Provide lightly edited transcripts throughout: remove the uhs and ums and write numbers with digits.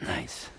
Nice.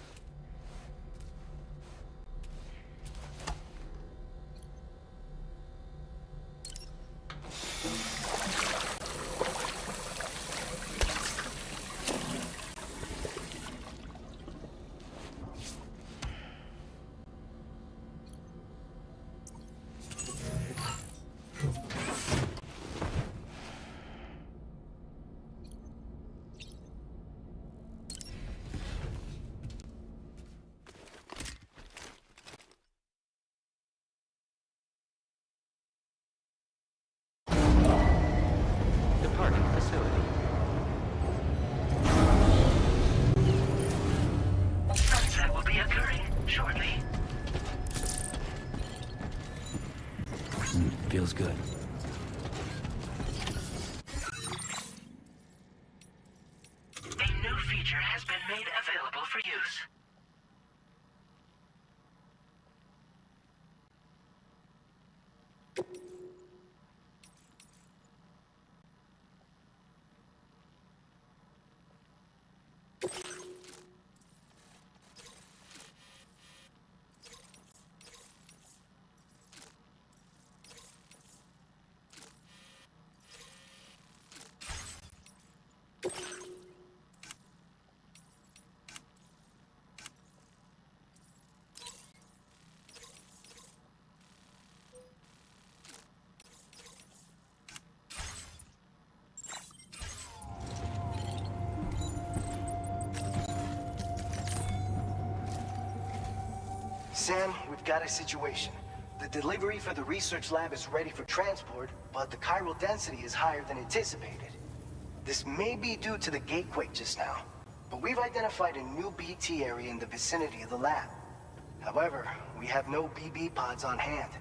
Feels good. A new feature has been made available for use. Sam, we've got a situation. The delivery for the research lab is ready for transport, but the chiral density is higher than anticipated. This may be due to the gatequake just now, but we've identified a new BT area in the vicinity of the lab. However, we have no BB pods on hand.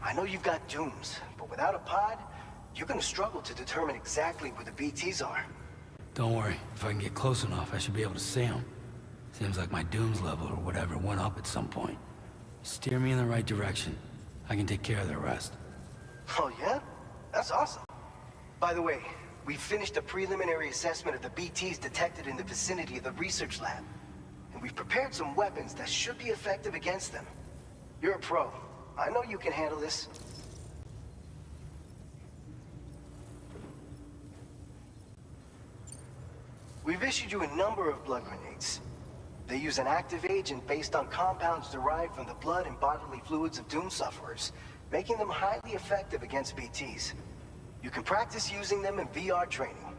I know you've got dooms, but without a pod, you're gonna struggle to determine exactly where the BTs are. Don't worry. If I can get close enough, I should be able to see them. Seems like my dooms level or whatever went up at some point. Steer me in the right direction. I can take care of the rest. Oh yeah? That's awesome. By the way, we finished a preliminary assessment of the BTs detected in the vicinity of the research lab. And we've prepared some weapons that should be effective against them. You're a pro. I know you can handle this. We've issued you a number of blood grenades. They use an active agent based on compounds derived from the blood and bodily fluids of Doom sufferers, making them highly effective against BTs. You can practice using them in VR training.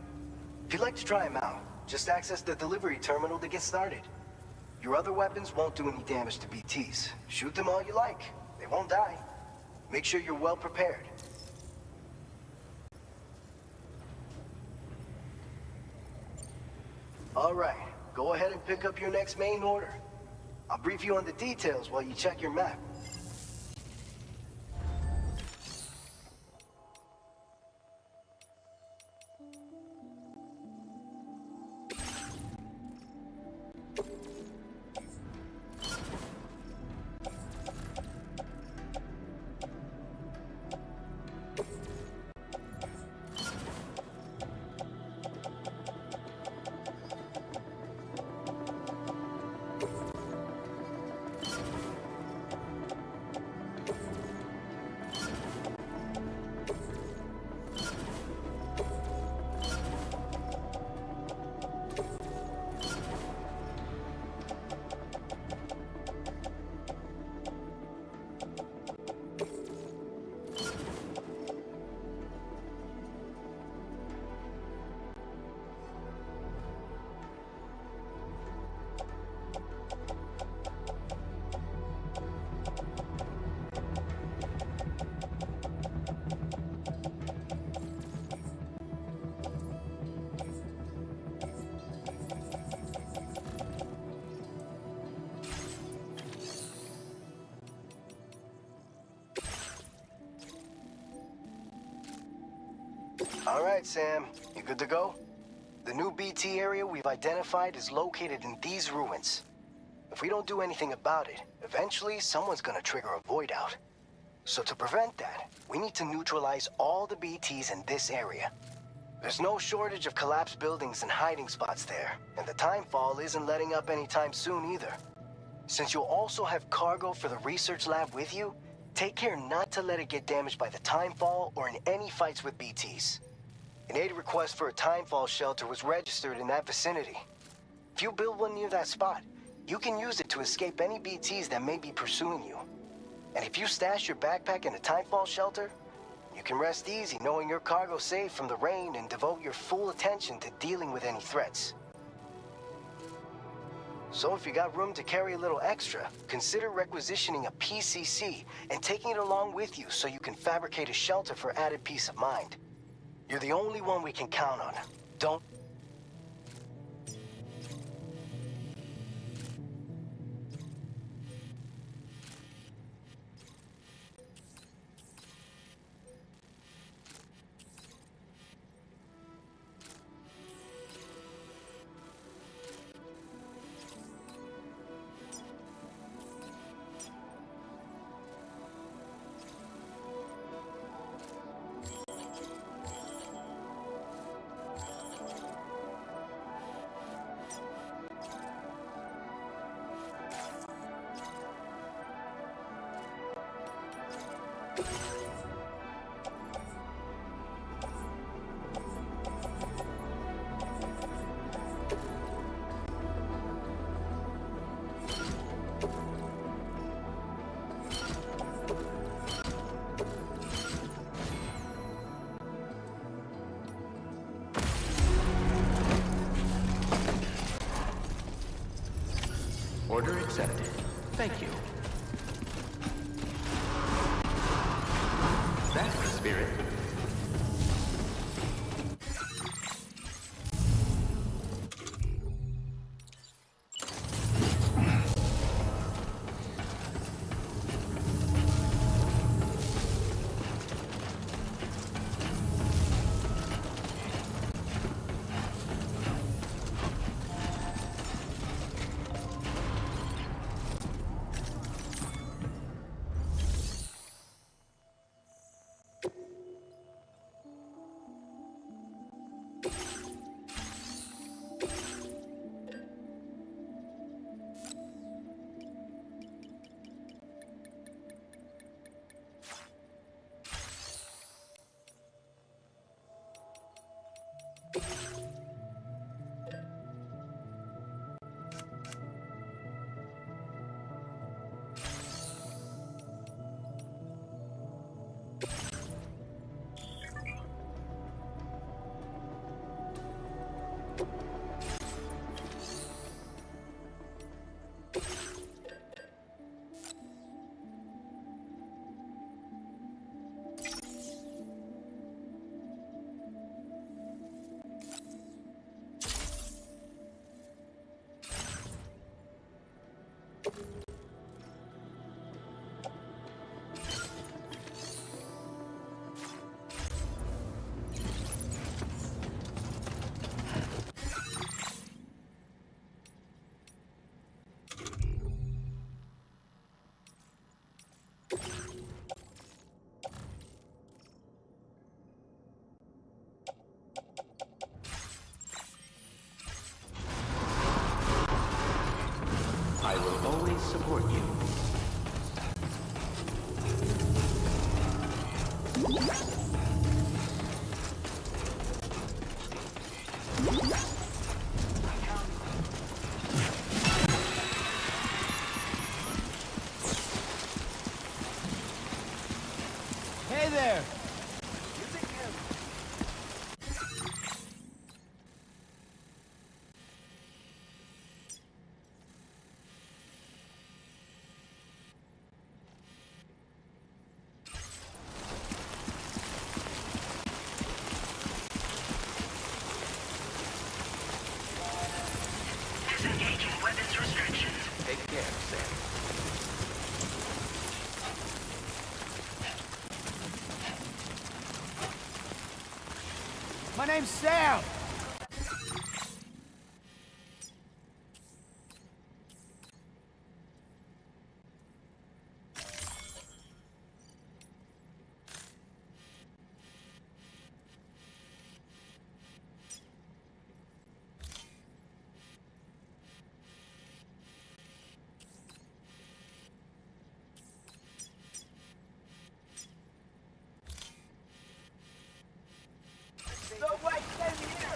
If you'd like to try them out, just access the delivery terminal to get started. Your other weapons won't do any damage to BTs. Shoot them all you like. They won't die. Make sure you're well prepared. All right, go ahead and pick up your next main order. I'll brief you on the details while you check your map. All right, Sam. You good to go? The new BT area we've identified is located in these ruins. If we don't do anything about it, eventually someone's gonna trigger a void out. So to prevent that, we need to neutralize all the BTs in this area. There's no shortage of collapsed buildings and hiding spots there, and the timefall isn't letting up anytime soon either. Since you'll also have cargo for the research lab with you, take care not to let it get damaged by the timefall or in any fights with BTs. An aid request for a timefall shelter was registered in that vicinity. If you build one near that spot, you can use it to escape any BTs that may be pursuing you. And if you stash your backpack in a timefall shelter, you can rest easy knowing your cargo's safe from the rain and devote your full attention to dealing with any threats. So if you got room to carry a little extra, consider requisitioning a PCC and taking it along with you so you can fabricate a shelter for added peace of mind. You're the only one we can count on. Don't... Order accepted. Thank you. That's the spirit. I will always support you. Hey there! Disengaging weapons restrictions. Take care, Sam. My name's Sam! No way, stay here!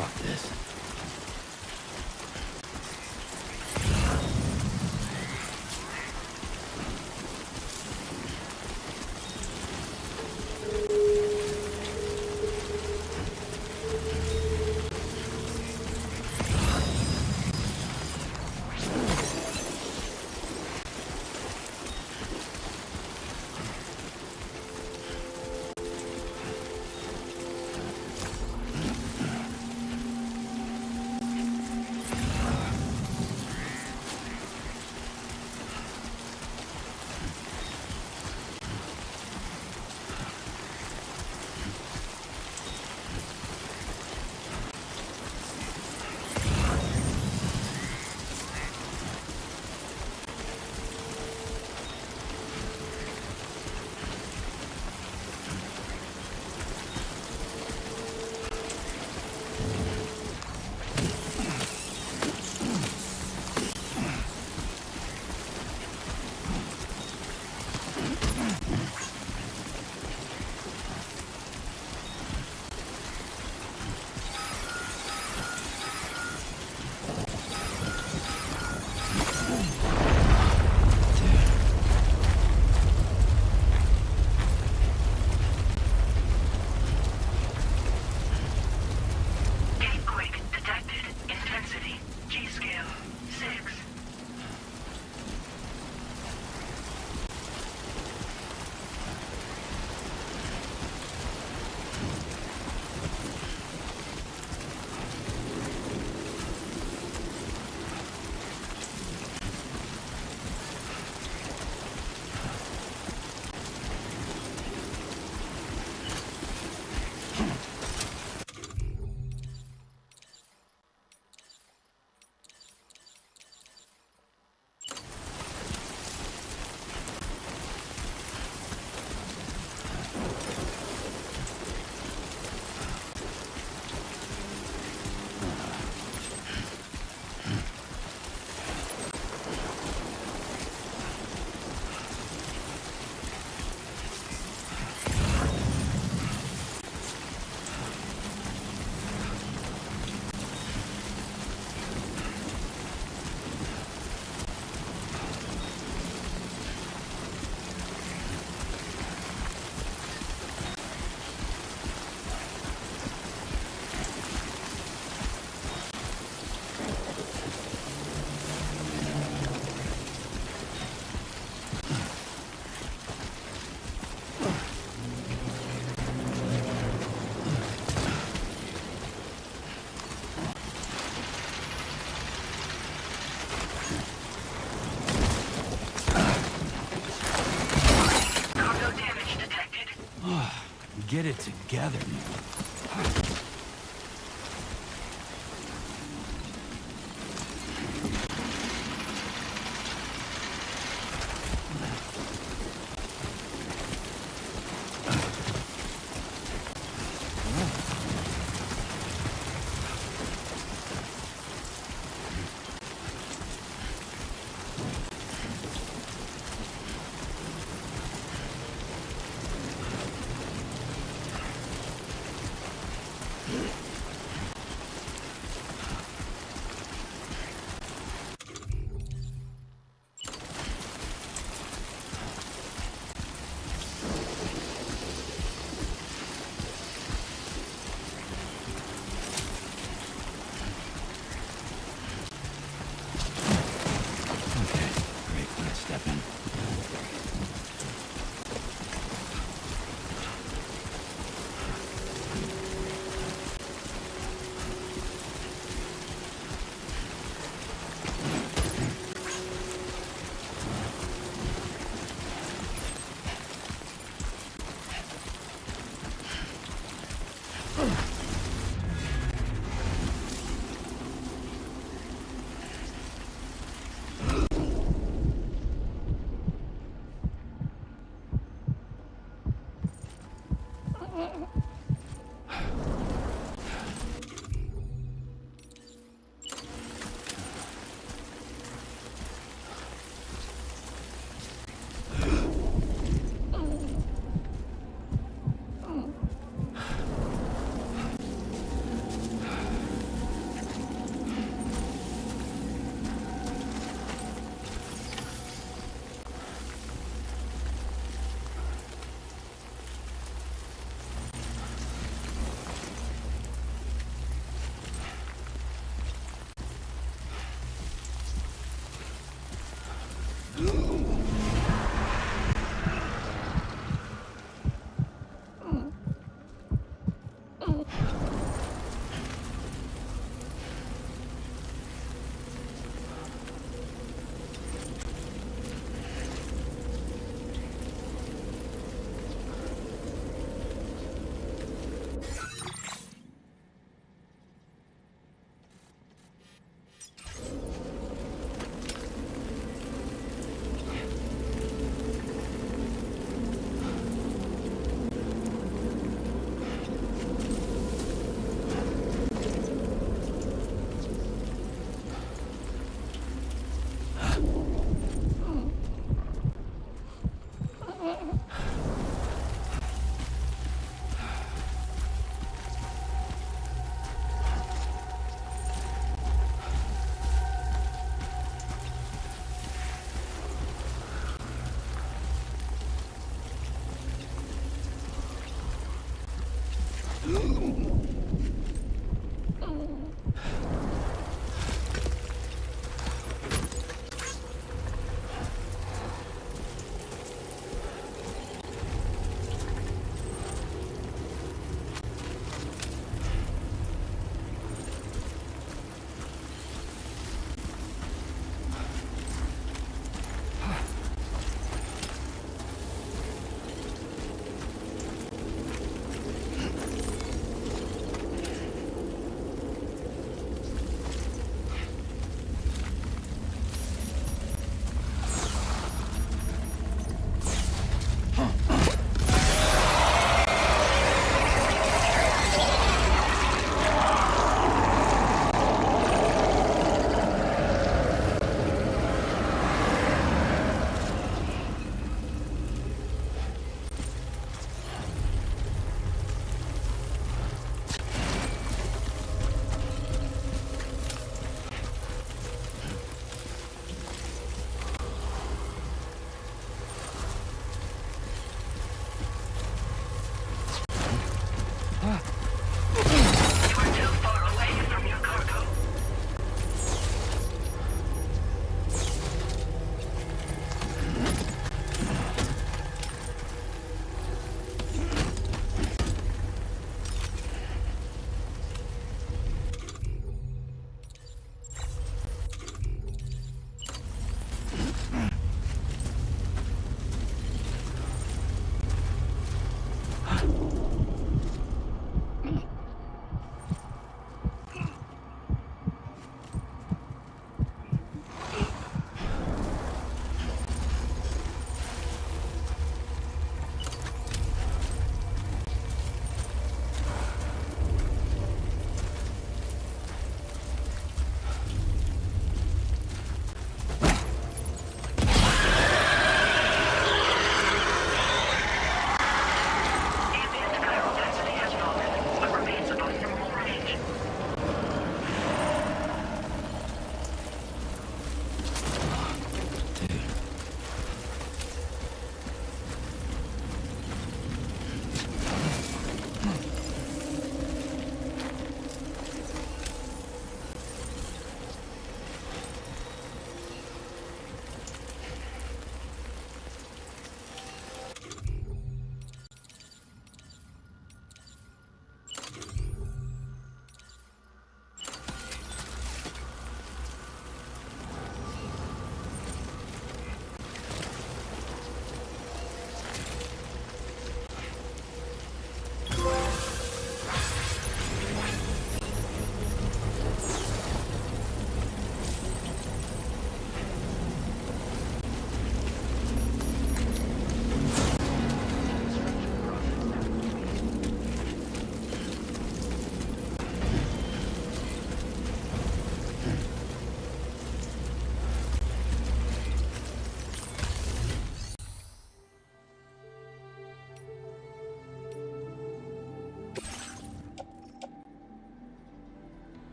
Fuck this. Get it together, man.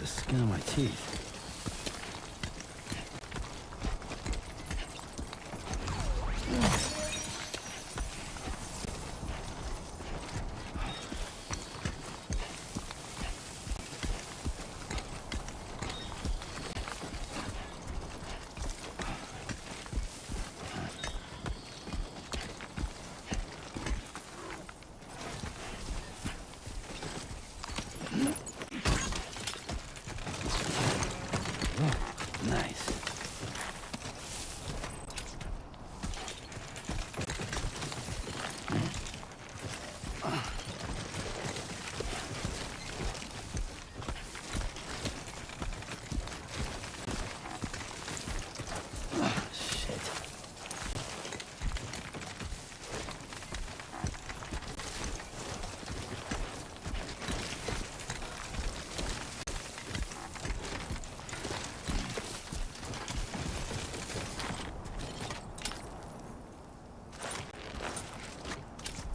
Skin on my teeth. Nice.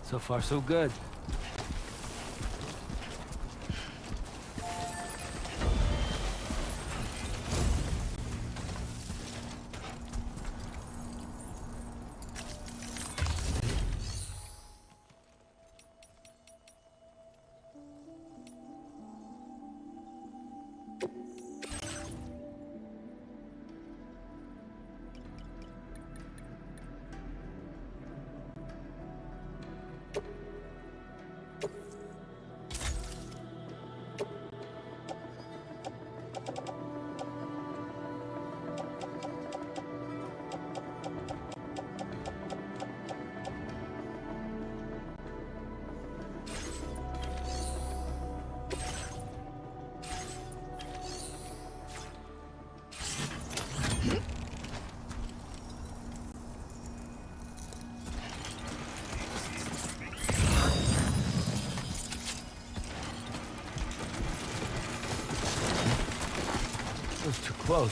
So far, so good. It was too close.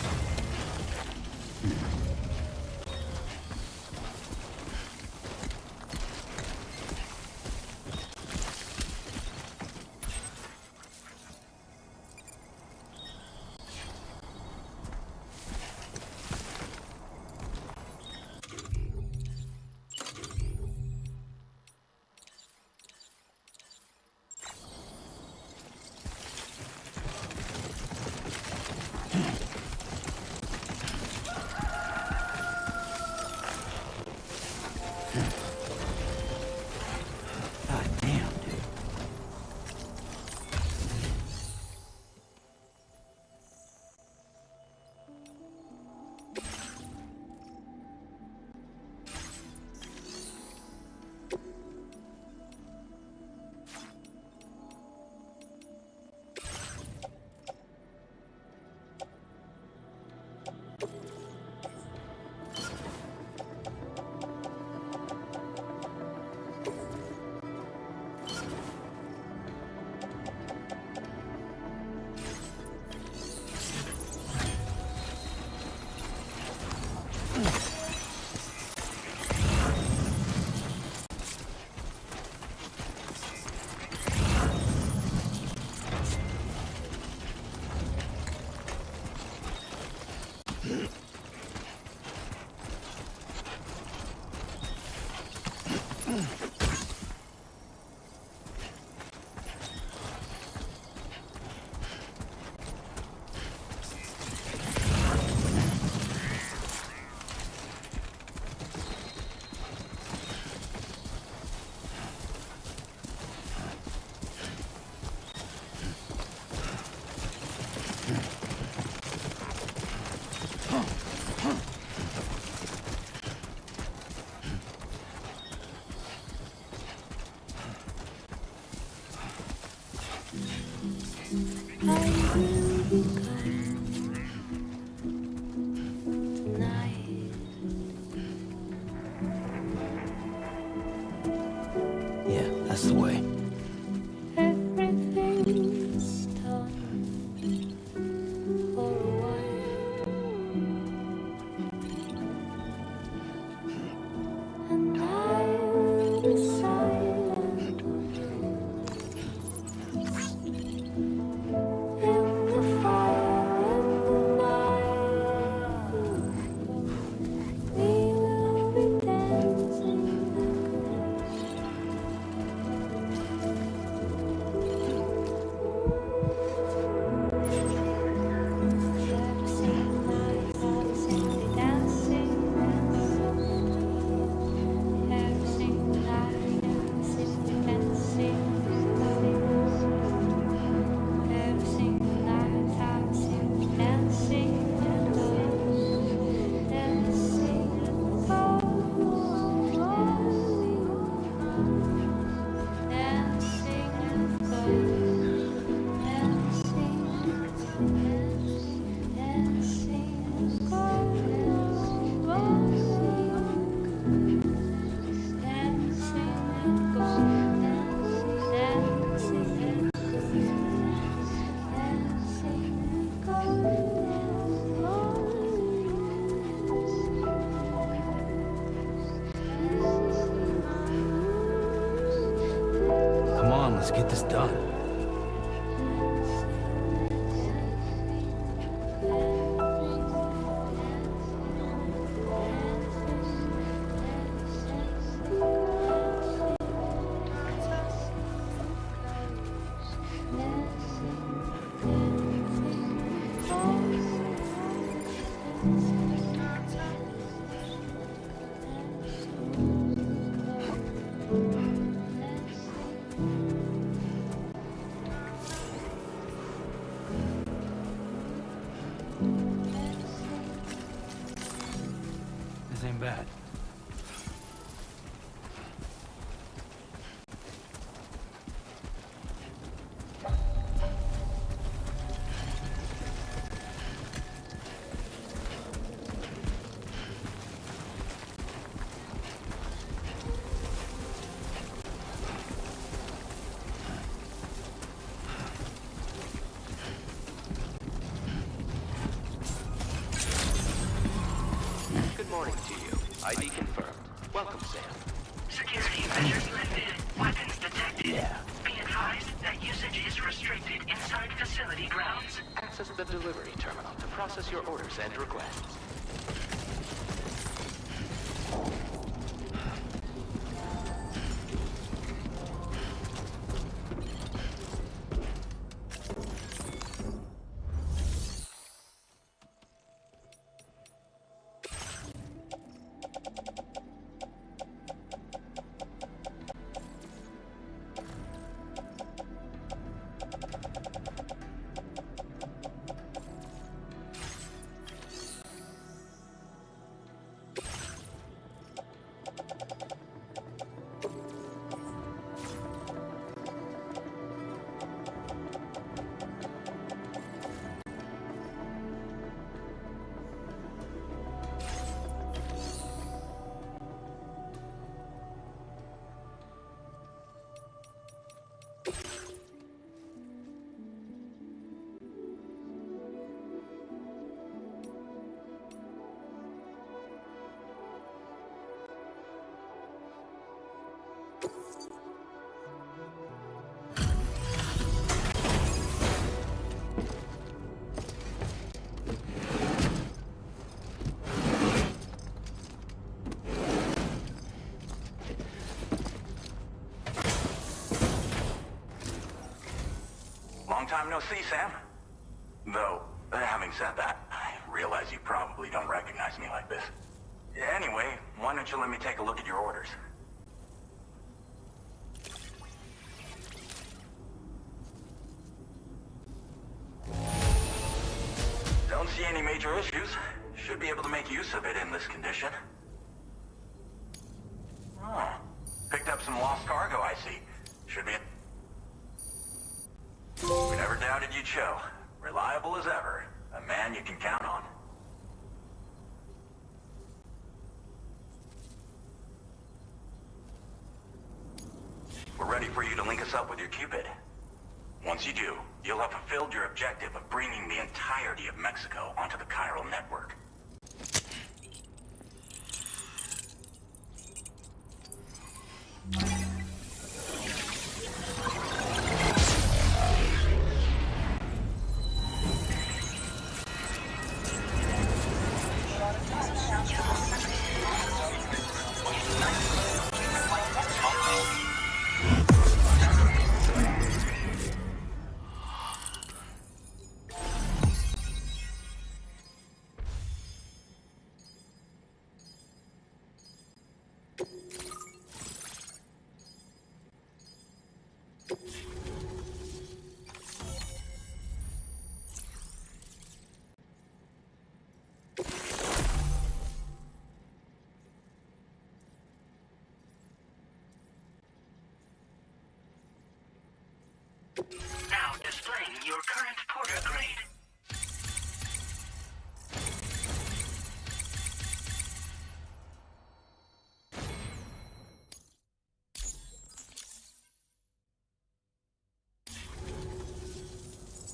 Yeah, that's the way. Everything's done for a while, and I'll be silent in the fire in the night. We will be dancing. Come on, let's get this done. This ain't bad. morning to you. ID confirmed. Welcome, Sam. Security measures lifted. Weapons detected. Be advised that usage is restricted inside facility grounds. Access the delivery terminal to process your orders and requests. Long time no see, Sam. Though, having said that, I realize you probably don't recognize me like this. Anyway, why don't you let me take a look at your orders? Don't see any major issues. Should be able to make use of it in this condition. Oh, picked up some lost cargo, I see. Should be... We never doubted you'd show. Reliable as ever. A man you can count on. We're ready for you to link us up with your Cupid. Once you do, you'll have fulfilled your objective of bringing the entirety of Mexico onto the chiral network. Now displaying your current porter grade.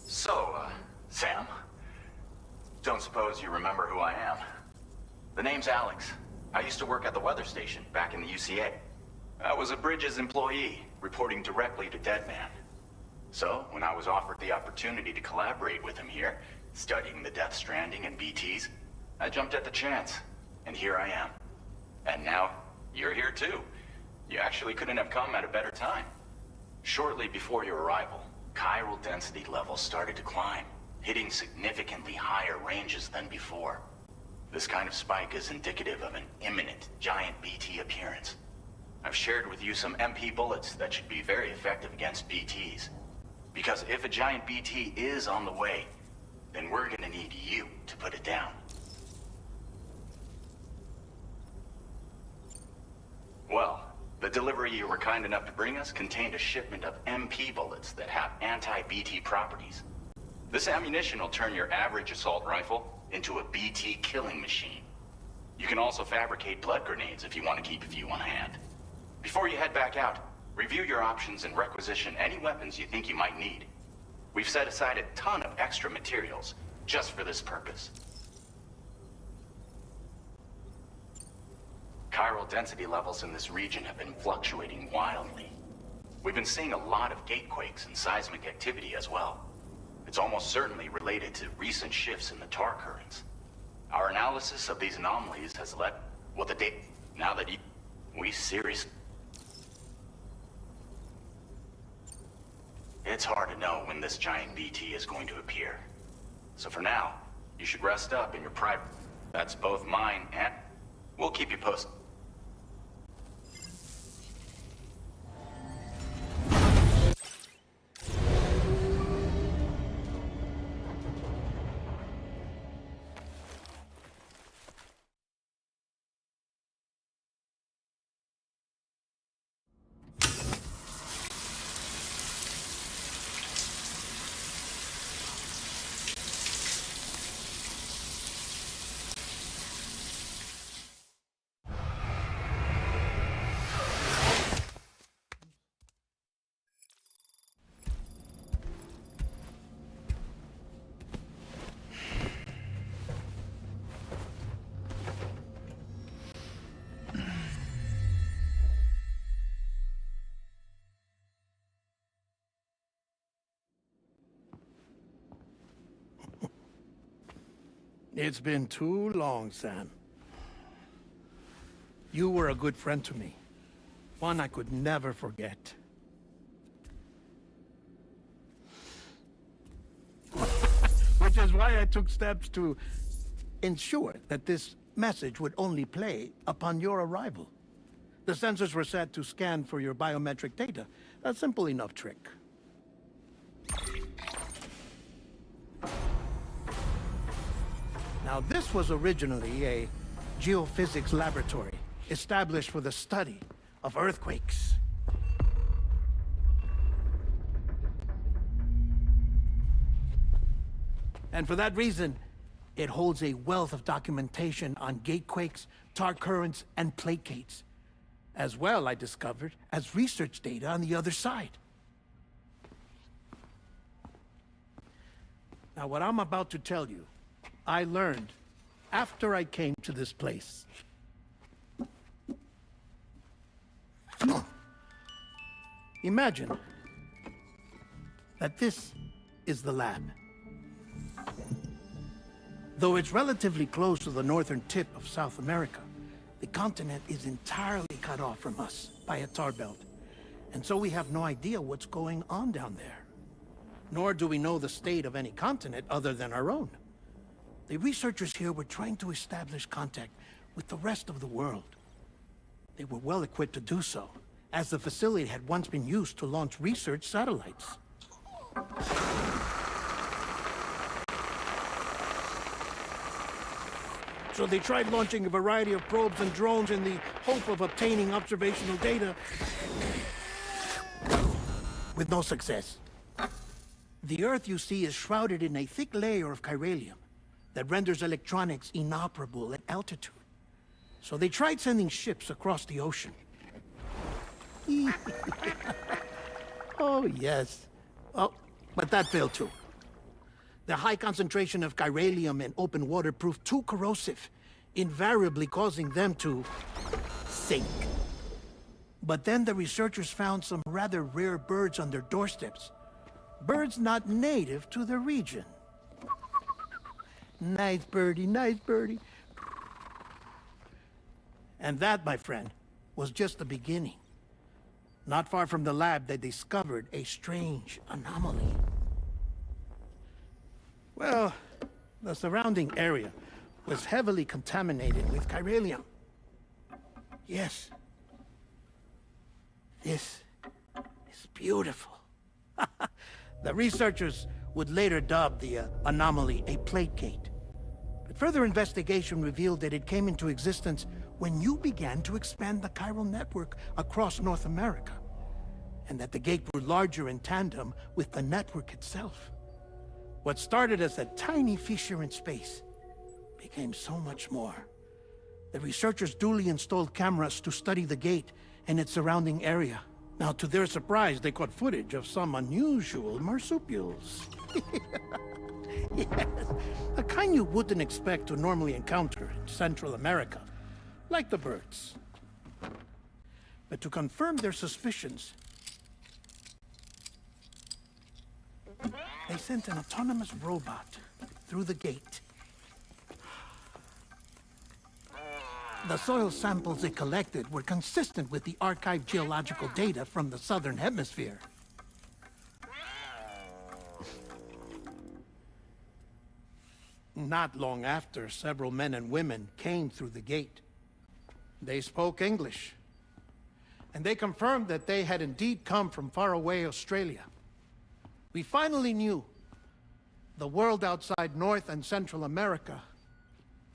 So, Sam? Don't suppose you remember who I am? The name's Alex. I used to work at the weather station back in the UCA. I was a Bridges employee, reporting directly to Deadman. So, when I was offered the opportunity to collaborate with him here, studying the Death Stranding and BTs, I jumped at the chance, and here I am. And now, you're here too. You actually couldn't have come at a better time. Shortly before your arrival, chiral density levels started to climb, hitting significantly higher ranges than before. This kind of spike is indicative of an imminent giant BT appearance. I've shared with you some MP bullets that should be very effective against BTs. Because if a giant BT is on the way, then we're gonna need you to put it down. Well, the delivery you were kind enough to bring us contained a shipment of MP bullets that have anti-BT properties. This ammunition will turn your average assault rifle into a BT killing machine. You can also fabricate blood grenades if you want to keep a few on hand. Before you head back out, review your options and requisition any weapons you think you might need. We've set aside a ton of extra materials just for this purpose. chiral density levels in this region have been fluctuating wildly. We've been seeing a lot of gatequakes and seismic activity as well. It's almost certainly related to recent shifts in the tar currents. Our analysis of these anomalies has led... well, the date... now that we seriously... It's hard to know when this giant BT is going to appear. So for now, you should rest up in your private... That's both mine and... We'll keep you posted. It's been too long, Sam. You were a good friend to me. One I could never forget. Which is why I took steps to ensure that this message would only play upon your arrival. The sensors were set to scan for your biometric data. A simple enough trick. Now, this was originally a geophysics laboratory established for the study of earthquakes. And for that reason, it holds a wealth of documentation on gatequakes, tar currents, and placates. As well, I discovered, as research data on the other side. Now, what I'm about to tell you, I learned after I came to this place. Imagine that this is the lab. Though it's relatively close to the northern tip of South America, the continent is entirely cut off from us by a tar belt. And so we have no idea what's going on down there. Nor do we know the state of any continent other than our own. The researchers here were trying to establish contact with the rest of the world. They were well equipped to do so, as the facility had once been used to launch research satellites. So they tried launching a variety of probes and drones in the hope of obtaining observational data, with no success. The Earth, you see, is shrouded in a thick layer of chiralium that renders electronics inoperable at altitude. So they tried sending ships across the ocean. Oh, yes. Oh, but that failed too. The high concentration of chiralium in open water proved too corrosive, invariably causing them to sink. But then the researchers found some rather rare birds on their doorsteps. Birds not native to the region. Nice birdie, nice birdie. And that, my friend, was just the beginning. Not far from the lab, they discovered a strange anomaly. Well, the surrounding area was heavily contaminated with chiralium. Yes. This is beautiful. The researchers would later dub the anomaly a placate. But further investigation revealed that it came into existence when you began to expand the chiral network across North America, and that the gate grew larger in tandem with the network itself. What started as a tiny fissure in space became so much more. The researchers duly installed cameras to study the gate and its surrounding area. Now, to their surprise, they caught footage of some unusual marsupials. Yes, a kind you wouldn't expect to normally encounter in Central America, like the birds. But to confirm their suspicions, they sent an autonomous robot through the gate. The soil samples it collected were consistent with the archived geological data from the southern hemisphere. Not long after, several men and women came through the gate. They spoke English, and they confirmed that they had indeed come from faraway Australia. We finally knew the world outside North and Central America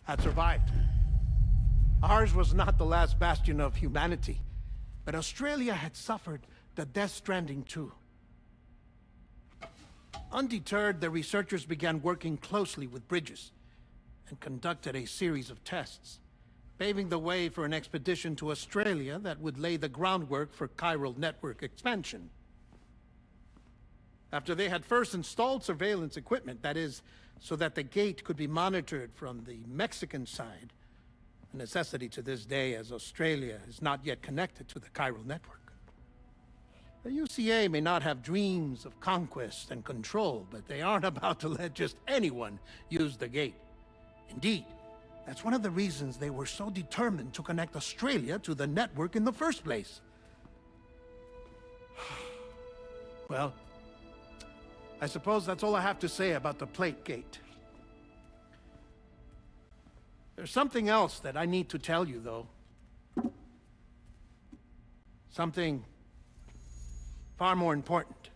had survived. Ours was not the last bastion of humanity, but Australia had suffered the death stranding too. Undeterred, the researchers began working closely with Bridges and conducted a series of tests, paving the way for an expedition to Australia that would lay the groundwork for chiral network expansion. After they had first installed surveillance equipment, that is, so that the gate could be monitored from the Mexican side, a necessity to this day as Australia is not yet connected to the chiral network. The UCA may not have dreams of conquest and control, but they aren't about to let just anyone use the gate. Indeed, that's one of the reasons they were so determined to connect Australia to the network in the first place. Well, I suppose that's all I have to say about the plate gate. There's something else that I need to tell you, though. Something far more important.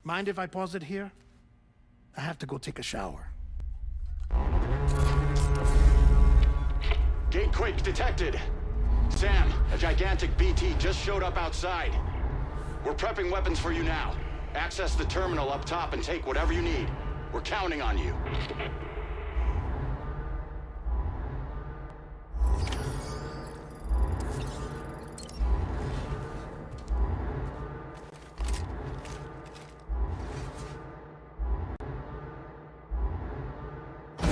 Mind if I pause it here? I have to go take a shower. Gate quake detected. Sam, a gigantic BT just showed up outside. We're prepping weapons for you now. Access the terminal up top and take whatever you need. We're counting on you.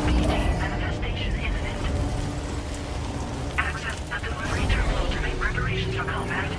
Manifestation imminent. Access the delivery terminal to make preparations for combat.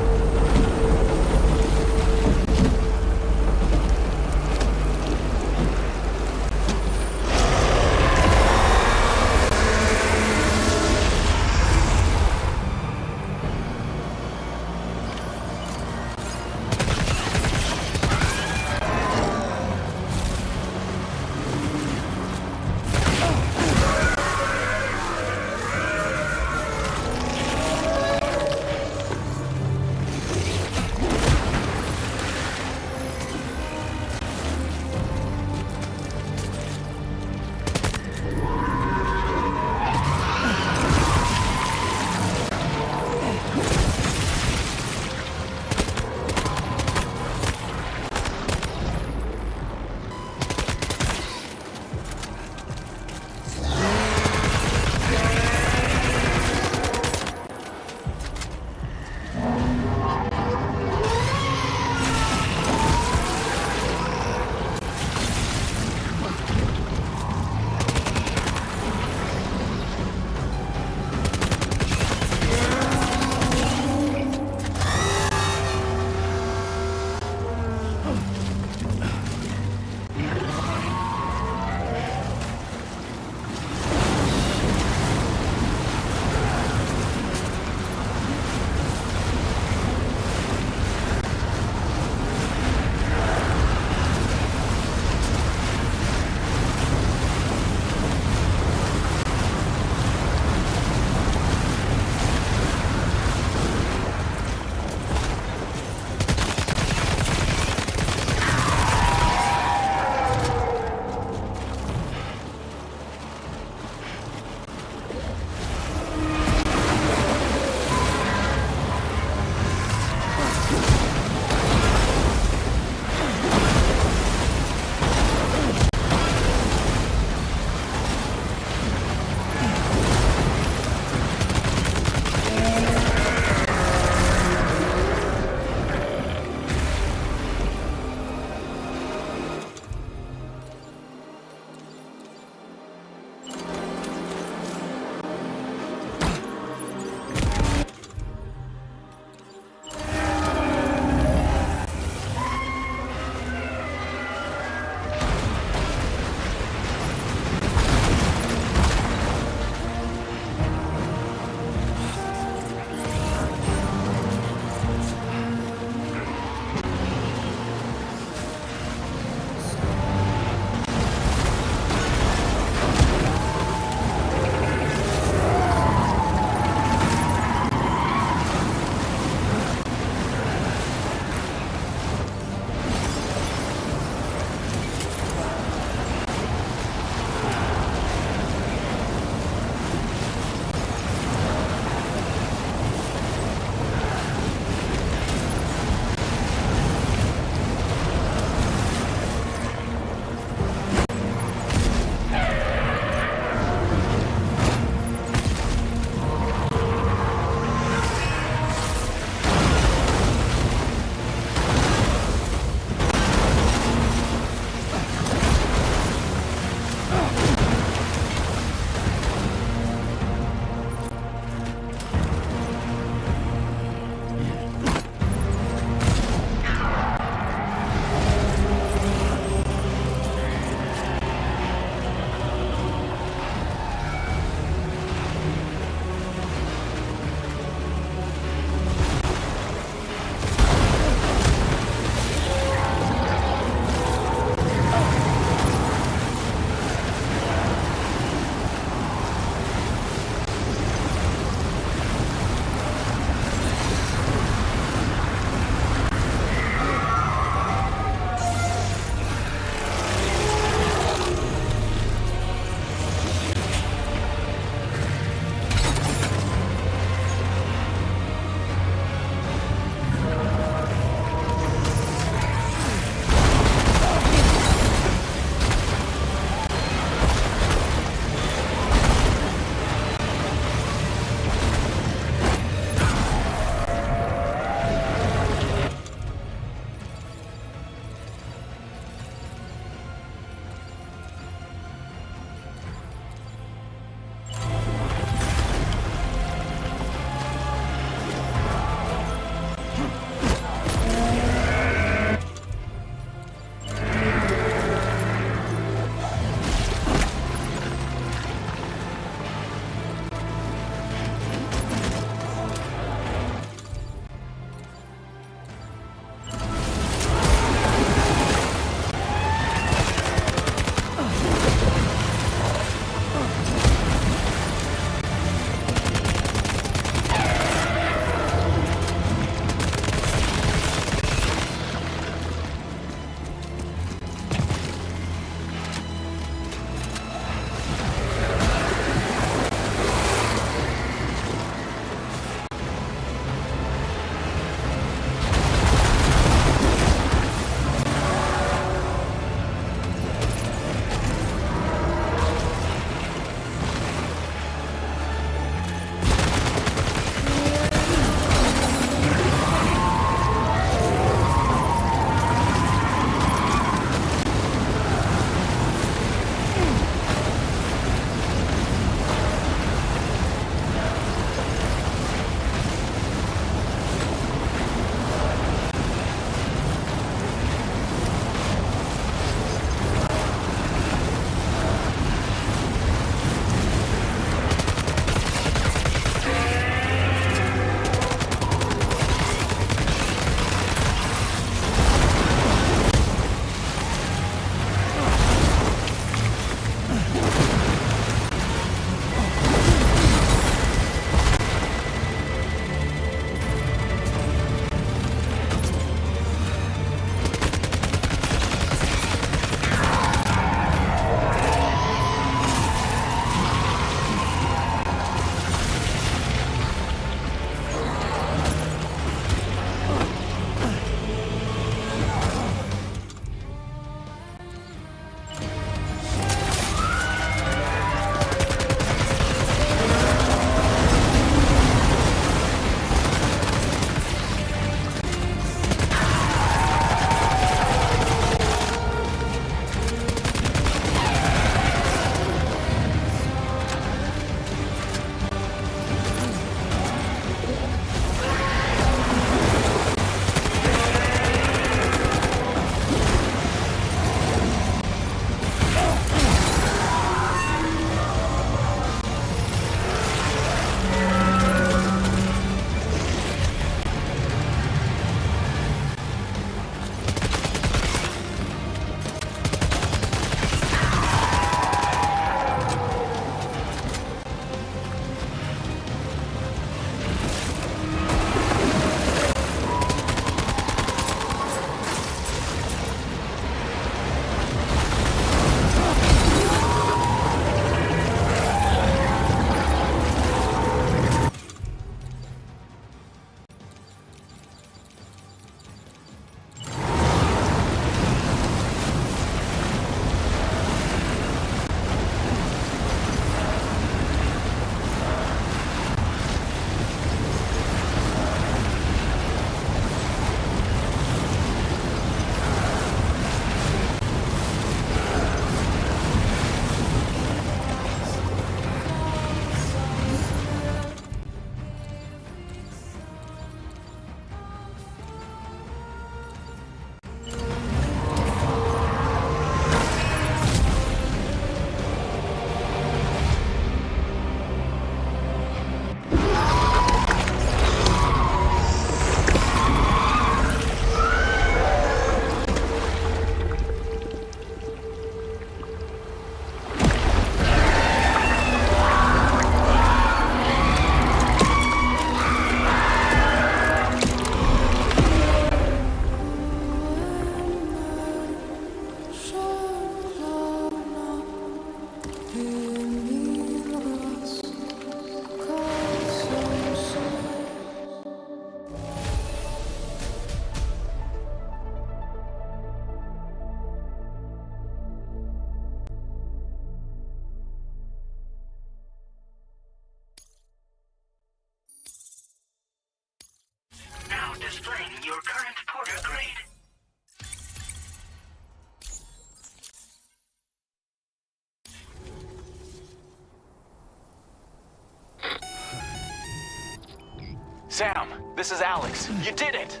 Sam, this is Alex. You did it!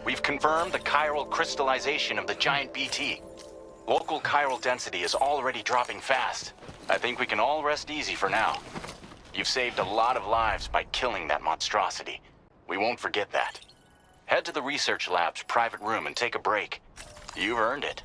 We've confirmed the chiral crystallization of the giant BT. Local chiral density is already dropping fast. I think we can all rest easy for now. You've saved a lot of lives by killing that monstrosity. We won't forget that. Head to the research lab's private room and take a break. You've earned it.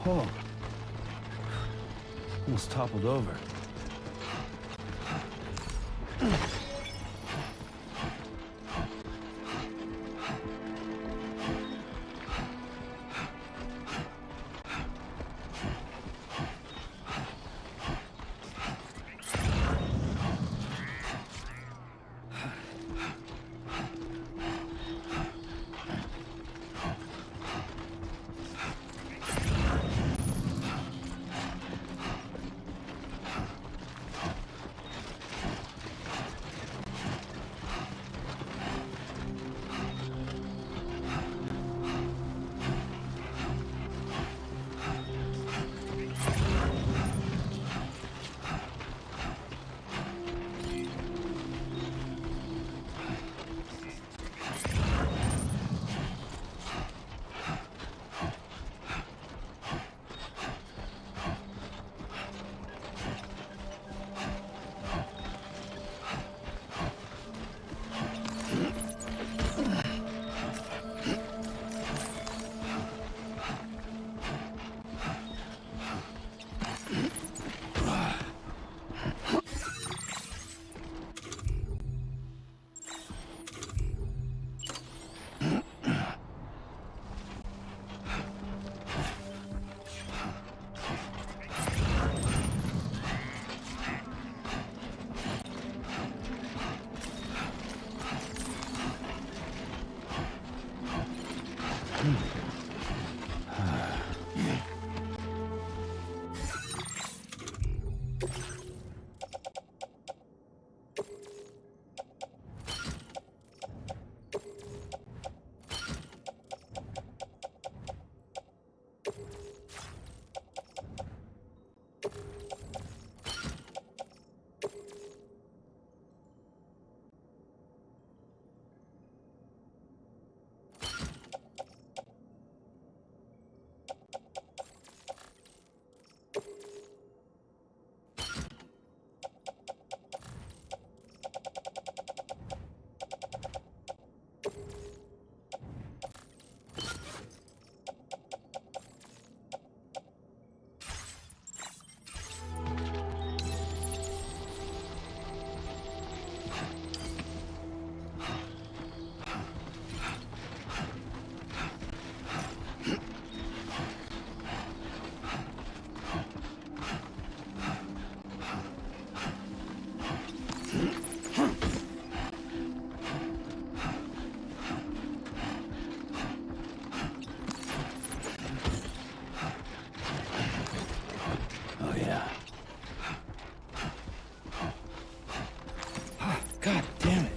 Oh. Almost toppled over. God damn it.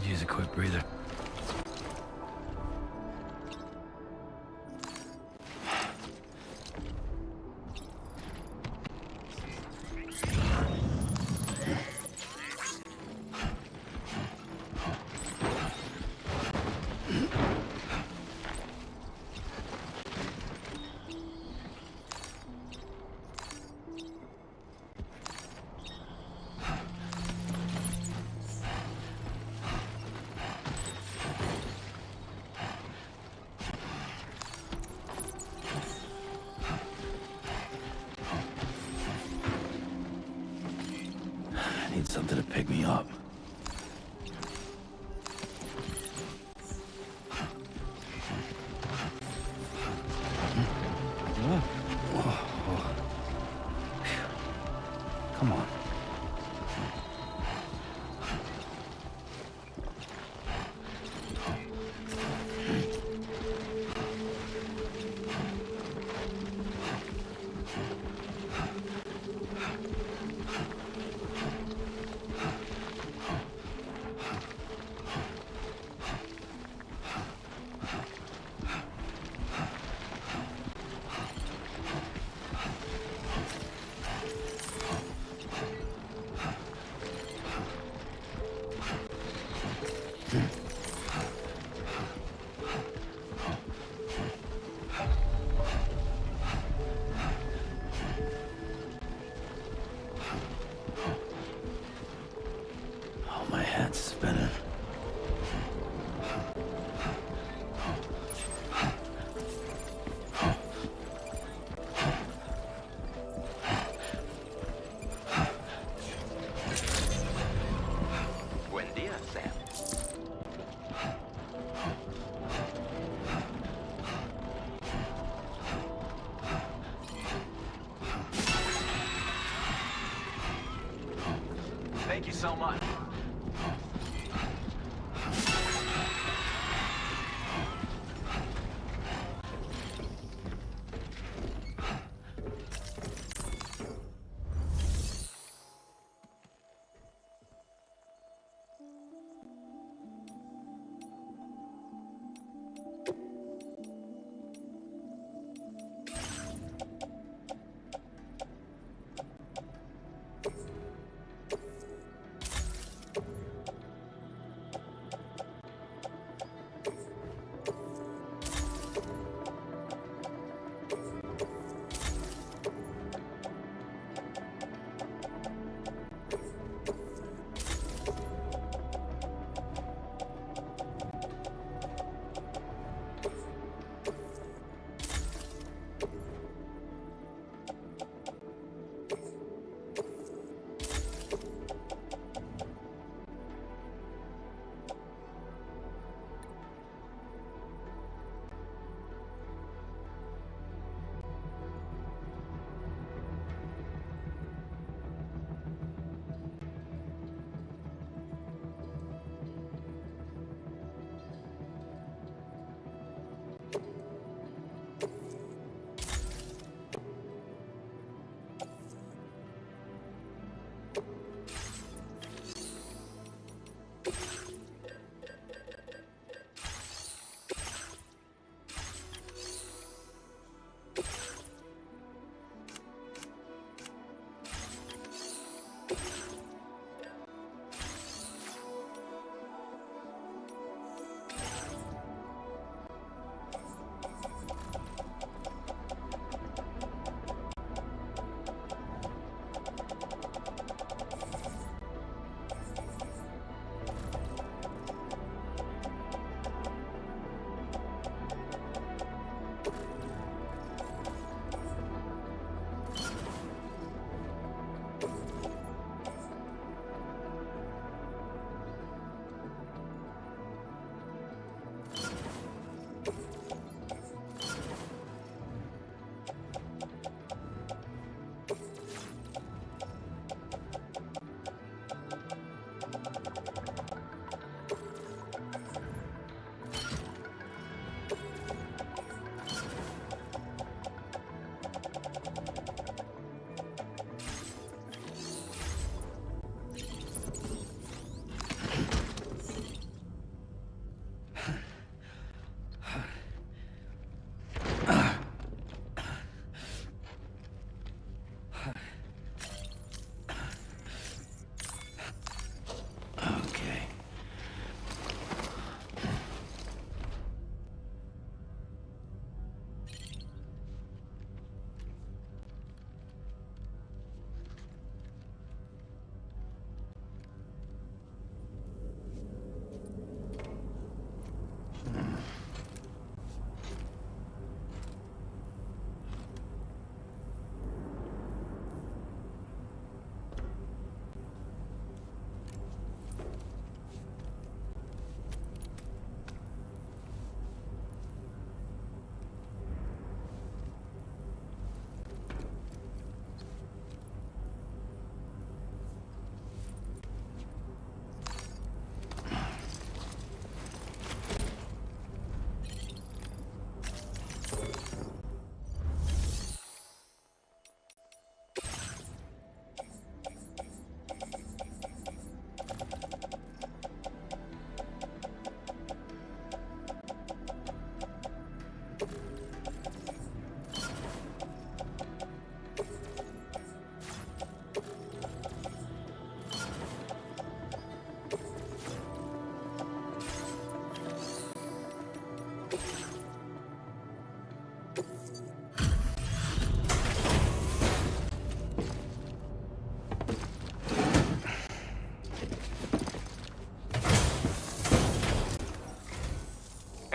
Use a quick breather. I need something to pick me up. Come on. Oh, my head's spinning. Buen día, Sam. Thank you so much.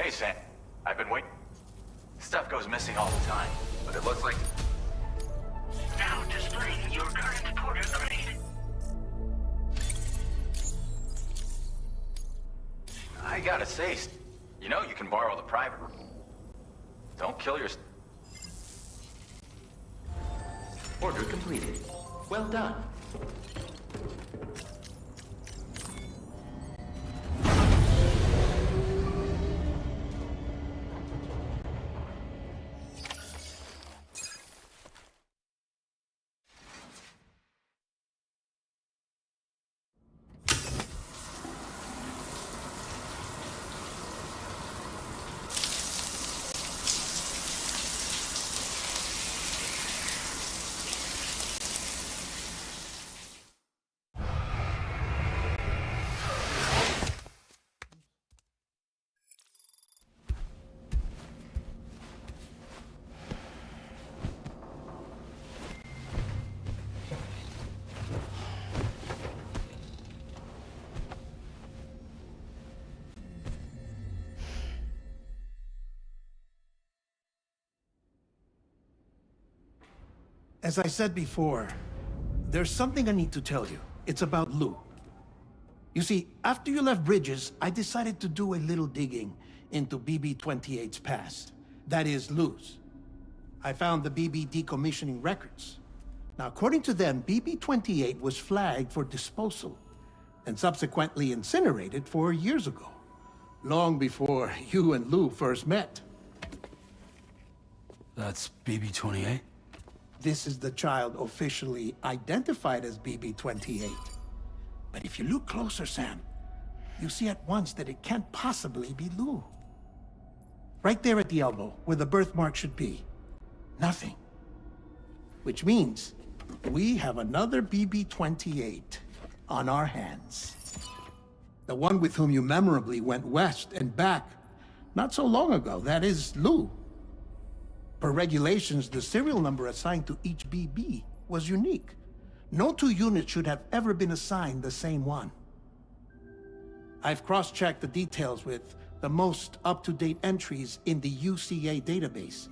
Hey, Sam. I've been waiting. Stuff goes missing all the time, but it looks like... Now displaying your current porter grade. I gotta say, you know you can borrow the private room. Don't kill your... Order completed. Well done. As I said before, there's something I need to tell you. It's about Lou. You see, after you left Bridges, I decided to do a little digging into BB-28's past. That is, Lou's. I found the BB decommissioning records. Now, according to them, BB-28 was flagged for disposal and subsequently incinerated 4 years ago, long before you and Lou first met. That's BB-28? This is the child officially identified as BB-28. But if you look closer, Sam, you see at once that it can't possibly be Lou. Right there at the elbow, where the birthmark should be. Nothing. Which means we have another BB-28 on our hands. The one with whom you memorably went west and back not so long ago, that is Lou. Per regulations, the serial number assigned to each BB was unique. No two units should have ever been assigned the same one. I've cross-checked the details with the most up-to-date entries in the UCA database.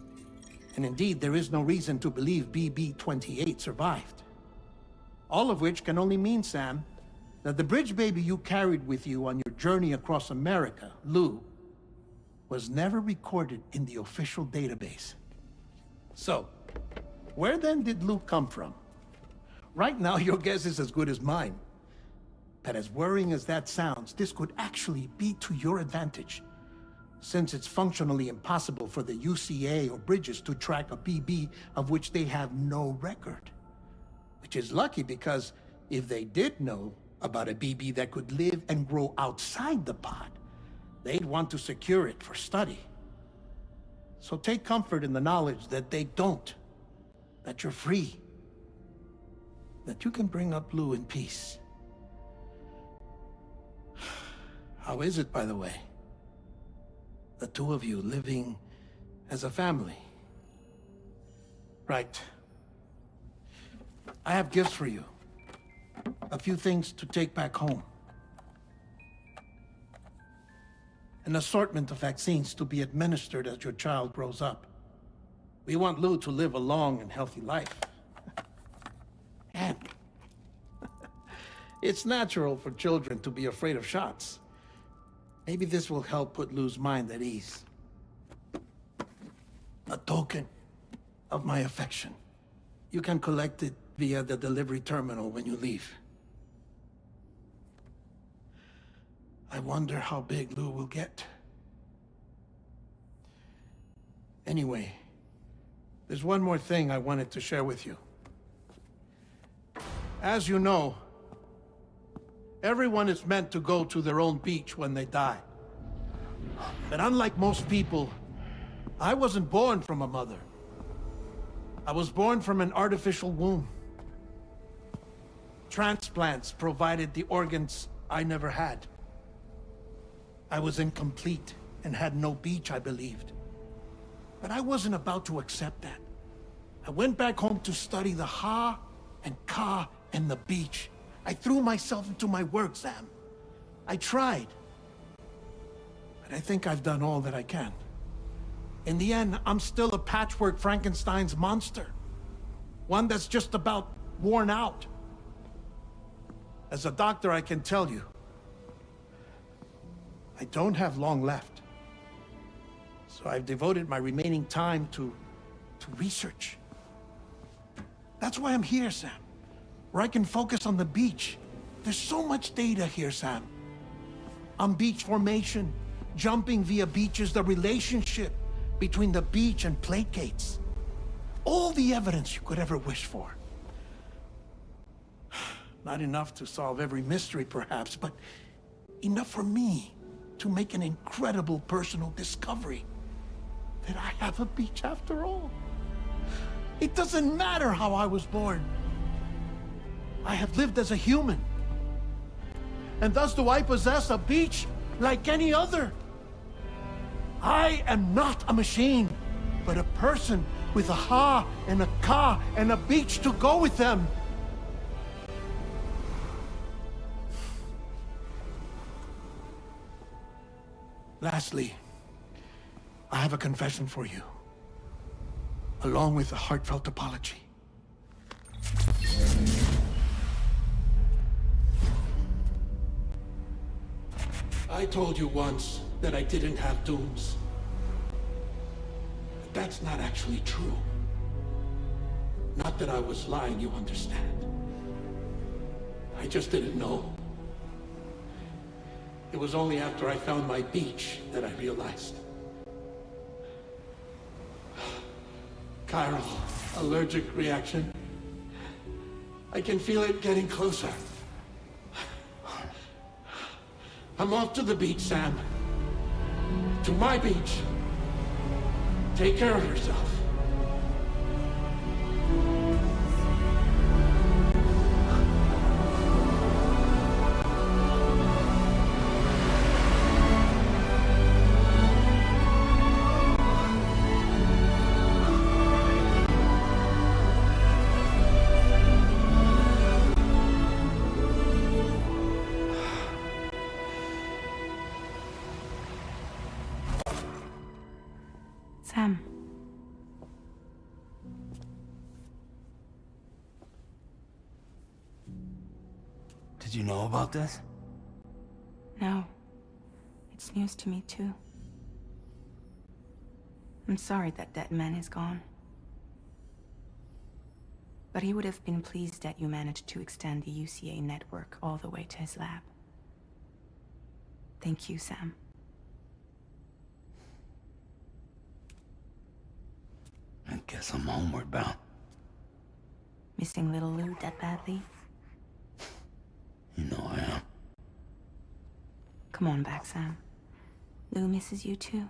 And indeed, there is no reason to believe BB-28 survived. All of which can only mean, Sam, that the bridge baby you carried with you on your journey across America, Lou, was never recorded in the official database. So, where then did Lou come from? Right now, your guess is as good as mine. But as worrying as that sounds, this could actually be to your advantage, since it's functionally impossible for the UCA or Bridges to track a BB of which they have no record. Which is lucky, because if they did know about a BB that could live and grow outside the pod, they'd want to secure it for study. So take comfort in the knowledge that they don't, that you're free, that you can bring up Lou in peace. How is it, by the way? The two of you living as a family. Right. I have gifts for you. A few things to take back home. An assortment of vaccines to be administered as your child grows up. We want Lou to live a long and healthy life. And it's natural for children to be afraid of shots. Maybe this will help put Lou's mind at ease. A token of my affection. You can collect it via the delivery terminal when you leave. I wonder how big Lou will get. Anyway, there's one more thing I wanted to share with you. As you know, everyone is meant to go to their own beach when they die. But unlike most people, I wasn't born from a mother. I was born from an artificial womb. Transplants provided the organs I never had. I was incomplete and had no beach, I believed. But I wasn't about to accept that. I went back home to study the ha and ka and the beach. I threw myself into my work, Sam. I tried. But I think I've done all that I can. In the end, I'm still a patchwork Frankenstein's monster. One that's just about worn out. As a doctor, I can tell you, I don't have long left. So I've devoted my remaining time to research. That's why I'm here, Sam. Where I can focus on the beach. There's so much data here, Sam. On beach formation, jumping via beaches, the relationship between the beach and plate gates. All the evidence you could ever wish for. Not enough to solve every mystery, perhaps, but enough for me to make an incredible personal discovery that I have a beach after all. It doesn't matter how I was born. I have lived as a human. And thus do I possess a beach like any other. I am not a machine, but a person with a ha and a ka and a beach to go with them. Lastly, I have a confession for you, along with a heartfelt apology. I told you once that I didn't have dooms. But that's not actually true. Not that I was lying, you understand. I just didn't know. It was only after I found my beach that I realized. Chiral allergic reaction. I can feel it getting closer. I'm off to the beach, Sam. To my beach. Take care of yourself. Did you know about this? No. It's news to me, too. I'm sorry that that man is gone. But he would have been pleased that you managed to extend the UCA network all the way to his lab. Thank you, Sam. I guess I'm homeward bound. Missing little Lou that badly? You know I am. Come on back, Sam. Lou misses you too.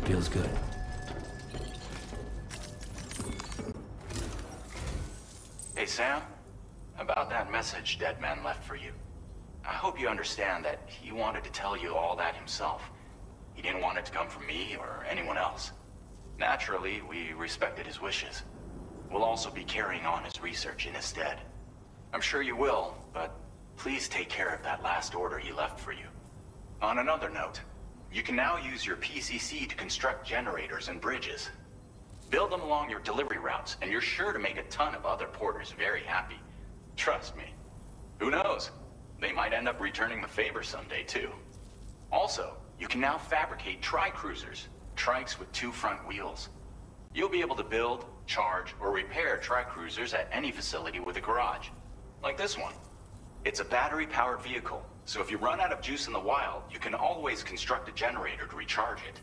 Feels good. Hey, Sam. About that message Deadman left for you. I hope you understand that he wanted to tell you all that himself. He didn't want it to come from me or anyone else. Naturally, we respected his wishes. We'll also be carrying on his research in his stead. I'm sure you will, but please take care of that last order he left for you. On another note, you can now use your PCC to construct generators and bridges. Build them along your delivery routes, and you're sure to make a ton of other porters very happy. Trust me. Who knows? They might end up returning the favor someday, too. Also, you can now fabricate tri-cruisers, trikes with 2 front wheels. You'll be able to build, charge, or repair tri-cruisers at any facility with a garage. Like this one. It's a battery-powered vehicle, so if you run out of juice in the wild, you can always construct a generator to recharge it.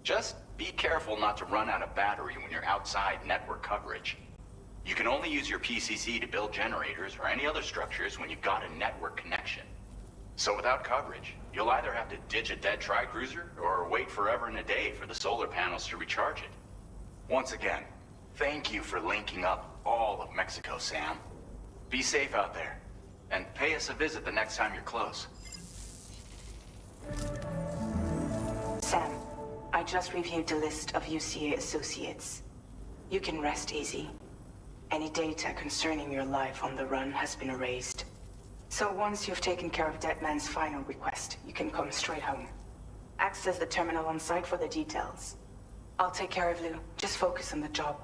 Just be careful not to run out of battery when you're outside network coverage. You can only use your PCC to build generators or any other structures when you've got a network connection. So without coverage, you'll either have to ditch a dead tri-cruiser or wait forever and a day for the solar panels to recharge it. Once again, thank you for linking up all of Mexico, Sam. Be safe out there. And pay us a visit the next time you're close. Sam, I just reviewed the list of UCA associates. You can rest easy. Any data concerning your life on the run has been erased. So once you've taken care of Deadman's final request, you can come straight home. access the terminal on site for the details. I'll take care of Lou. Just focus on the job.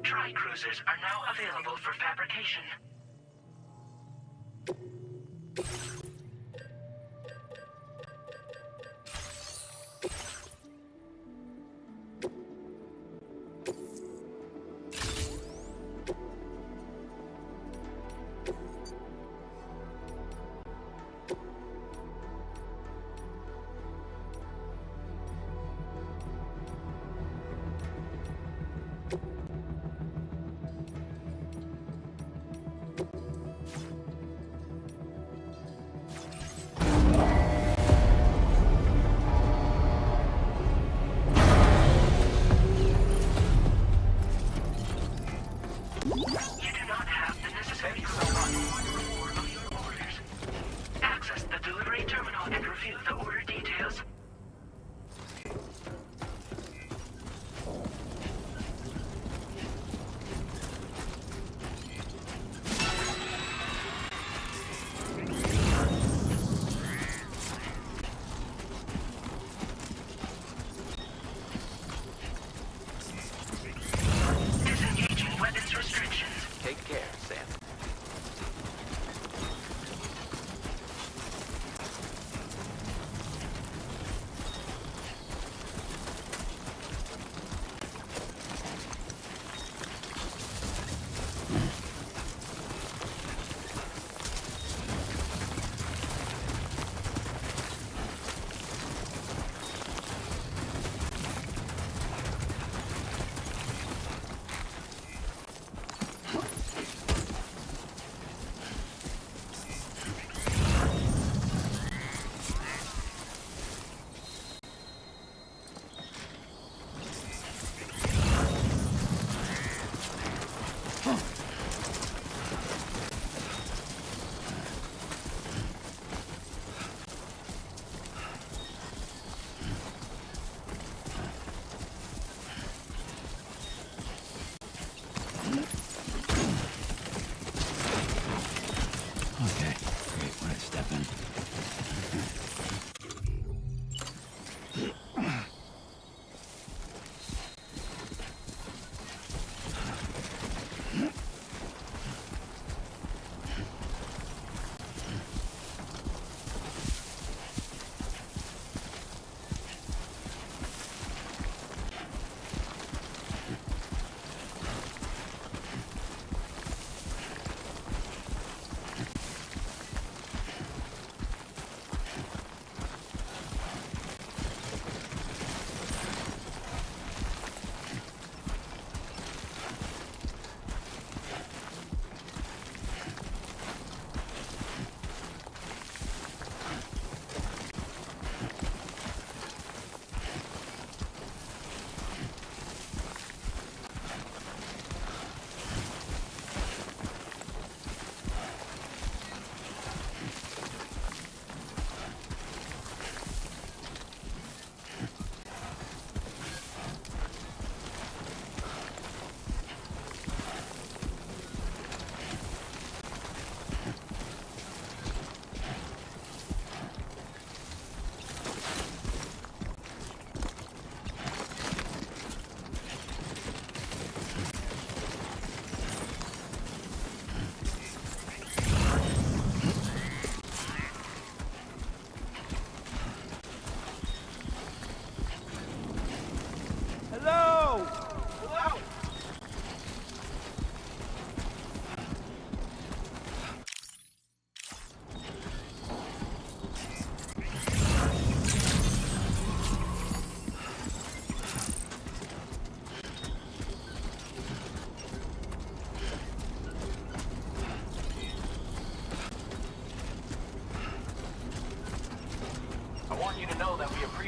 Tri-cruisers are now available for fabrication.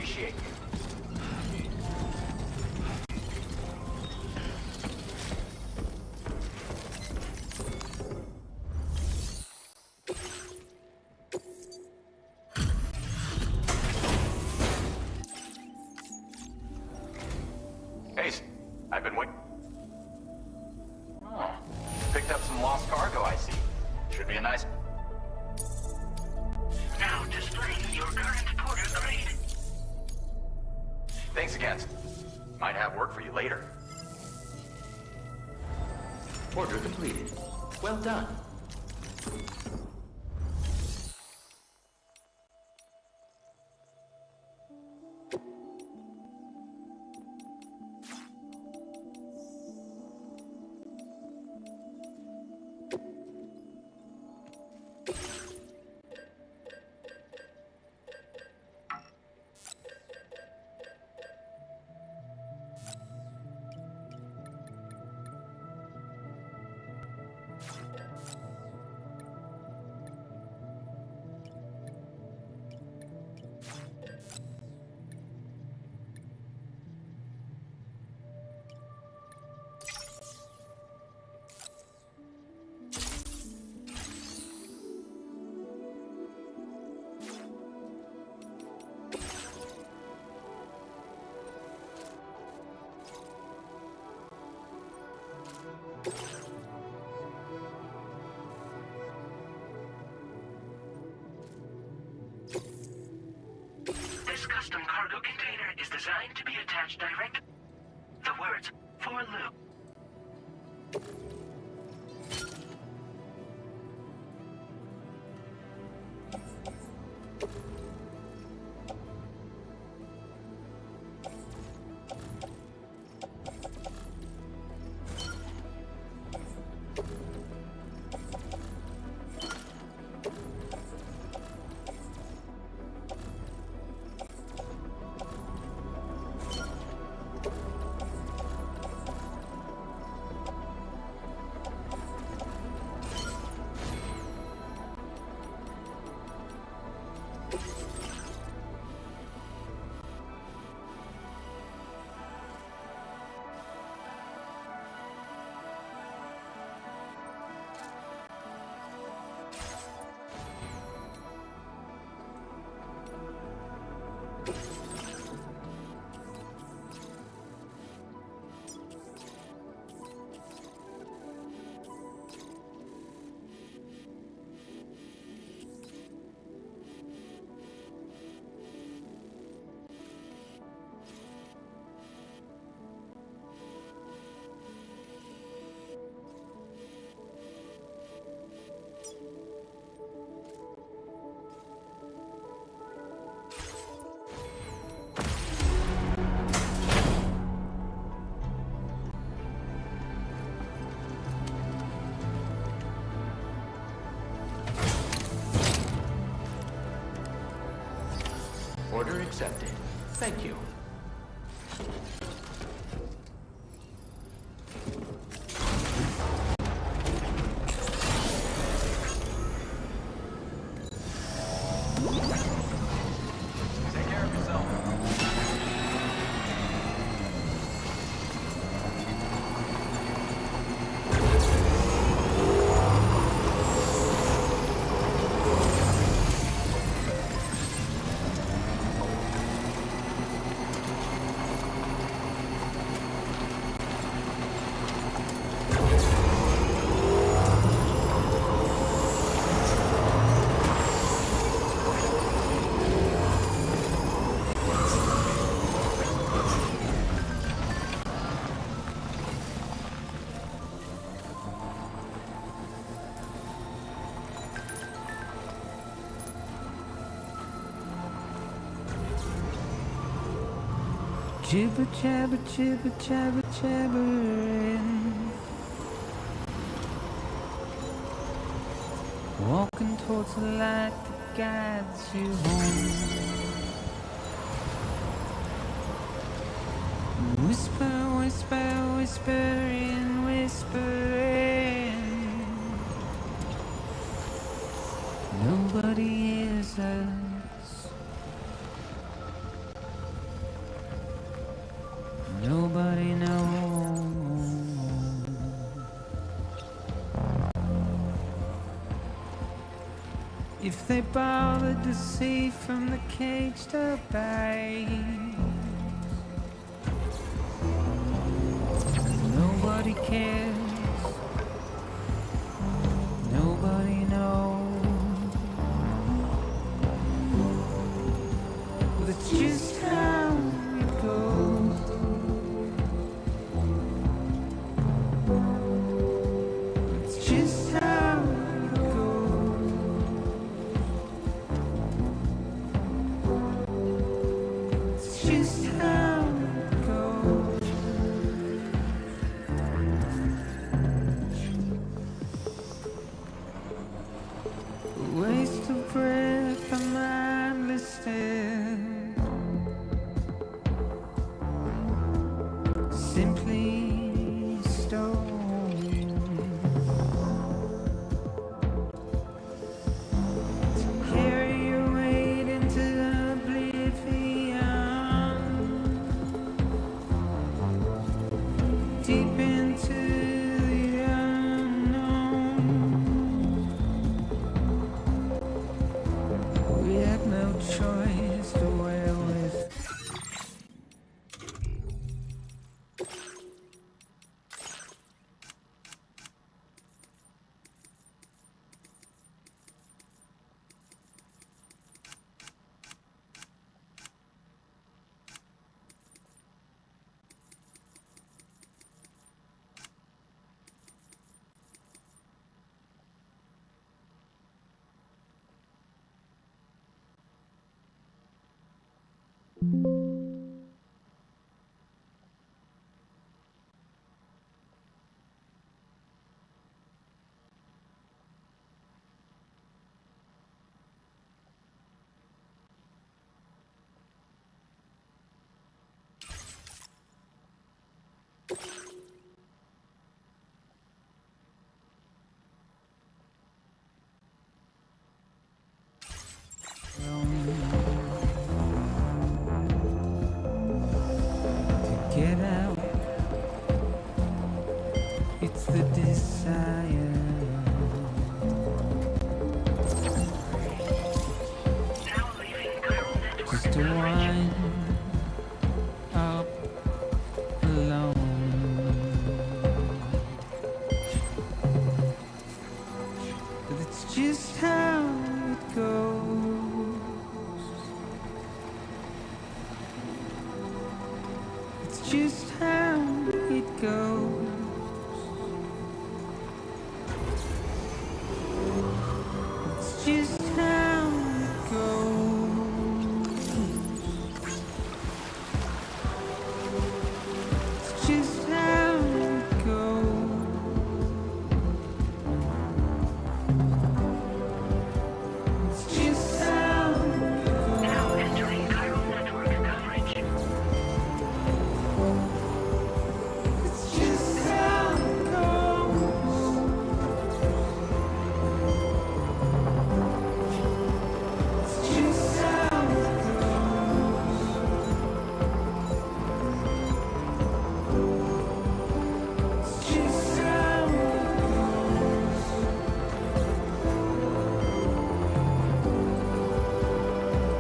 appreciate you. Hey, I've been waiting. Oh, picked up some lost cargo, I see. Should be a nice... Now displaying your current porter grade. Thanks again. Might have work for you later. Order completed. Well done. This custom cargo container is designed to be attached direct. The words "for loop." Order accepted. Thank you. Take care of yourself. Jibber jabber jibber jabber jabbering, walking towards the light that guides you home. Whisper, whisper, whispering, whispering. Nobody hears us. If they bothered to see from the cage to bay, nobody cares, nobody knows. That's just how it goes. It's just how it goes. It's just how it goes. A waste of breath, a mindless stare. Simply stone. To carry your weight into oblivion, deep into the unknown. We have no choice to wear with. To get out, it's the desire. Now leaving chiral network Just to wind up alone. But it's just how it goes. It's just how it goes. It's just how it goes. It's just how it goes. It's just how it goes. now entering chiral network coverage. It's just how it goes. It's just how it goes. It's just how it goes.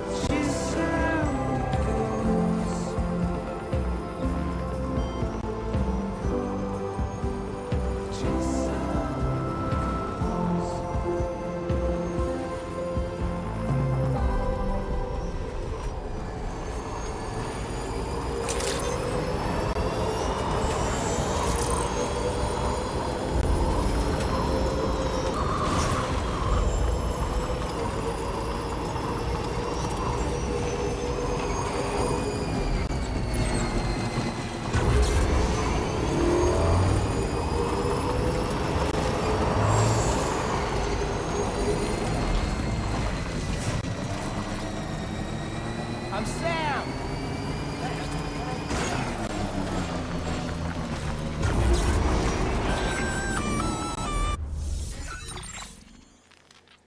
It's just how it goes. Just I'm Sam!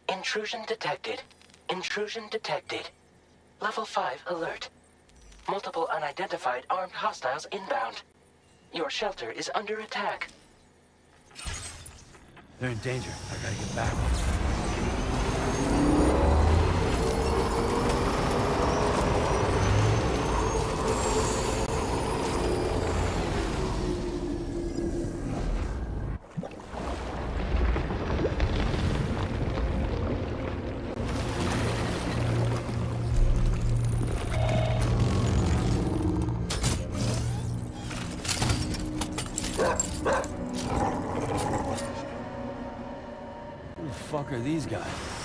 Intrusion detected. Intrusion detected. Level 5 alert. Multiple unidentified armed hostiles inbound. Your shelter is under attack. They're in danger. I gotta get back. fuck are these guys?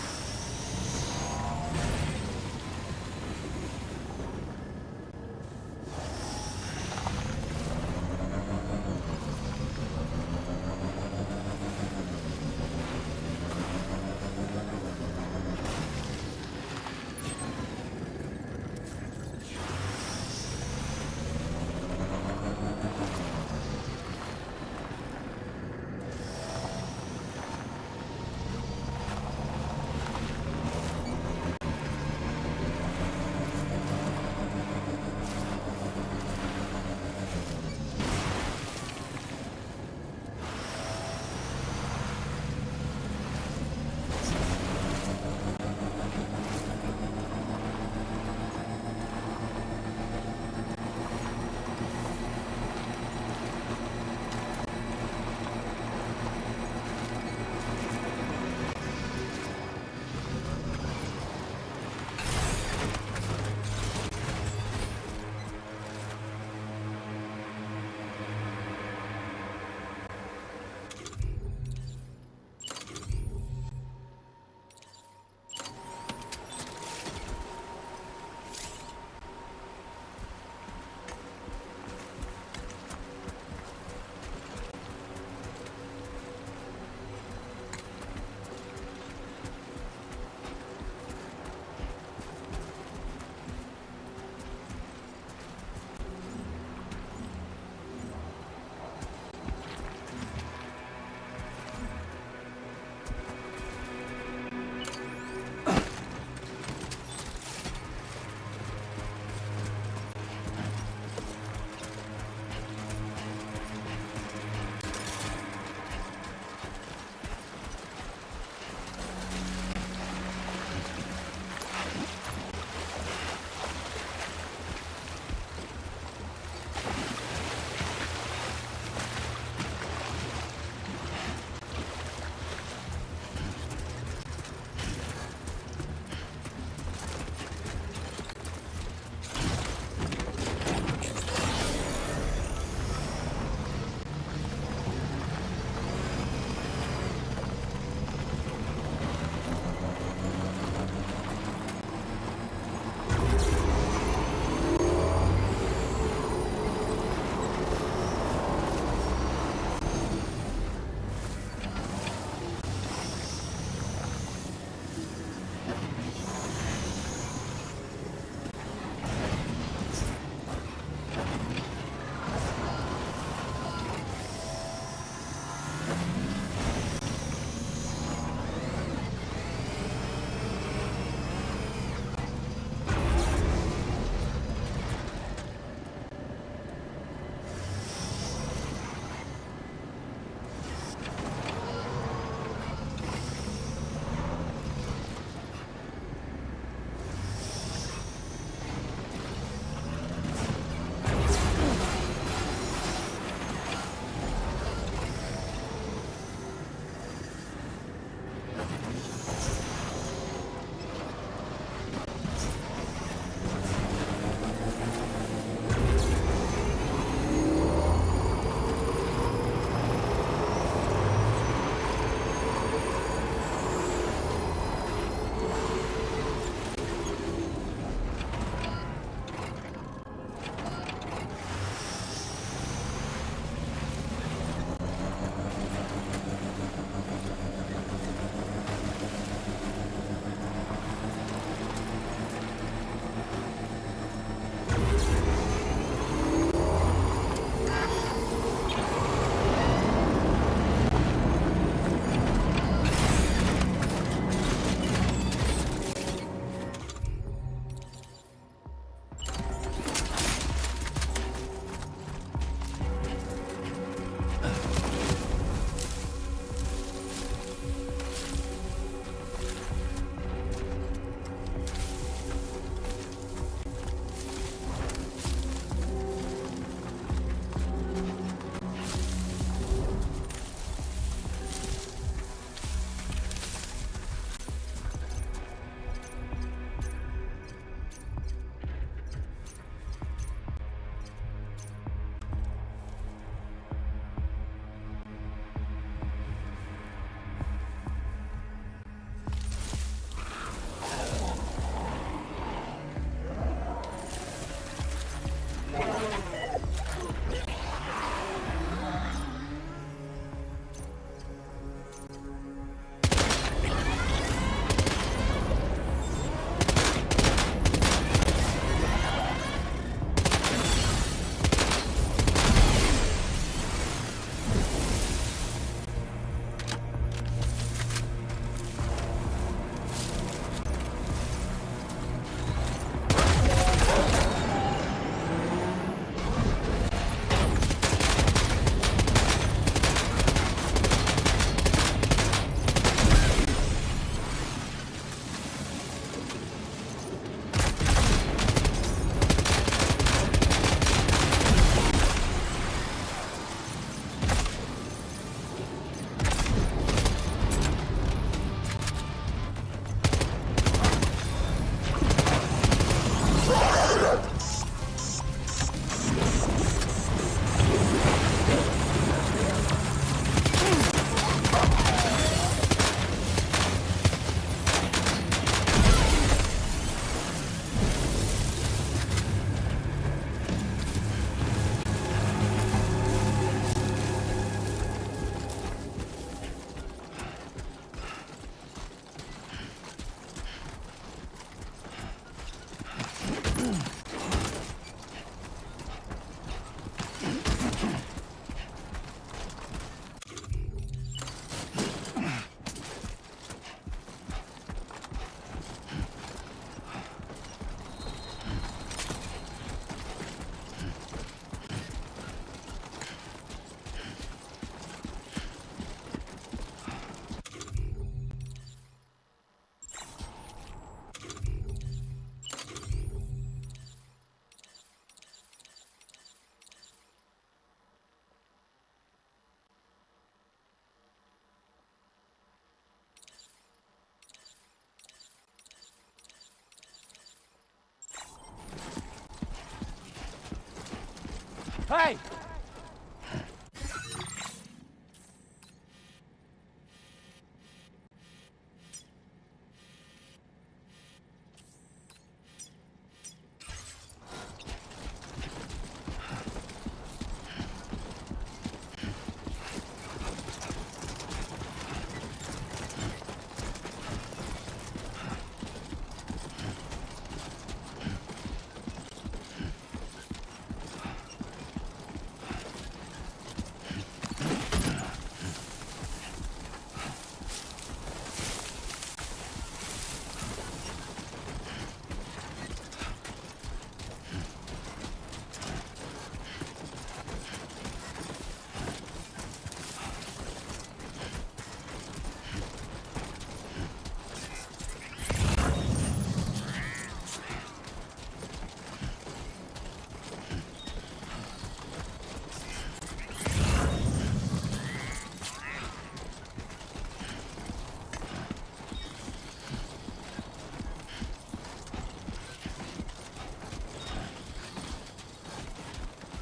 way!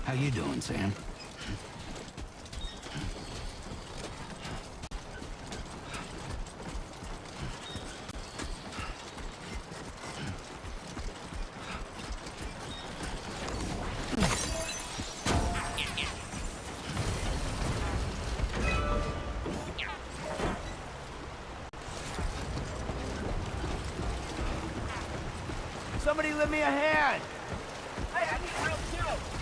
How you doing, Sam? Somebody lend me a hand! Hey, I need help too!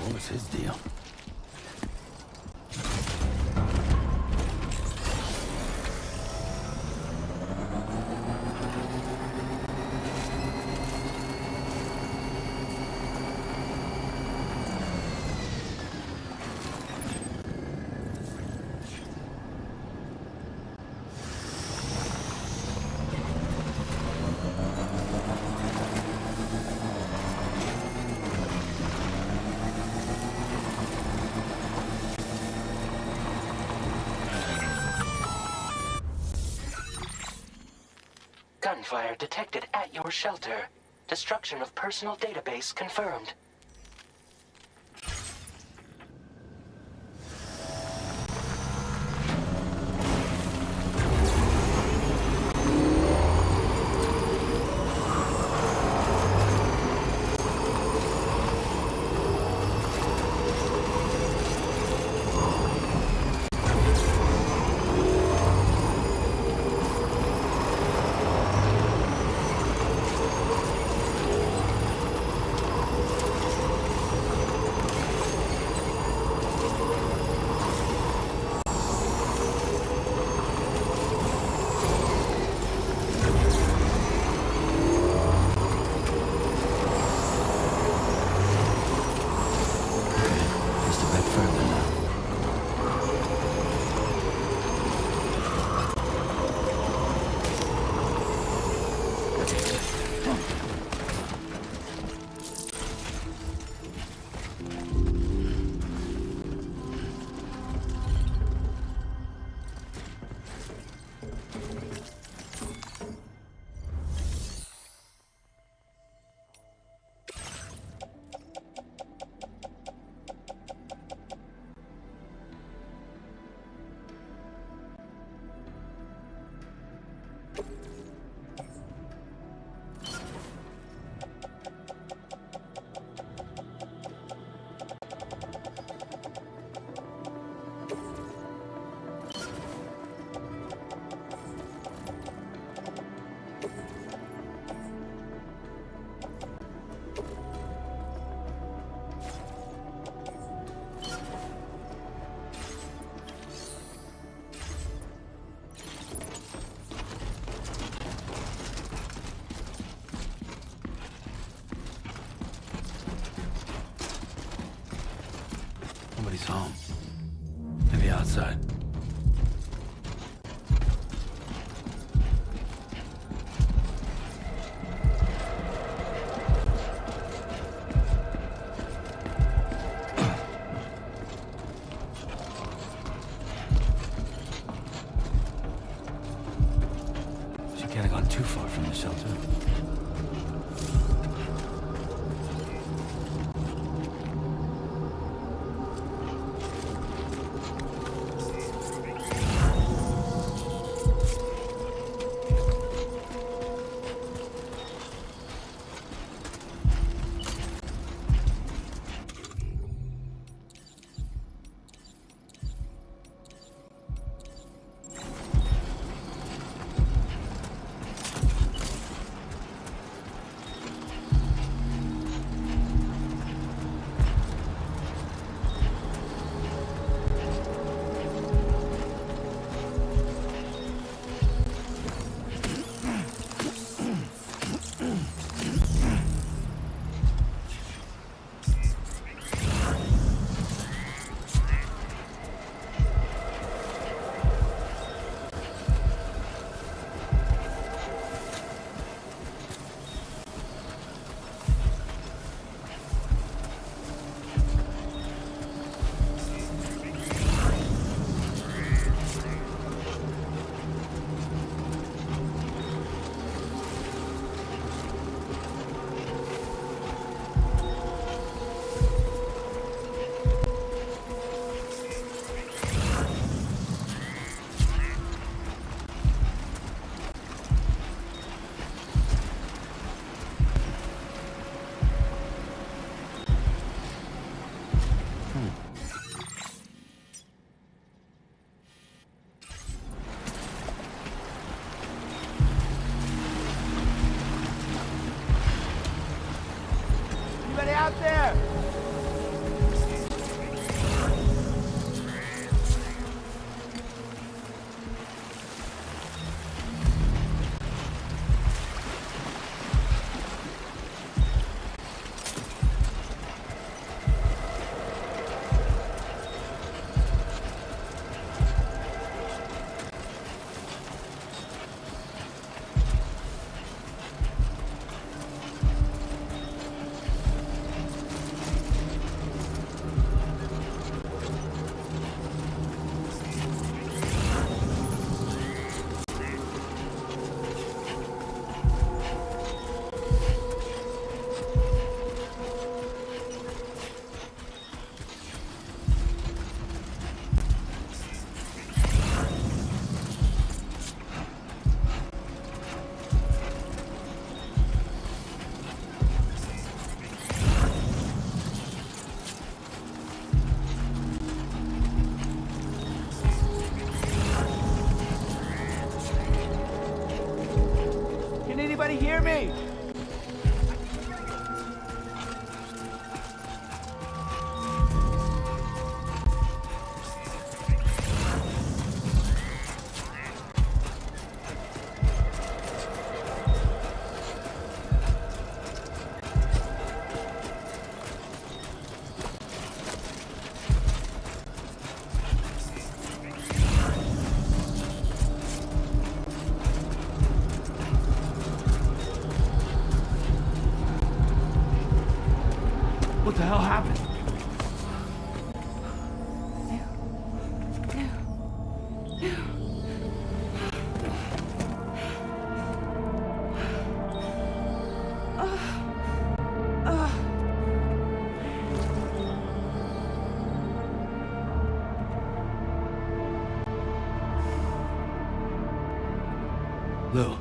What was his deal? Gunfire detected at your shelter. Destruction of personal database confirmed. Nobody's home. Maybe outside. She can't have gone too far from the shelter. hear me? What the hell happened? Lou.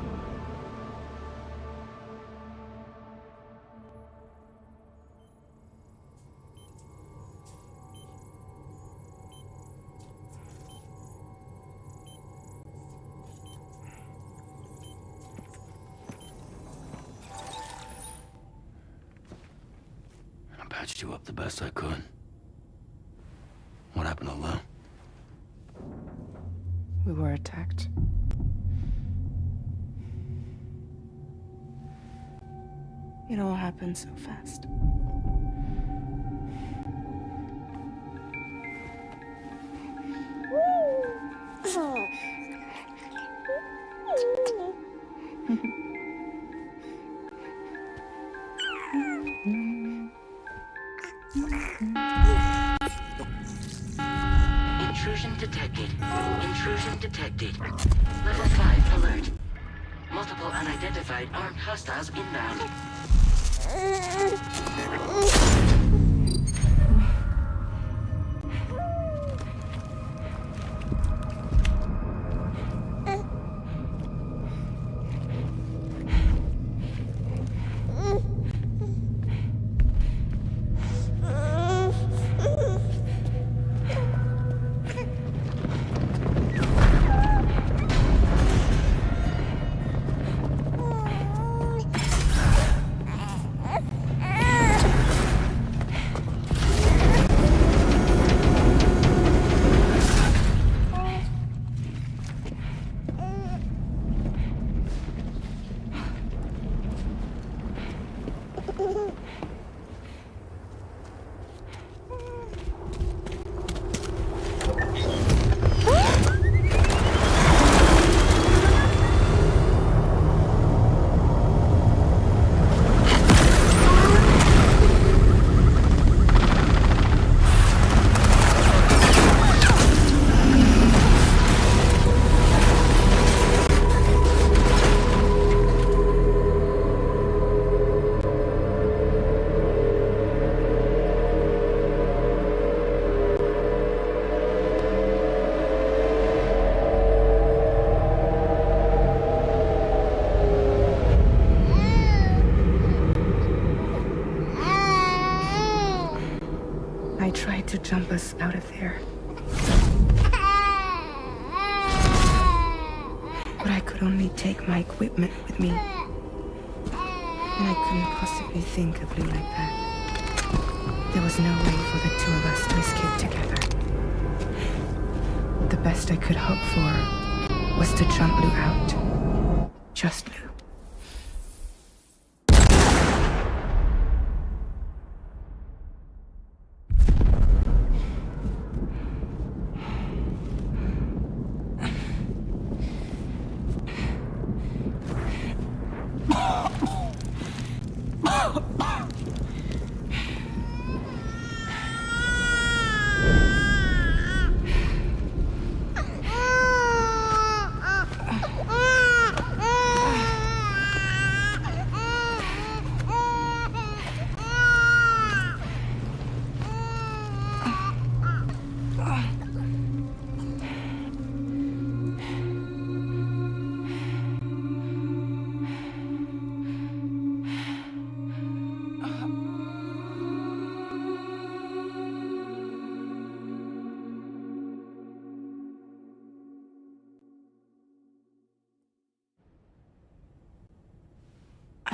I patched you up the best I could. What happened to Lou? We were attacked. It all happened so fast. Intrusion detected. Intrusion detected. Level 5 alert. Multiple unidentified armed hostiles inbound. I tried to jump us out of there. But I could only take my equipment with me. And I couldn't possibly think of Lou like that. There was no way for the two of us to escape together. The best I could hope for was to jump Lou out. Just Lou.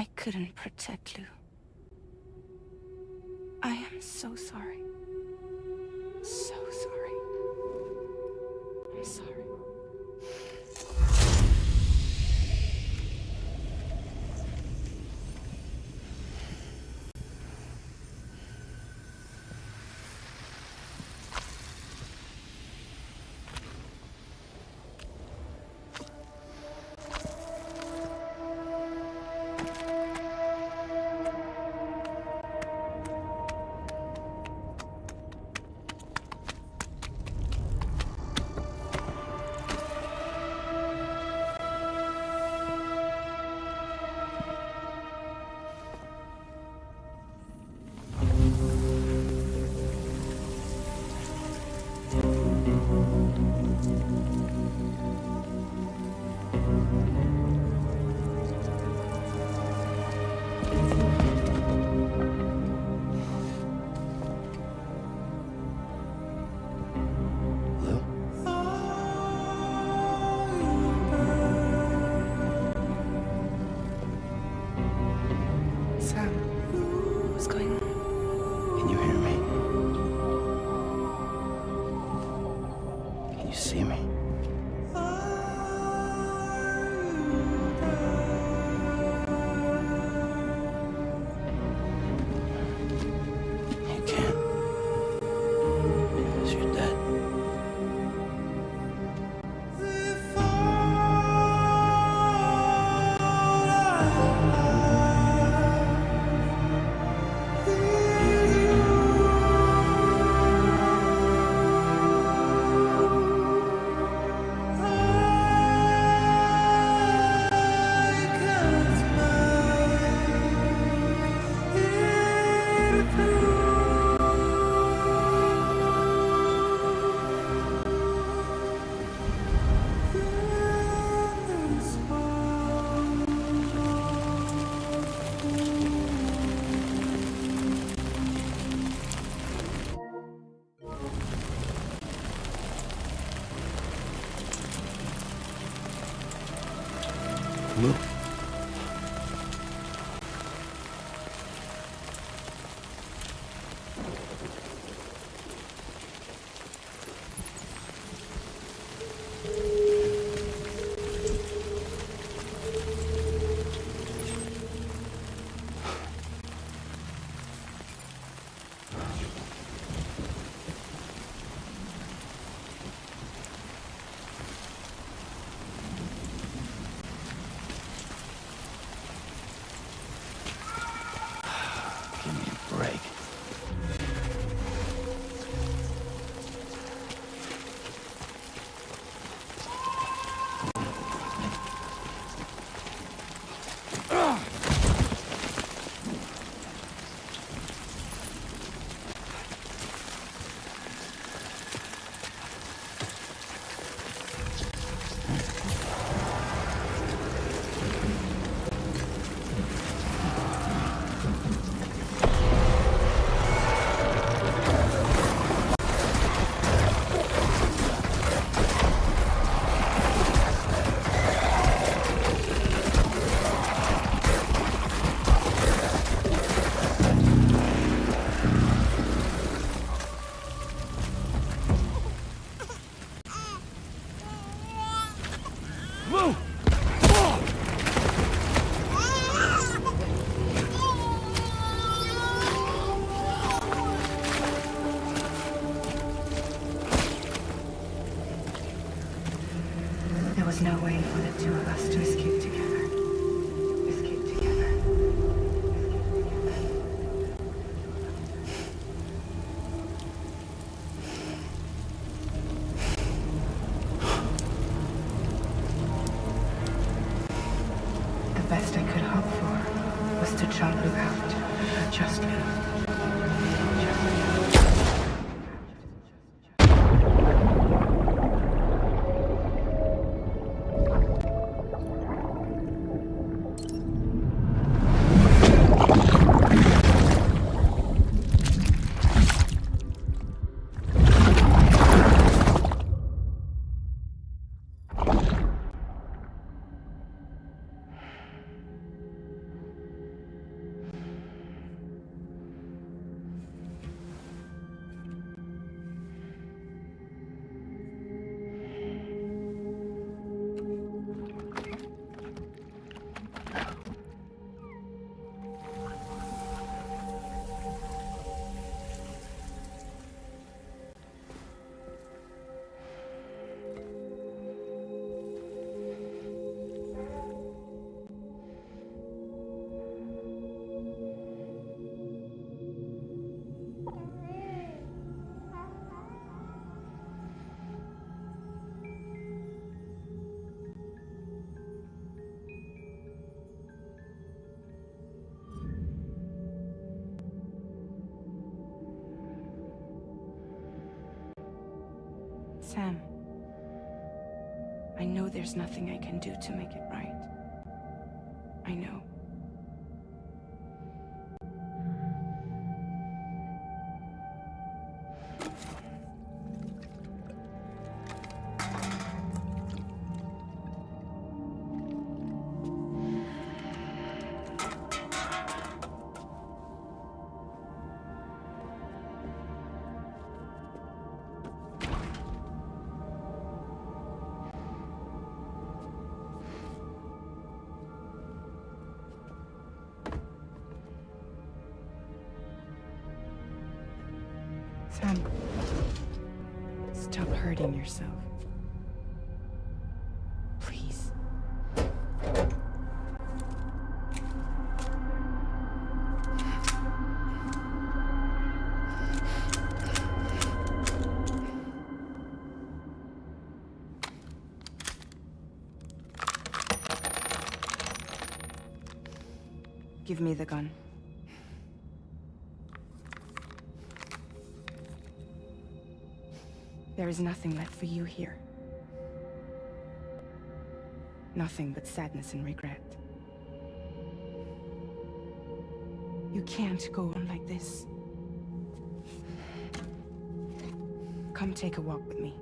I couldn't protect Lou. I am so sorry. So sorry. I'm sorry. Lou? There was no way for the two of us to escape together. Escape together. The best I could hope for was to jump Lou out. Just Lou. Sam, I know there's nothing I can do to make it right. I know. Sam, stop hurting yourself. Please. Give me the gun. There is nothing left for you here. Nothing but sadness and regret. You can't go on like this. Come take a walk with me.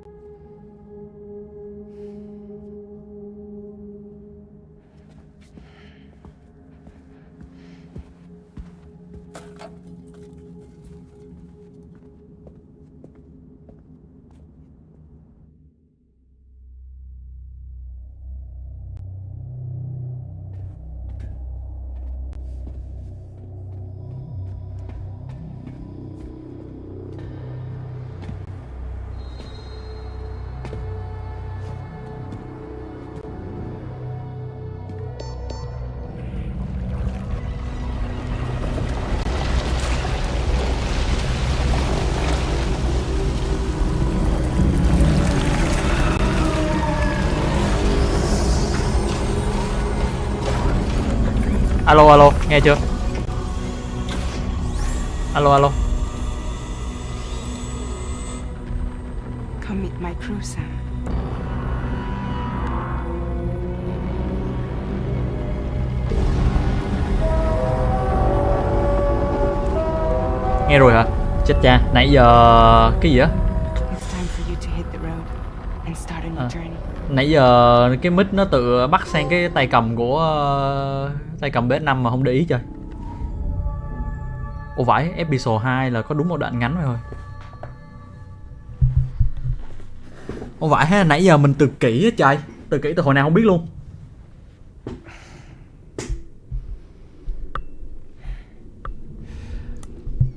Alo alo, nghe chưa? Alo alo. Come meet my crew, Sam. Nghe rồi hả? Chết cha, nãy giờ cái gì á? It's time for you to hit the road and start a new journey. Nãy giờ cái mic nó tự bắt sang cái tay cầm của tay cầm PS5 mà không để ý chơi. Ồ vãi, episode 2 là có đúng một đoạn ngắn thôi. Ồ vãi ha, nãy giờ mình từ kỹ á trời. Từ kỹ từ hồi nào không biết luôn.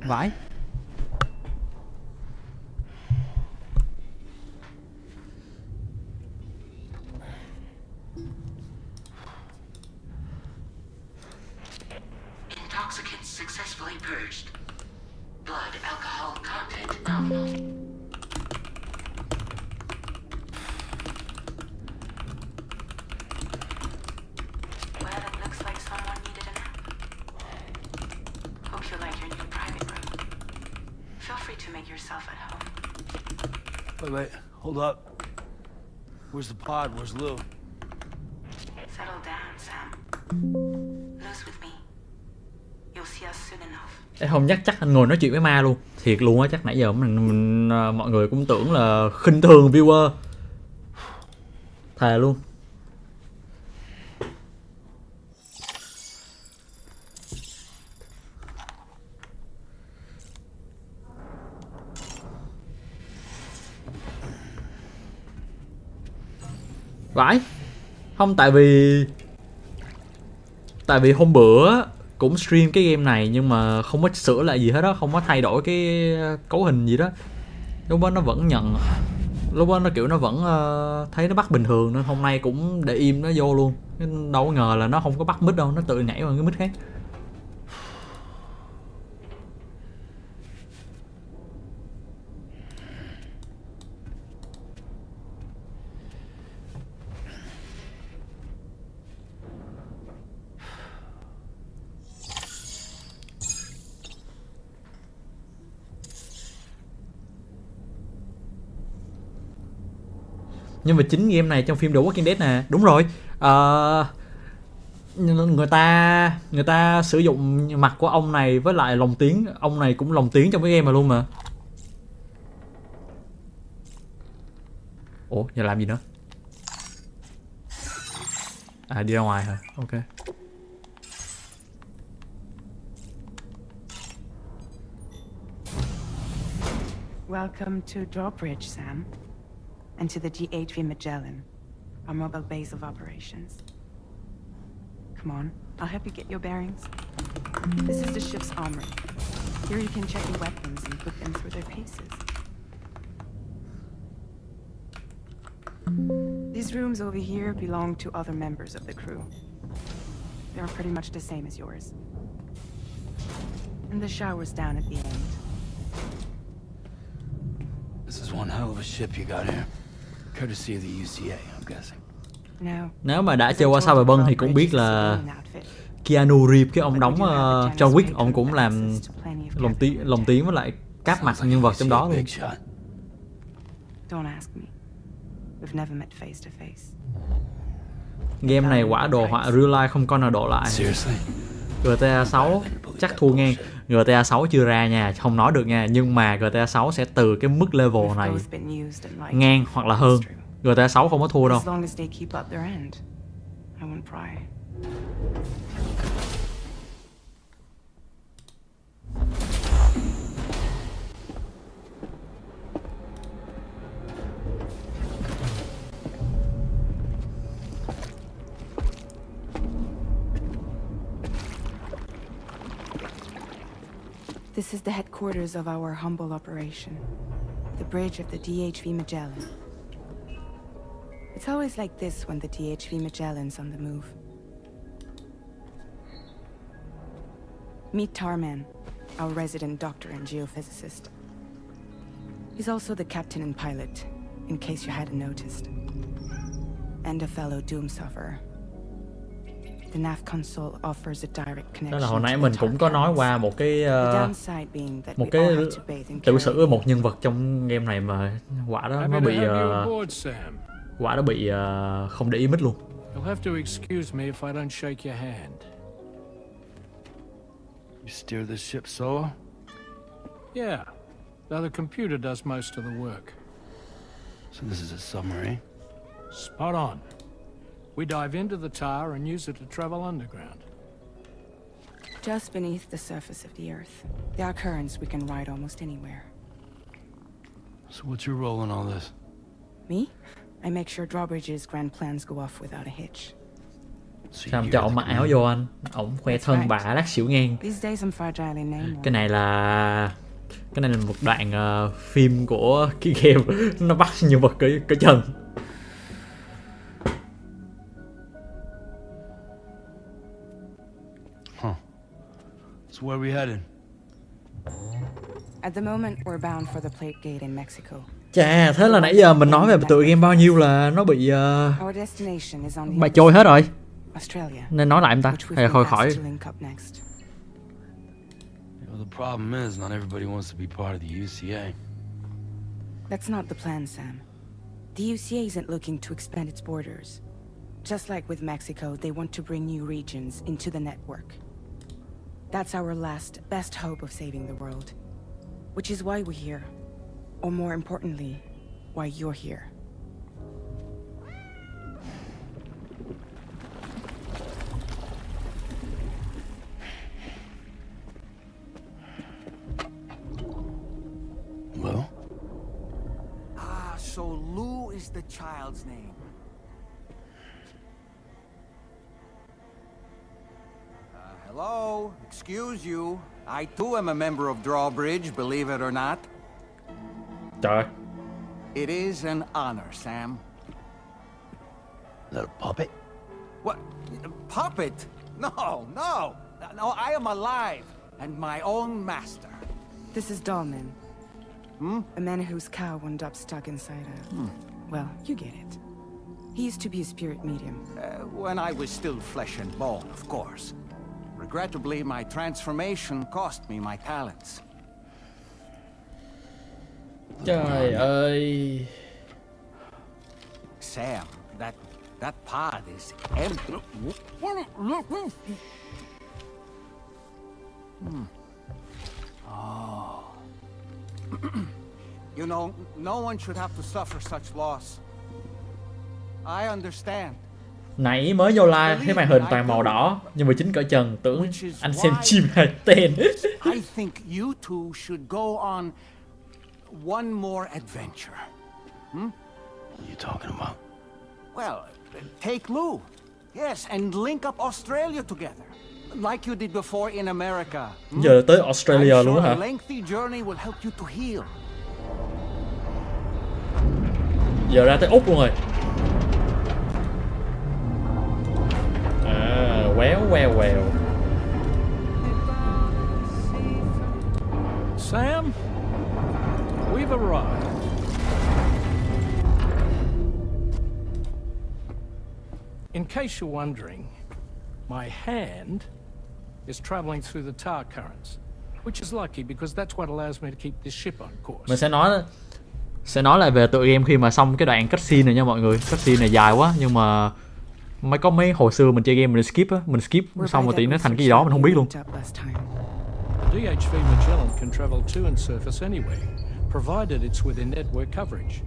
Vãi. Intoxicants successfully purged. Blood alcohol content nominal. Well, it looks like someone needed a nap. Hope you like your new private room. Feel free to make yourself at home. Wait, hold up. Where's the pod? Where's Lou? Settle down, Sam. Lose with me. You'll see us soon enough. Em không chắc anh ngồi nói chuyện với ma luôn. Thiệt luôn á, chắc nãy giờ mình mọi người cũng tưởng là khinh thường viewer. Thề luôn. Vãi. Không, tại vì hôm bữa cũng stream cái game này nhưng mà không có sửa lại gì hết đó, không có thay đổi cái cấu hình gì đó. Lúc đó nó vẫn nhận, lúc đó nó kiểu nó vẫn thấy nó bắt bình thường, nên hôm nay cũng để im nó vô luôn. Đâu có ngờ là nó không có bắt mic đâu, nó tự nhảy vào cái mic khác. nhân vật chính game này trong phim The Walking Dead nè. Đúng rồi. Người ta sử dụng mặt của ông này với lại lồng tiếng, ông này cũng lồng tiếng trong cái game mà luôn mà. Ủa, giờ làm gì nữa? À, đi ra ngoài hả? Ok. Welcome to Drawbridge, Sam. And to the DHV Magellan, our mobile base of operations. Come on, I'll help you get your bearings. This is the ship's armory. Here you can check your weapons and put them through their paces. These rooms over here belong to other members of the crew. They're pretty much the same as yours. And the shower's down at the end. This is one hell of a ship you got here. Courtesy of the UCA, I'm guessing. Nếu mà đã chơi qua sao bài bân thì cũng biết là Keanu Reeves, cái ông đóng John Wick, ông cũng làm lồng tiếng với lại cáp mặt nhân vật trong đó luôn. Game này quả đồ họa real life không con nào độ lại. GTA 6 chắc thua ngang. GTA 6 chưa ra nha, không nói được nha, nhưng mà GTA 6 sẽ từ cái mức level này ngang hoặc là hơn. GTA 6 không có thua đâu. This is the headquarters of our humble operation, the bridge of the DHV Magellan. It's always like this when the DHV Magellan's on the move. Meet Tarman, our resident doctor and geophysicist. He's also the captain and pilot, in case you hadn't noticed. And a fellow doom sufferer. The nav console offers a direct connection. Đó là hồi nãy mình cũng có nói qua một cái tiểu sử một nhân vật trong game này mà quả đó nó bị không để ý mic luôn. You'll have to excuse me if I don't shake your hand. You steer this ship solo? Yeah, though the computer does most of the work. So this is a submarine? Spot on. We dive into the tower and use it to travel underground. Just beneath the surface of the Earth, there are currents we can ride almost anywhere. So what's your role in all this? Me? I make sure Drawbridge's grand plans go off without a hitch. Sao cho ổng mặc áo vô anh? Ổng khoe thân bà lát xỉu ngang. Cái này là một đoạn phim của cái game nó bắt nhân vật cởi chân. So where are we headed? At the moment we're bound for the Plate Gate in Mexico. Chà, thế là nãy giờ mình nói về tựa game bao nhiêu là nó bị bài trôi hết rồi. Nên nói lại em ta, hay là khỏi. The problem is not everybody wants to be part of the UCA. That's not the plan, Sam. The UCA isn't looking to expand its borders. Just like with Mexico, they want to bring new regions into the network. That's our last, best hope of saving the world. Which is why we're here. Or more importantly, why you're here. Well? So Lou is the child's name. Hello, excuse you. I too am a member of Drawbridge, believe it or not. Trời. It is an honor, Sam. Is that a puppet? What? A puppet? No, no. No, I am alive and my own master. This is Dahlman. A man whose cow wound up stuck inside a... Well, you get it. He used to be a spirit medium. When I was still flesh and bone, of course. Regrettably, my transformation cost me my talents. Trời ơi. Sam, that pod is empty. Oh. You know, no one should have to suffer such loss. I understand. Nãy mới vô live thấy màn hình toàn màu đỏ, nhưng mà chính cỡ trần tưởng anh xem chim hay tên. I think you two should go on one more adventure. What are you talking about? Well, take Lou. Yes, and link up Australia together. Like you did before in America. Giờ tới Australia I'm luôn sure hả? a lengthy journey will help you to heal. Giờ ra tới Úc luôn rồi. À, well. Sam, we've arrived. In case you're wondering, my hand is traveling through the tar currents, which is lucky because that's what allows me to keep this ship on course. Mình sẽ nói lại về tựa game khi mà xong cái đoạn cutscene này nha mọi người. Cutscene này dài quá nhưng mà có mấy hồi xưa mình chơi game mình skip á, mình skip xong rồi tí nó thành cái gì đó mình không biết luôn. DHV Magellan can travel to and surface anywhere, provided it's within network coverage.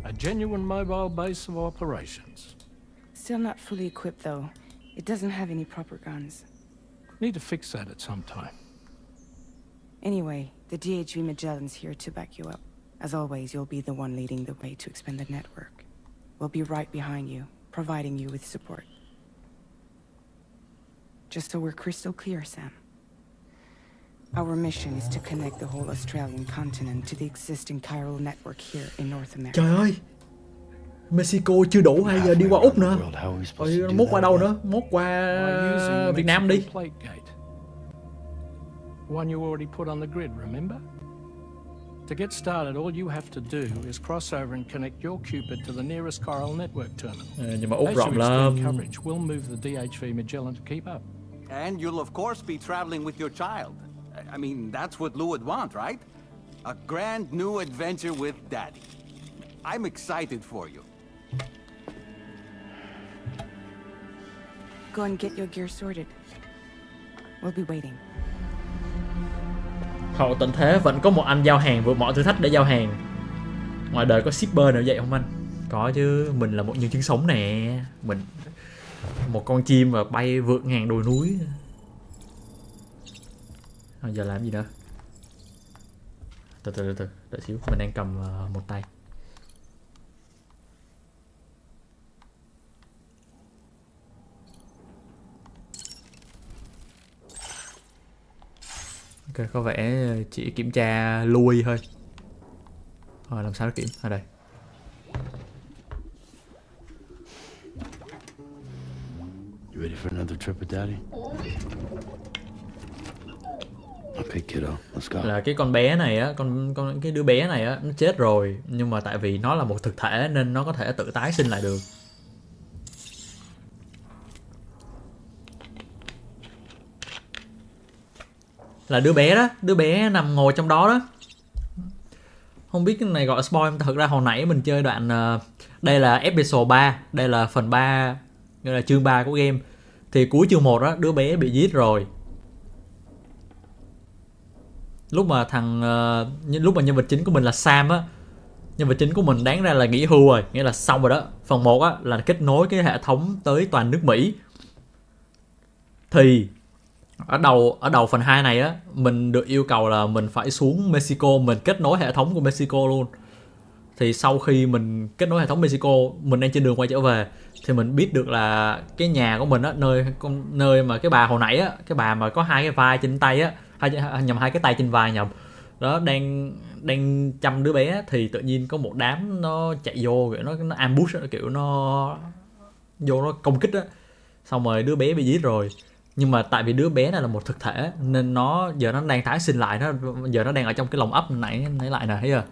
A genuine mobile base of operations. Still not fully equipped though. It doesn't have any proper guns. Need to fix that at some time. Anyway, the DHV Magellan's here to back you up. As always, you'll be the one leading the way to expand the network. We'll be right behind you, providing you with support. Just so we're crystal clear, Sam. Our mission is to connect the whole Australian continent to the existing chiral network here in North America. Trời ơi, Mexico chưa đủ hay giờ đi qua Úc nữa. Rồi mốt qua đâu nữa? Mốt qua Việt Nam đi. One you already put on the grid, remember? To get started, all you have to do is cross over and connect your Cupid to the nearest chiral network terminal. Nhưng mà Úc As rộng you lắm. extend coverage, we'll move the DHV Magellan to keep up. And you'll of course be traveling with your child. I mean, that's what Lou would want, right? A grand new adventure with Daddy. I'm excited for you. Go and get your gear sorted. We'll be waiting. Hậu tận thế vẫn có một anh giao hàng vượt mọi thử thách để giao hàng. Ngoài đời có shipper nào vậy không anh? Có chứ, mình là một nhân chứng sống nè. Mình một con chim mà bay vượt ngàn đồi núi. Giờ làm gì nữa? Từ đợi xíu, mình đang cầm một tay. Ok, có vẻ chỉ kiểm tra lui thôi. Rồi làm sao nó kiểm? Ở đây. You ready for another trip with Daddy? Okay, kiddo, let's go. Là cái con bé này á, cái đứa bé này á, nó chết rồi, nhưng mà tại vì nó là một thực thể nên nó có thể tự tái sinh lại được. Là đứa bé đó, đứa bé nằm ngồi trong đó đó. Không biết cái này gọi spoil không? Thật ra hồi nãy mình chơi đoạn đây là episode 3, đây là phần 3, gọi là chương 3 của game. Thì cuối chương 1 đó, đứa bé bị giết rồi. Lúc mà lúc mà nhân vật chính của mình là Sam á, nhân vật chính của mình đáng ra là nghỉ hưu rồi, nghĩa là xong rồi đó. Phần 1 á là kết nối cái hệ thống tới toàn nước Mỹ. Thì ở đầu phần 2 này á, mình được yêu cầu là mình phải xuống Mexico, mình kết nối hệ thống của Mexico luôn. Thì sau khi mình kết nối hệ thống Mexico, mình đang trên đường quay trở về thì mình biết được là cái nhà của mình á, nơi mà cái bà hồi nãy á, cái bà mà có hai cái vai trên tay á, hai cái tay trên vai nhầm. Đó đang chăm đứa bé thì tự nhiên có một đám nó chạy vô, kiểu nó ambush, kiểu nó vô nó công kích á. Xong rồi đứa bé bị giết rồi. Nhưng mà tại vì đứa bé này là một thực thể nên giờ nó đang tái sinh lại, giờ nó đang ở trong cái lồng ấp nãy lại nè, thấy chưa?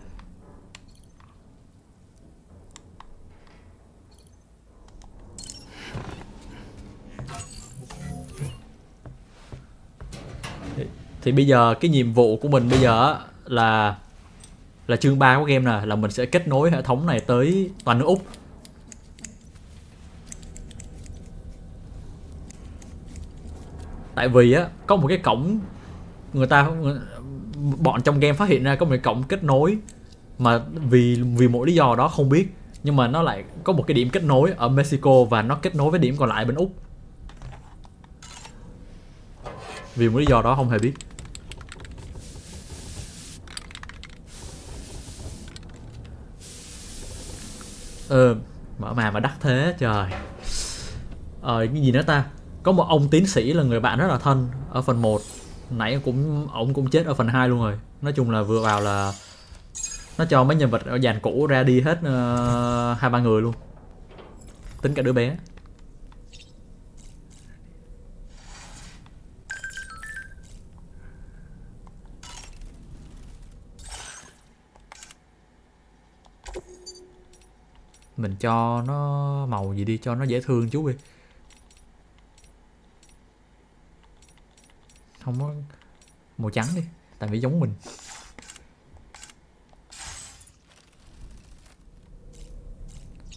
Thì bây giờ cái nhiệm vụ của mình bây giờ là chương 3 của game nè, là mình sẽ kết nối hệ thống này tới toàn nước Úc. Tại vì á có một cái cổng bọn trong game phát hiện ra có một cái cổng kết nối mà vì một lý do đó không biết, nhưng mà nó lại có một cái điểm kết nối ở Mexico và nó kết nối với điểm còn lại bên Úc. Vì một lý do đó không hề biết. Mở mà đắt thế trời. Cái gì nữa ta? Có một ông tiến sĩ là người bạn rất là thân ở phần 1. Nãy ổng cũng chết ở phần 2 luôn rồi. Nói chung là vừa vào là nó cho mấy nhân vật ở dàn cũ ra đi hết 2-3 người luôn. Tính cả đứa bé. Mình cho nó màu gì đi cho nó dễ thương chút đi. Không có màu trắng đi, tại vì giống mình.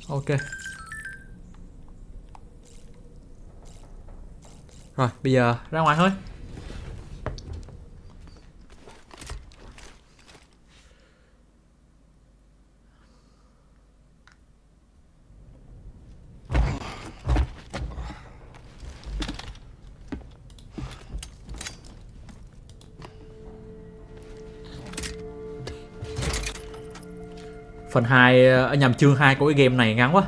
Ok. Rồi, bây giờ ra ngoài thôi. Phần 2, nhầm chương 2 của cái game này ngắn quá.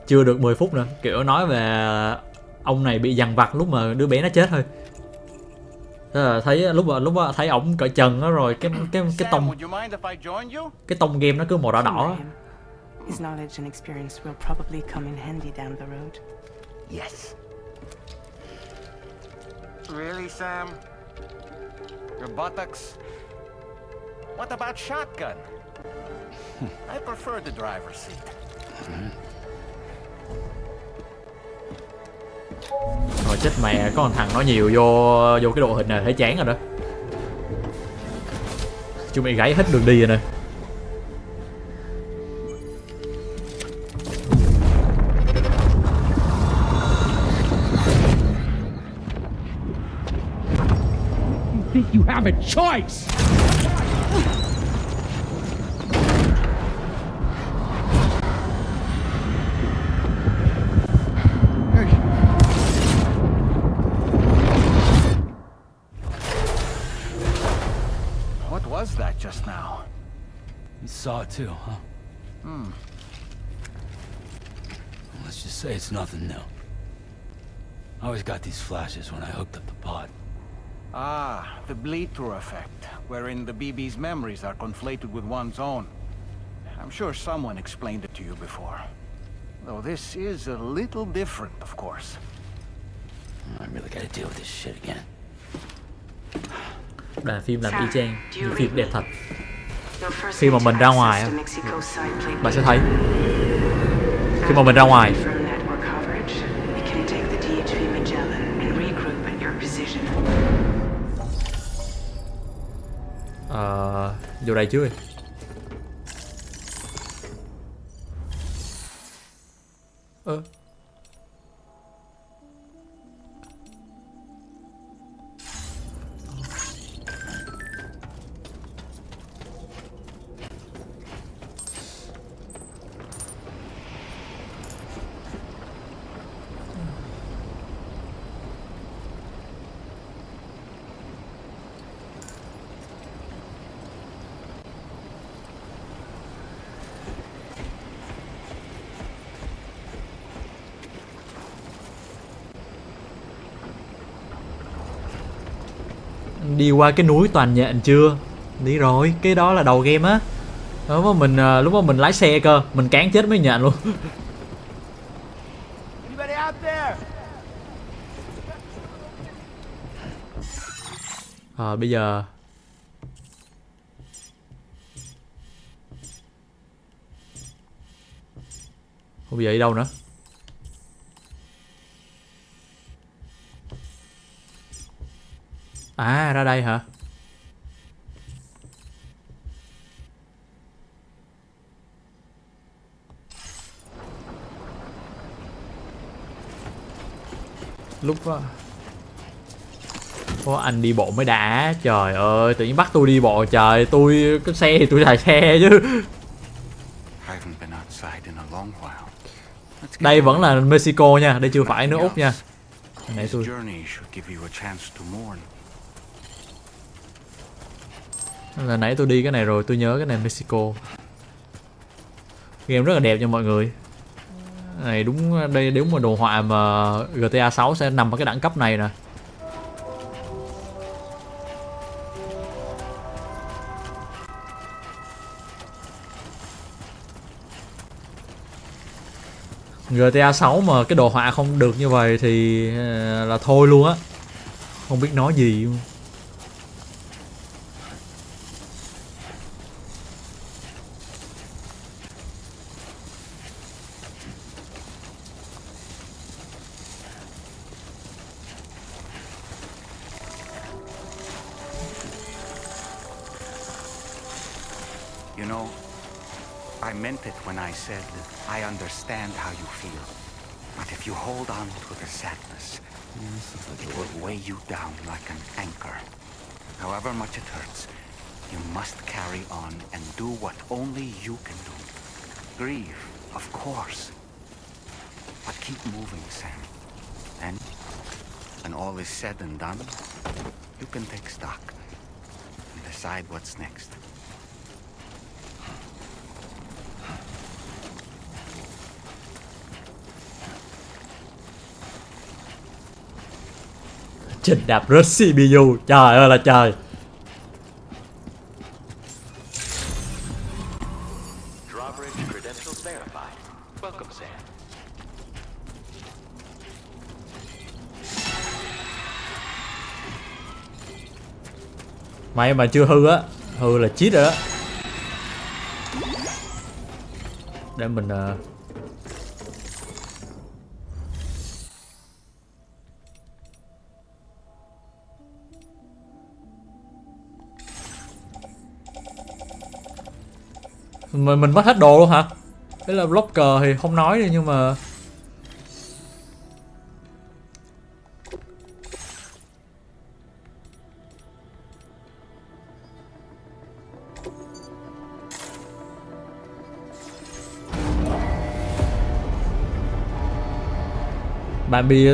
Chưa được 10 phút nữa. Kiểu nói về ông này bị dằn vặt lúc mà đứa bé nó chết thôi. Thế là thấy lúc thấy ổng cởi trần đó rồi cái tông game nó cứ màu đỏ đỏ. His knowledge and experience will probably come in handy down the road. Yes. Really, Sam? Your buttocks? What about shotgun? I prefer the driver's seat. Rồi chết mẹ, có con thằng nó nhiều vô cái độ hình này thấy chán rồi đó. Chúng mày gáy hết đường đi rồi nè. You think you have a choice? Was that just now? You saw it too, huh? Let's just say it's nothing new. I always got these flashes when I hooked up the pod. Ah, the bleed-through effect, wherein the BB's memories are conflated with one's own. I'm sure someone explained it to you before. Though this is a little different, of course. I really gotta deal with this shit again. Đoàn phim làm y chang những phim đẹp thật. Khi mà mình ra ngoài bạn sẽ thấy khi mà mình ra ngoài vô đây trước đi. Đi qua cái núi toàn nhện chưa? Đi rồi, cái đó là đầu game á. Đó mà mình lúc mà mình lái xe cơ, mình cán chết mấy nhện luôn. Bây giờ bây giờ đi đâu nữa? À, ra đây hả? Có anh đi bộ mới đã. Trời ơi, tự nhiên bắt tôi đi bộ. Trời, tôi có xe thì tôi xài xe chứ. Đây vẫn là Mexico nha, đây chưa phải nước Úc nha. Nãy tôi là nãy tôi đi cái này rồi, tôi nhớ cái này Mexico. Game rất là đẹp nha mọi người. Này đúng, đây đúng một đồ họa mà GTA 6 sẽ nằm ở cái đẳng cấp này nè. GTA 6 mà cái đồ họa không được như vậy thì là thôi luôn á. Không biết nói gì luôn. You know, I meant it when I said I understand how you feel. But if you hold on to the sadness, it will weigh you down like an anchor. However much it hurts, you must carry on and do what only you can do. Grieve, of course. But keep moving, Sam. And when all is said and done, you can take stock and decide what's next. Trình đạp rớt CPU, trời ơi là trời. May mà chưa hư á, hư là cheat rồi đó. Để mình mình mất hết đồ luôn hả? Thế là blocker thì không nói đi, nhưng mà bạn bị,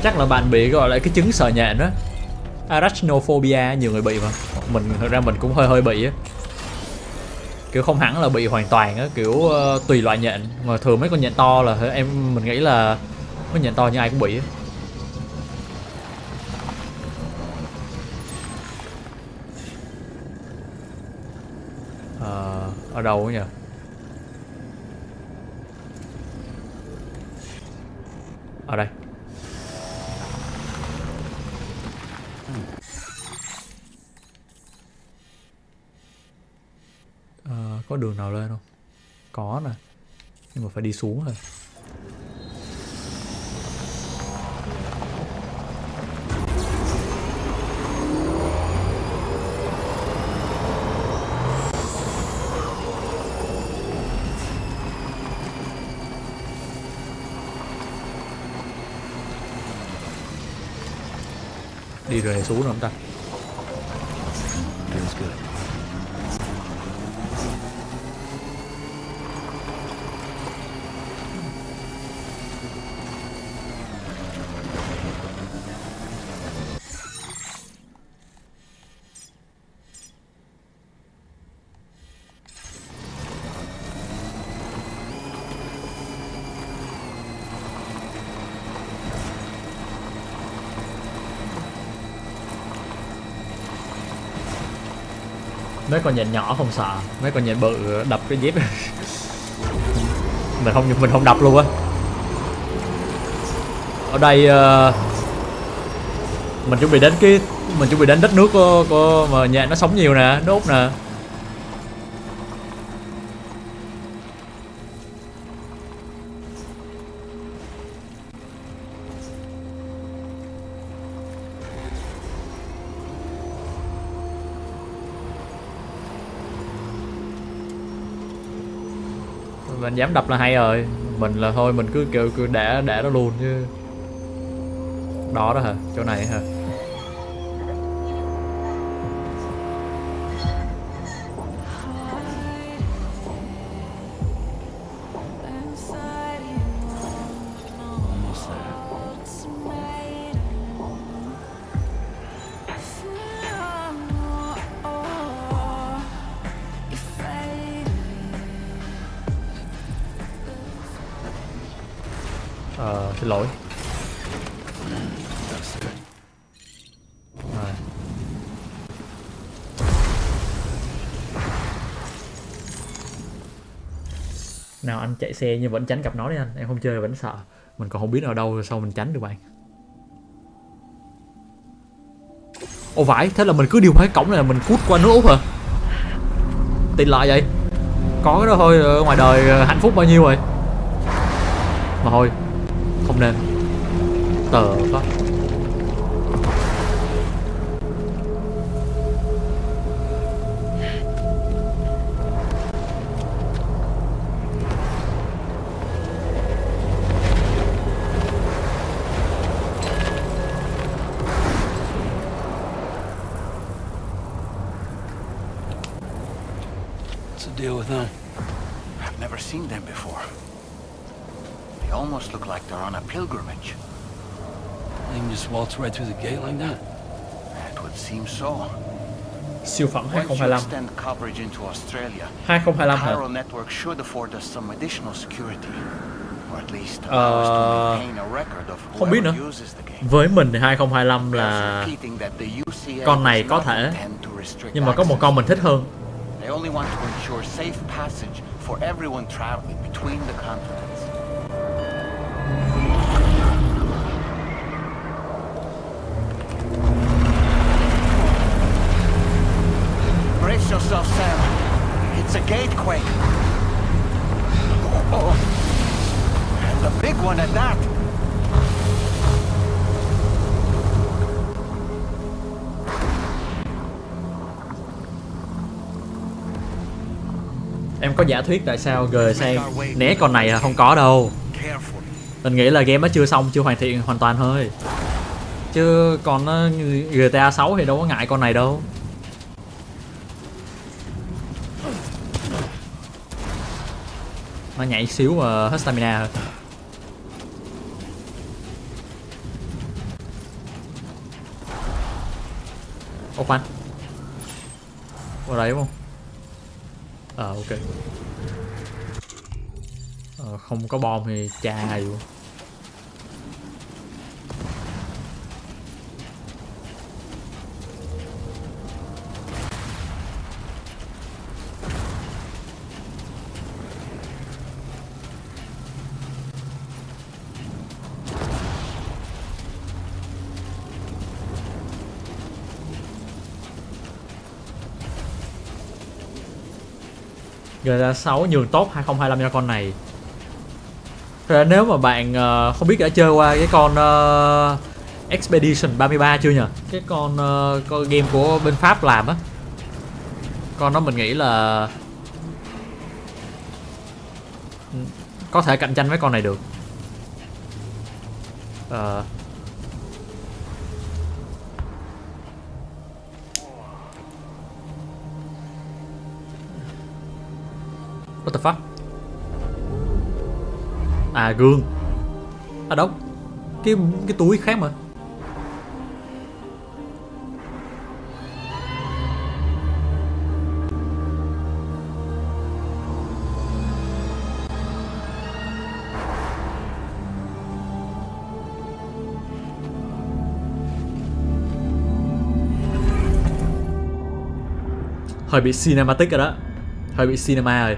chắc là bạn bị gọi là cái chứng sợ nhện đó, arachnophobia, nhiều người bị mà. Mình thật ra mình cũng hơi bị á, kiểu không hẳn là bị hoàn toàn á, kiểu tùy loại nhện, mà thường mấy con nhện to là mình nghĩ là mấy nhện to như ai cũng bị á. Ở đâu nhỉ? Ở đây. Có đường nào lên không? Có nè, nhưng mà phải đi xuống thôi. Đi rồi này xuống rồi không ta? Mấy con nhện nhỏ không sợ, mấy con nhện bự đập cái dép mình không đập luôn á. Ở đây mình chuẩn bị đến đất nước của mà nhện nó sống nhiều nè, nước Úc nè. Mình dám đập là hay rồi. Mình là thôi mình cứ để đó luôn chứ. Đó hả? Chỗ này hả? Xin lỗi. Rồi. Nào anh chạy xe nhưng vẫn tránh gặp nó đi anh. Em không chơi vẫn sợ. Mình còn không biết ở đâu sao mình tránh được bạn. Ồ vãi, thế là mình cứ điều cái cổng này là mình cút qua nước Úc hả? Tin lại vậy. Có cái đó thôi, ở ngoài đời hạnh phúc bao nhiêu rồi. Mà thôi, không nên. Tờ có. Deal with them. I've never seen them before. They almost look like they're on a pilgrimage. They can just waltz right through the gate like that? It would seem so. Siêu phẩm Once you 2025. extend coverage into Australia, 2025 hả? Chiral network should afford us some additional security, or at least allow us to maintain a record of Không biết nữa. whoever uses the game. Với mình thì 2025 là con này có thể, nhưng mà có một con mình thích hơn. They only want to ensure safe passage for everyone traveling between the continents. Brace yourself, Sam. It's a gatequake. Oh, and a big one at that. Em có giả thuyết tại sao G sang né con này là không có đâu. Mình nghĩ là game nó chưa xong, chưa hoàn thiện hoàn toàn thôi. Chứ còn nó GTA 6 thì đâu có ngại con này đâu. Nó nhảy xíu mà hết stamina rồi. Ô khoan. Qua đấy đúng không? Ok. Không có bom thì chà luôn. GTA 6 nhường tốt 2025 cho con này. Rồi nếu mà bạn không biết đã chơi qua cái con Expedition 33 chưa nhỉ? Cái con game của bên Pháp làm á. Con đó mình nghĩ là có thể cạnh tranh với con này được. What the fuck? À gương. À đâu? Cái túi khác mà. Hơi bị cinematic rồi đó. Hơi bị cinema rồi.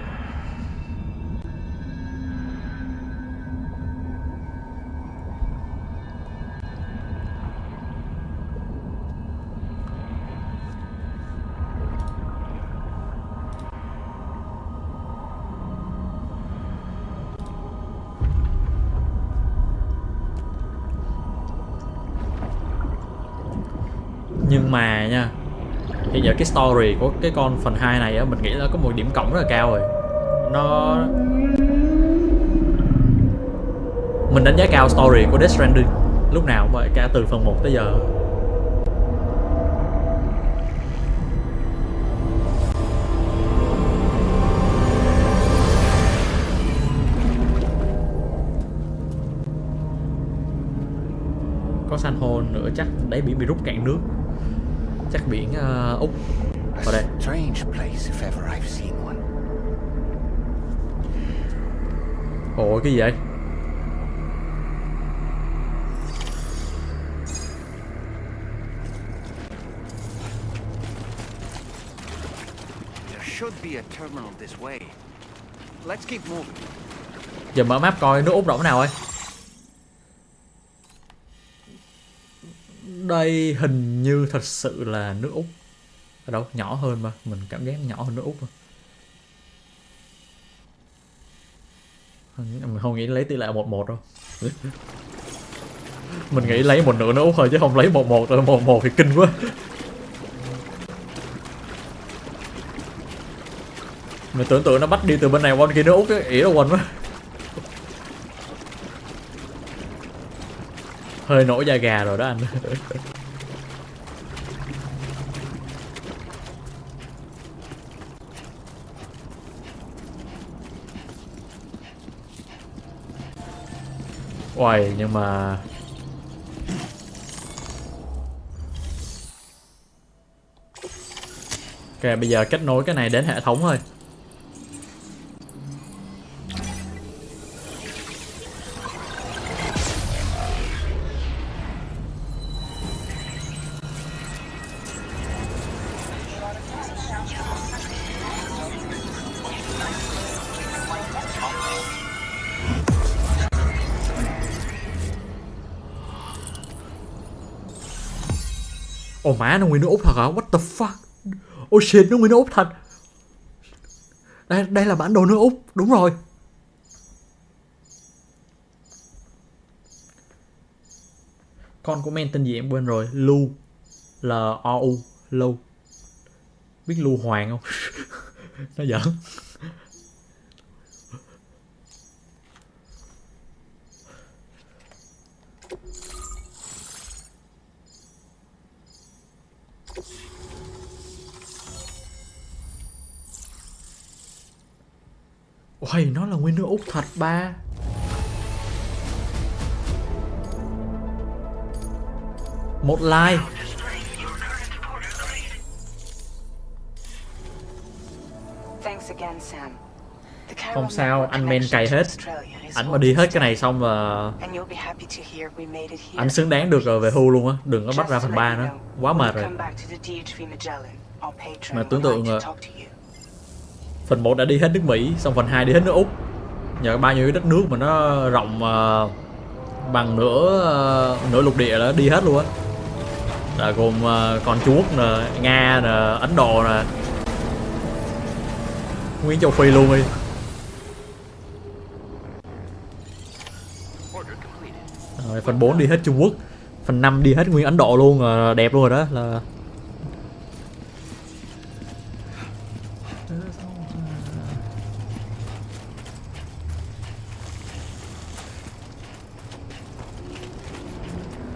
Nhưng mà nha, hiện giờ cái story của cái con phần 2 này á, mình nghĩ là có một điểm cộng rất là cao rồi. Mình đánh giá cao story của Stranding lúc nào mà cả từ phần 1 tới giờ. Có san hô nữa, chắc đáy biển bị rút cạn nước. Chắc biển Úc vào đây. Ủa cái gì vậy? should be a terminal this way. Let's keep moving. Giờ mở map coi nước Úc rộng nào ơi. Đây hình như thật sự là nước Úc. Ở đâu? Nhỏ hơn mà. Mình cảm giác nhỏ hơn nước Úc mà. Mình không nghĩ lấy tỷ lệ 1-1 đâu. Mình nghĩ lấy một nửa nước Úc thôi chứ không lấy 1-1 rồi. 1-1 thì kinh quá. Mình tưởng tượng nó bắt đi từ bên này qua bên kia nước Úc ấy. Ý là quên quá. Hơi nổi da gà rồi đó anh. Uầy, nhưng mà ok, bây giờ kết nối cái này đến hệ thống thôi. Ồ má, nó nguyên nước Úc thật hả? What the fuck? Oh shit, nó nguyên nước Úc thật. Đây là bản đồ nước Úc, đúng rồi. Con của men tên gì em quên rồi. Lu, L-O-U, Lu. Biết Lu Hoàng không? Nó giỡn. Ôi, nó là nguyên nước Úc thật ba. Một like. Không sao, anh men cày hết. Ảnh mà đi hết cái này xong là anh xứng đáng được rồi về hưu luôn á. Đừng có bắt ra phần 3 nữa. Quá mệt rồi. Mà tưởng tượng phần 1 đã đi hết nước Mỹ, xong phần 2 đi hết nước Úc. Nhờ bao nhiêu cái đất nước mà nó rộng bằng nửa lục địa đó, đi hết luôn á. Là gồm còn Trung Quốc nè, Nga nè, Ấn Độ nè, nguyên châu Phi luôn đi. Rồi, phần 4 đi hết Trung Quốc, phần 5 đi hết nguyên Ấn Độ luôn, đẹp luôn rồi đó. Là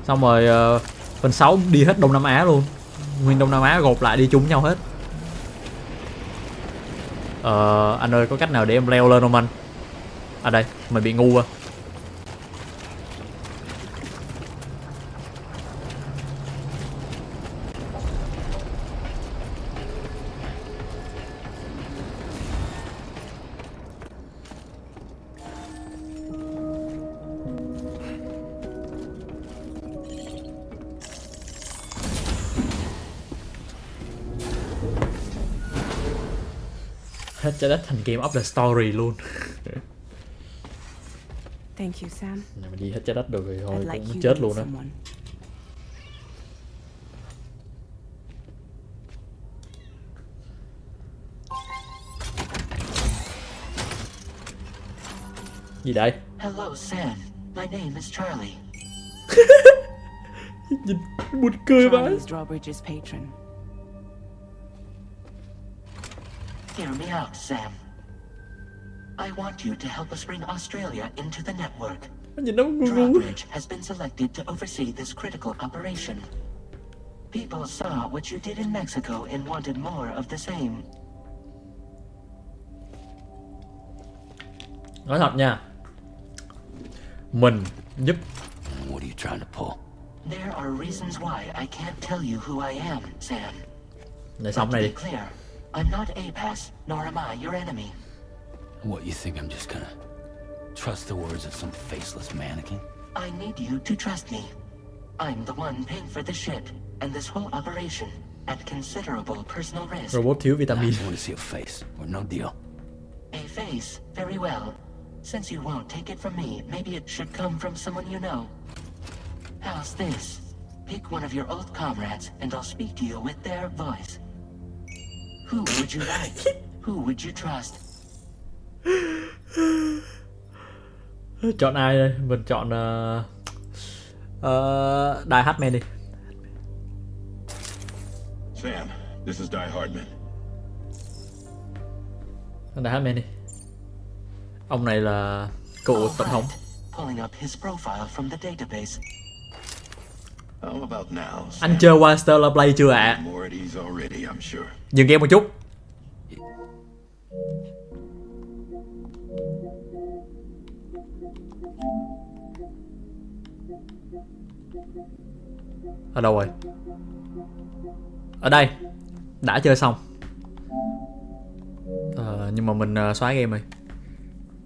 xong rồi phần 6 đi hết Đông Nam Á luôn. Nguyên Đông Nam Á gộp lại đi chung nhau hết. Anh ơi, có cách nào để em leo lên không anh? À đây, mình bị ngu à. Hết trái đất thành game of the story luôn. Thank you, Sam. Này mình đi hết trái đất được rồi thôi cũng chết luôn đó. Gì đây? Hello, Sam. My name is Charlie. Nhìn buồn cười vãi. Drawbridge's patron. Hear me out, Sam. I want you to help us bring Australia into the network. Drawbridge has been selected to oversee this critical operation. People saw what you did in Mexico and wanted more of the same. Nói thật nha, mình giúp. What are you trying to pull? There are reasons why I can't tell you who I am, Sam. Để xong này đi. Clear, I'm not APAS, nor am I your enemy. What, you think I'm just gonna trust the words of some faceless mannequin? I need you to trust me. I'm the one paying for the ship and this whole operation. at considerable personal risk. Robot thiếu I vitamin. want to see a face, or no deal. A face, very well. Since you won't take it from me, maybe it should come from someone you know. How's this? Pick one of your old comrades, and I'll speak to you with their voice. Who would you like? Who would you trust? Chọn ai đây? Mình chọn Die Hardman đi. Sam, this is Die Hardman. Die Hardman đi. Ông này là cựu tổng thống. Pulling up his profile from the database. How about now? Anh chơi qua Stellar Play chưa ạ? More at ease already, I'm sure. Dừng game một chút. Ở đâu rồi? Ở đây. Đã chơi xong. Nhưng mà mình xóa game rồi.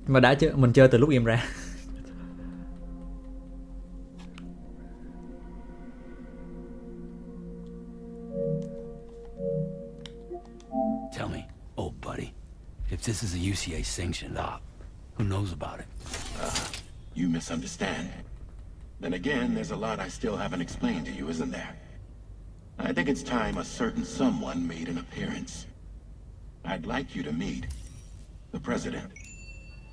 Nhưng mà đã chơi, mình chơi từ lúc game ra. Tell me, old buddy, if this is a UCA sanctioned op, who knows about it? You misunderstand. Then again, there's a lot I still haven't explained to you, isn't there? I think it's time a certain someone made an appearance. I'd like you to meet the president.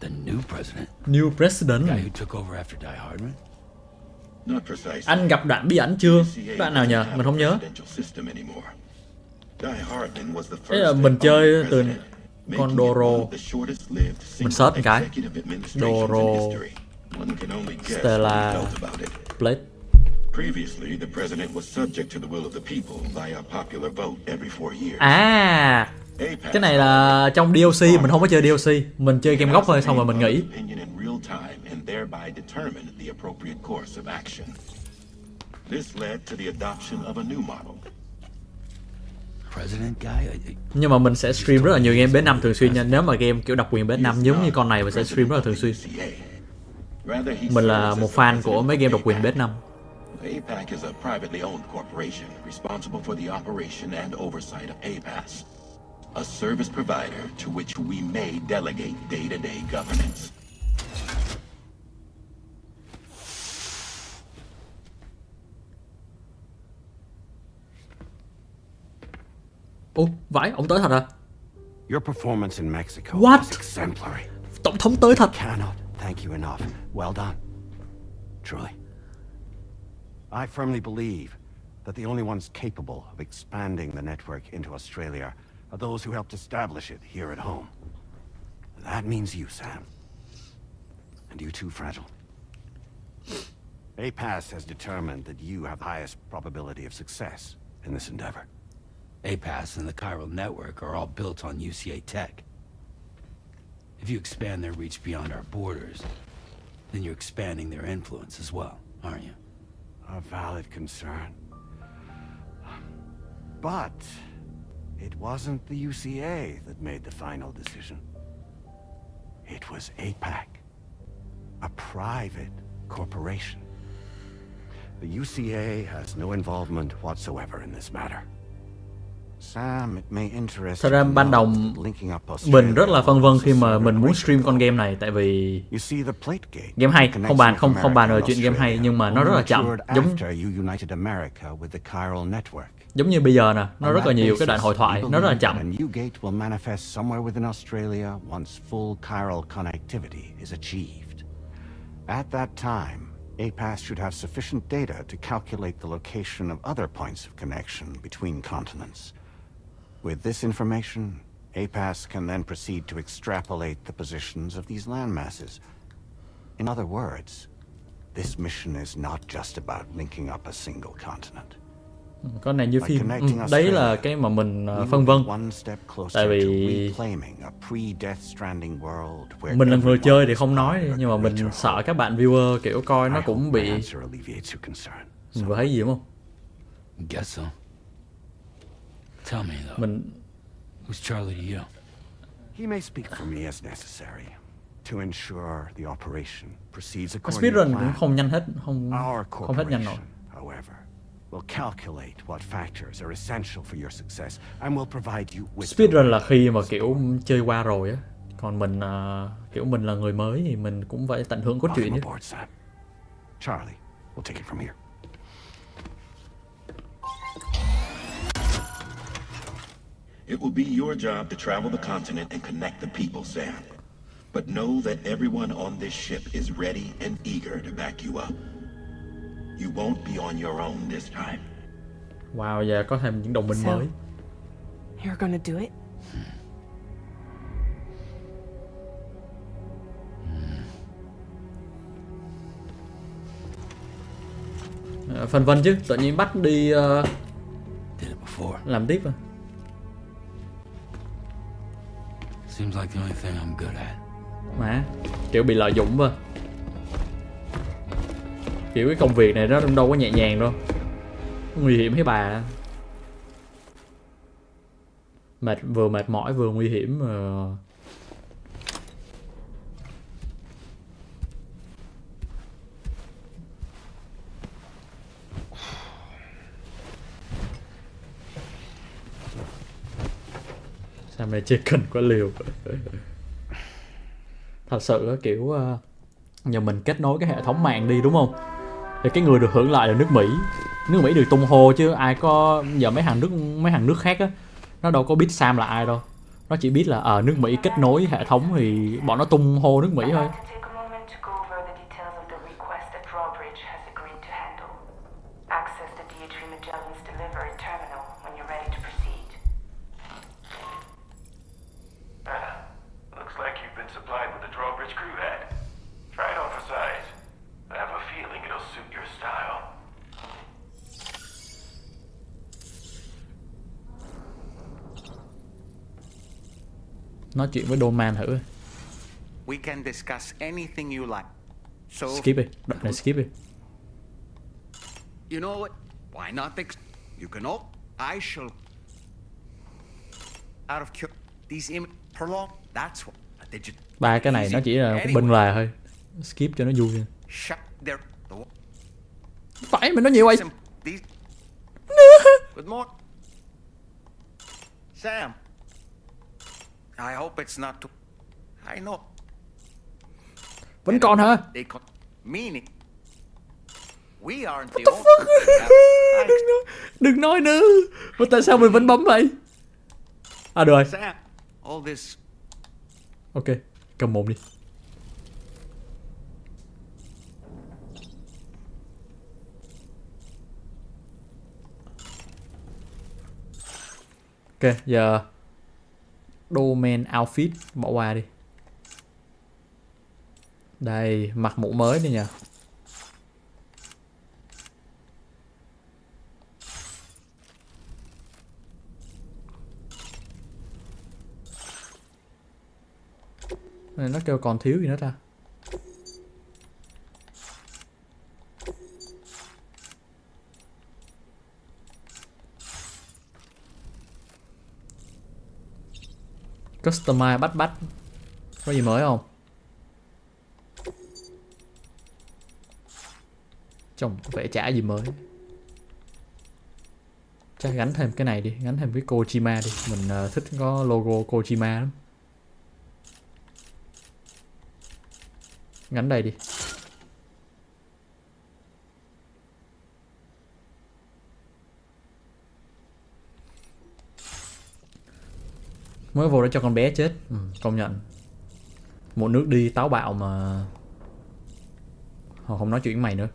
The new president? New president? The guy who took over after Die Hardman? Not precisely. Anh gặp đoạn bí ẩn chưa? Đoạn nào nhờ? Mình không nhớ. Thế là mình chơi từ con Doro. Mình search một cái Doro Stella Blade. À, cái này là trong DLC. Mình không có chơi DLC, mình chơi game gốc thôi, xong rồi mình nghỉ. Nhưng mà mình sẽ stream rất là nhiều game PS5 thường xuyên nha. Nếu mà game kiểu độc quyền PS5 giống như con này, mình sẽ stream rất là thường xuyên. Mình là một fan của mấy game độc quyền PS5. APAC is a privately owned corporation responsible for the operation and oversight of APAS, a service provider to which we may delegate day-to-day governance. Ủa, vãi, ông tới thật à? Your performance in Mexico What? was exemplary. Tổng thống tới thật. Cannot thank you enough. Well done. Truly. I firmly believe that the only ones capable of expanding the network into Australia are those who helped establish it here at home. That means you, Sam. And you too, Fragile. APAS has determined that you have the highest probability of success in this endeavor. APAS and the chiral network are all built on UCA tech. If you expand their reach beyond our borders, then you're expanding their influence as well, aren't you? A valid concern. But it wasn't the UCA that made the final decision. It was APAC, a private corporation. The UCA has no involvement whatsoever in this matter. Thật ra ban đầu mình rất là phân vân khi mà mình muốn stream con game này, tại vì game hay, không bàn về chuyện game hay, nhưng mà nó rất là chậm, giống như bây giờ nè, nó rất là nhiều cái đoạn hội thoại, nó rất là chậm. APAS should have sufficient data to calculate the location of other points of connection between continents. With this information, APAS can then proceed to extrapolate the positions of these landmasses. In other words, this mission is not just about linking up a single continent. Con này như phim. Đấy là cái mà mình phân vân. Tại vì mình là người chơi thì không nói, nhưng mà mình sợ các bạn viewer kiểu coi nó cũng bị. Mình vừa thấy gì đúng không? Tell me though. Who's Charlie to you? He may speak for me as necessary to ensure the operation proceeds according to speedrun plan. cũng không nhanh hết, không hết nhanh nổi. However, will calculate what factors are essential for your success and will provide you with... Speedrun là khi mà kiểu chơi qua rồi á. Còn mình kiểu mình là người mới thì mình cũng phải tận hưởng cốt truyện chứ. Charlie, we'll take it from here. It will be your job to travel the continent and connect the people, Sam. But know that everyone on this ship is ready and eager to back you up. You won't be on your own this time. Wow, giờ có thêm những đồng minh mới. You're gonna do it? Phần vân chứ, tự nhiên bắt đi làm tiếp à. Seems like the only thing I'm good at. Mà kiểu bị lợi dụng mà. Kiểu cái công việc này nó đâu có nhẹ nhàng đâu. Nguy hiểm thấy bà. Vừa mệt mỏi vừa nguy hiểm mà. Sao mày chơi cần quá liều. Thật sự kiểu giờ mình kết nối cái hệ thống mạng đi đúng không, thì cái người được hưởng lợi là nước Mỹ được tung hô chứ ai có giờ mấy hàng nước khác á nó đâu có biết Sam là ai đâu, nó chỉ biết là nước Mỹ kết nối hệ thống thì bọn nó tung hô nước Mỹ thôi. Nói chuyện với Doman thử. We can discuss anything you like. So skip đi, đoạn này skip đi. You know what? Why not you can all I shall out of these prolong. That's what a digital. Ba cái này nó chỉ là bên lề thôi. Skip cho nó vui. Shut there. Phải mình nói nhiều vậy. Good morning. Sam. I hope it's not too... I know. Vẫn còn hả? Meaning we aren't the only... Đừng nói nữa. Mà tại sao mình vẫn bấm vậy? À được rồi. Sam, all this... Ok, cầm mồm đi. Ok, giờ Domain outfit bỏ qua đi. Đây, mặc mũ mới đi nha. Này nó kêu còn thiếu gì nữa ta. Customize bắt có gì mới không? Chồng phải trả gì mới. Chắc gắn thêm cái này đi, gắn thêm cái Kojima đi. Mình thích có logo Kojima lắm. Gắn đây đi. Mới vô để cho con bé chết. Công nhận. Một nước đi táo bạo mà họ không nói chuyện với mày nữa.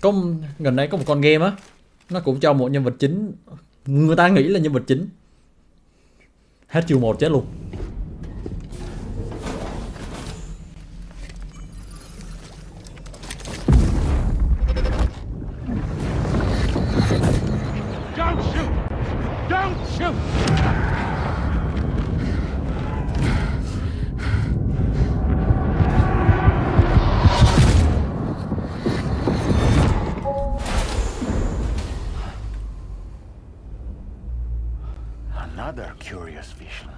Có gần đây có một con game á, nó cũng cho một nhân vật chính, người ta nghĩ là nhân vật chính, hết chiêu 1 chết luôn. Another curious vision.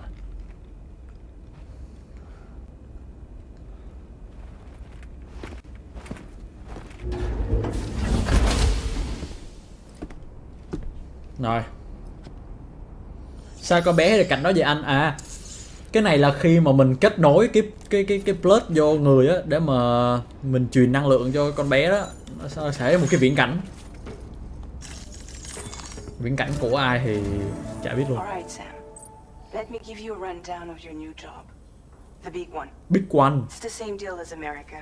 Rồi. Sao con bé ở cạnh đó vậy anh? À, cái này là khi mà mình kết nối cái plug vô người á để mà mình truyền năng lượng cho con bé đó, nó sẽ một cái viễn cảnh. Viễn cảnh của ai thì chả biết luôn. Alright, Sam. Let me give you a rundown of your new job. The big one. Big one. It's the same deal as America.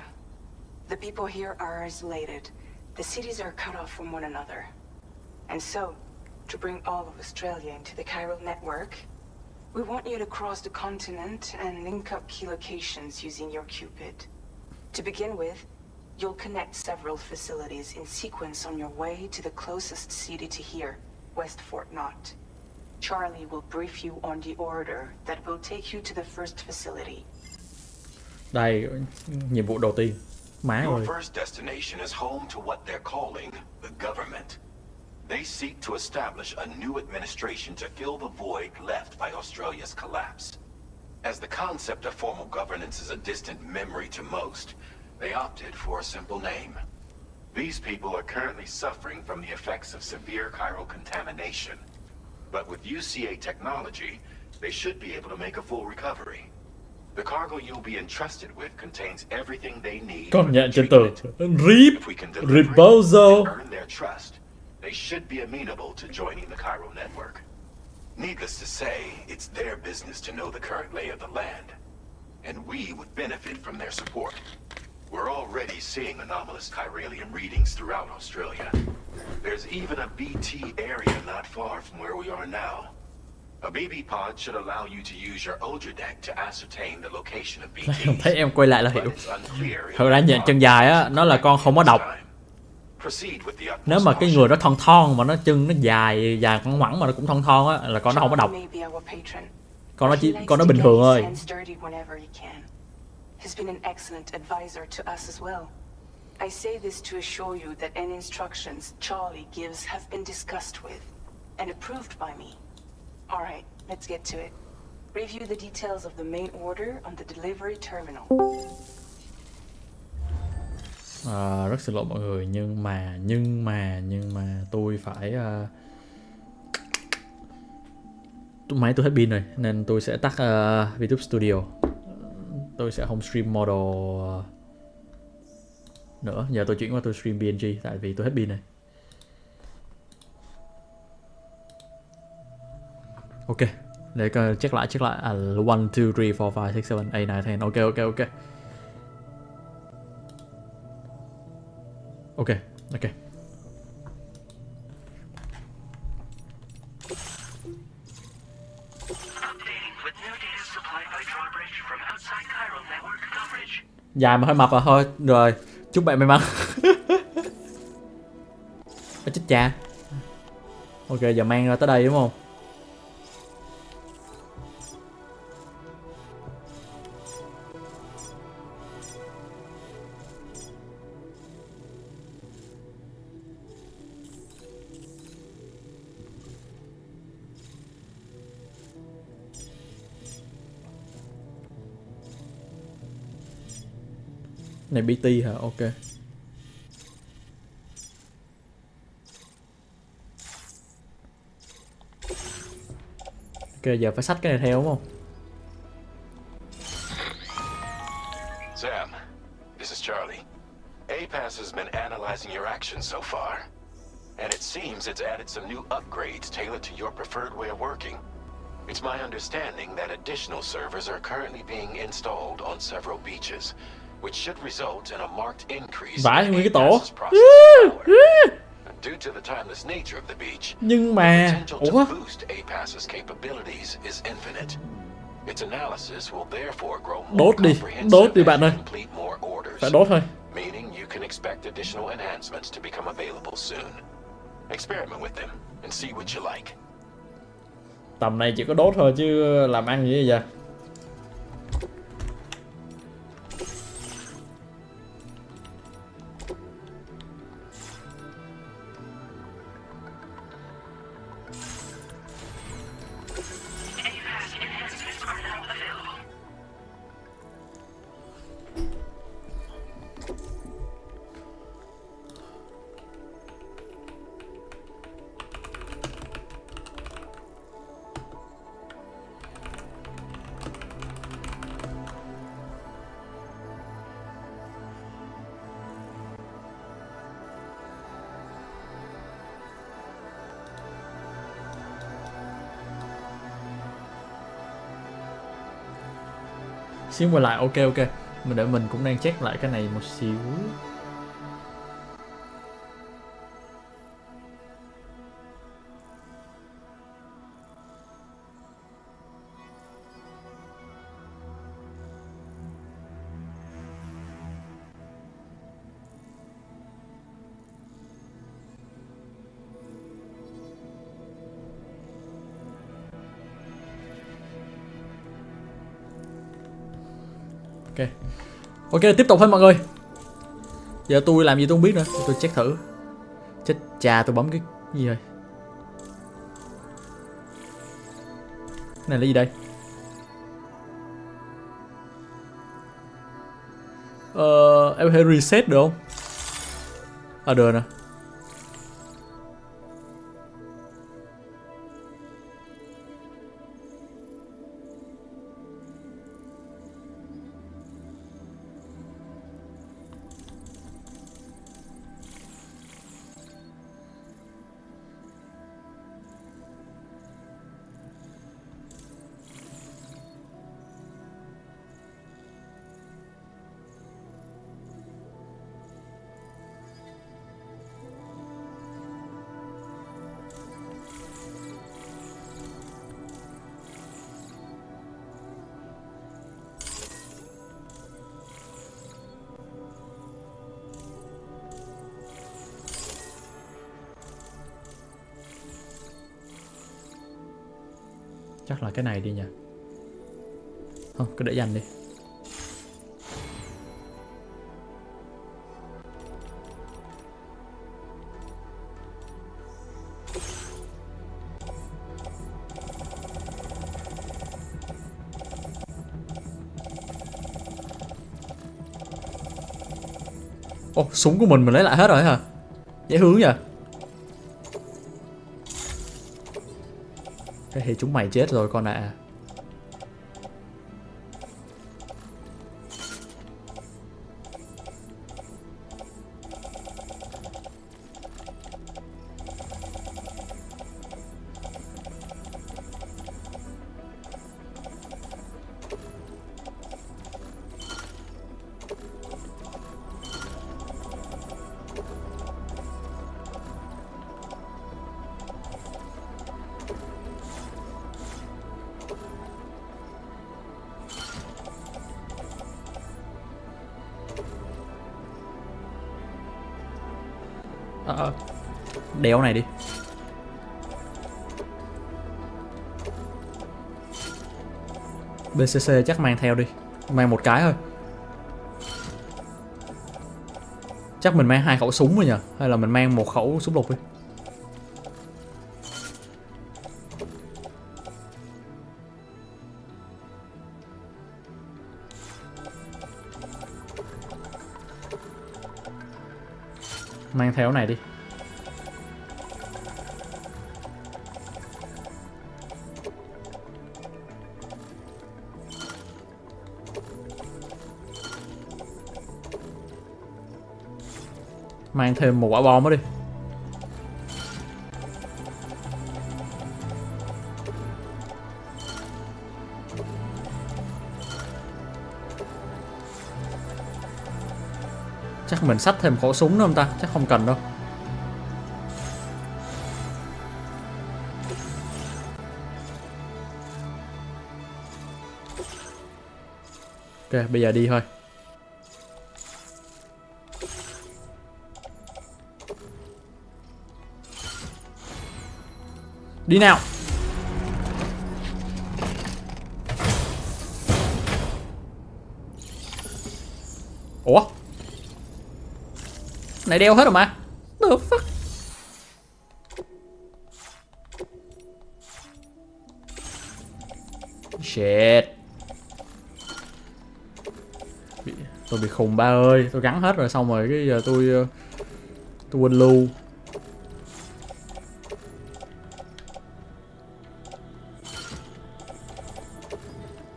The people here are isolated. The cities are cut off from one another. And so, to bring all of Australia into the chiral network, we want you to cross the continent and link up key locations using your Cupid. To begin with, you'll connect several facilities in sequence on your way to the closest city to here, West Fort Knott. Charlie will brief you on the order that will take you to the first facility. Đây, nhiệm vụ đầu tiên. Má Your ơi. first destination is home to what they're calling the government. They seek to establish a new administration to fill the void left by Australia's collapse. As the concept of formal governance is a distant memory to most, they opted for a simple name. These people are currently suffering from the effects of severe chiral contamination. But with UCA technology, they should be able to make a full recovery. The cargo you'll be entrusted with contains everything they need. Con nhận trên tường. Riposo. Earn their trust. They should be amenable to joining the chiral network. Needless to say, it's their business to know the current lay of the land, and we would benefit from their support. We're already seeing anomalous chiralium readings throughout Australia. There's even a BT area not far from where we are now. A BB pod should allow you to use your ultra deck to ascertain the location of BT. Thấy em quay lại là hiểu. Thật ra nhận chân dài á, nó là con không có độc. Nếu mà cái người đó thon thon mà nó chân nó dài khoảng ngoẵng mà nó cũng thon thon á là con nó không có độc. Con nó bình thường thôi. Has been an excellent advisor to us as well. I say this to assure you that any instructions Charlie gives have been discussed with and approved by me. All right, let's get to it. Review the details of the main order on the delivery terminal. Rất xin lỗi mọi người, nhưng mà tôi phải máy tôi hết pin rồi nên tôi sẽ tắt VTube Studio. Tôi sẽ không stream model nữa. Giờ tôi chuyển qua tôi stream PNG tại vì tôi hết pin này. Ok, để check lại 1, 2, 3, 4, 5, 6, 7, 8, 9, 10. Ok. Dài mà hơi mập à, thôi rồi, chúc bạn may mắn. Chết cha. Ok, giờ mang ra tới đây đúng không? Này BT hả? Ok. Ok, giờ phải xách cái này theo đúng không? Sam, this is Charlie. APAS has been analyzing your actions so far, and it seems it's added some new upgrades tailored to your preferred way of working. It's my understanding that additional servers are currently being installed on several beaches, which should result in a marked increase in APAS's processing power. Due to the timeless nature of the beach, nhưng mà the potential to boost APAS's capabilities is infinite. Its analysis will therefore grow more comprehensive bạn ơi. and complete more orders. Phải đốt thôi. Meaning you can expect additional enhancements to become available soon. Experiment with them and see what you like. Tầm này chỉ có đốt thôi chứ làm ăn gì vậy? Xíu quay lại, ok. Mình để mình cũng đang check lại cái này một xíu. Ok, tiếp tục thôi mọi người. Giờ tôi làm gì tôi không biết nữa. Tôi check thử. Chết cha, tôi bấm cái gì rồi? Cái này là gì đây? Em có thể reset được không? À được nè. Chắc là cái này đi nha. Không, cứ để dành đi. Ồ, súng của mình lấy lại hết rồi hả? Dễ hướng vậy. Thế thì chúng mày chết rồi con ạ. Đeo này đi. BCC chắc mang theo đi. Mang một cái thôi. Chắc mình mang 2 khẩu súng rồi nhờ. Hay là mình mang 1 khẩu súng lục đi. Mang theo này đi. Mang thêm 1 quả bom đó đi. Chắc mình xách thêm khẩu súng nữa không ta? Chắc không cần đâu. Ok, bây giờ đi thôi. Đi nào. Ủa? Này đeo hết rồi mà. The fuck? Shit. Tôi bị khùng ba ơi. Tôi gắn hết rồi xong rồi cái giờ tôi quên lưu.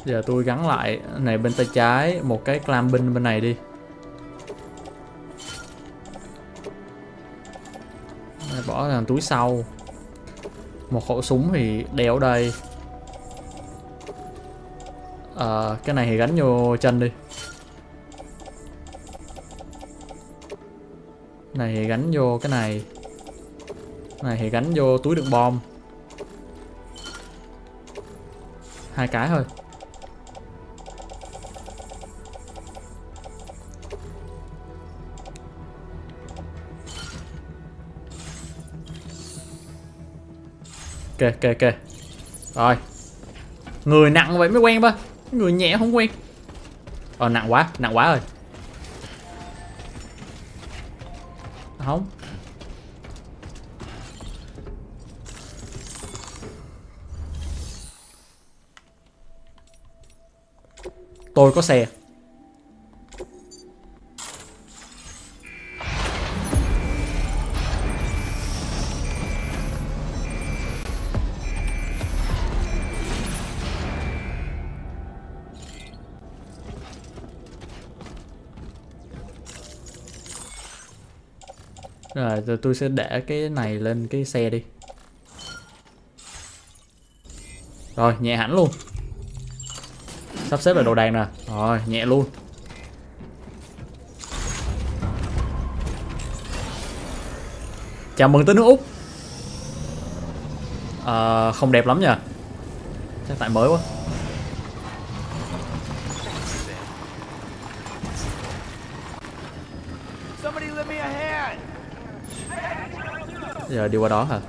Giờ tôi gắn lại này bên tay trái, một cái clamping bên này đi. Bỏ vào túi sau. Một khẩu súng thì đeo ở đây. Cái này thì gắn vô chân đi. Này thì gắn vô cái này. Này thì gắn vô túi đựng bom. 2 cái thôi. Ok. Rồi. Người nặng vậy mới quen ba. Người nhẹ không quen. Nặng quá rồi. Không. Tôi có xe. Rồi tôi sẽ để cái này lên cái xe đi. Rồi nhẹ hẳn luôn. Sắp xếp lại đồ đạc nè. Rồi nhẹ luôn. Chào mừng tới nước Úc. Không đẹp lắm nha. Chắc tại mới quá. Giờ đi qua đó hả?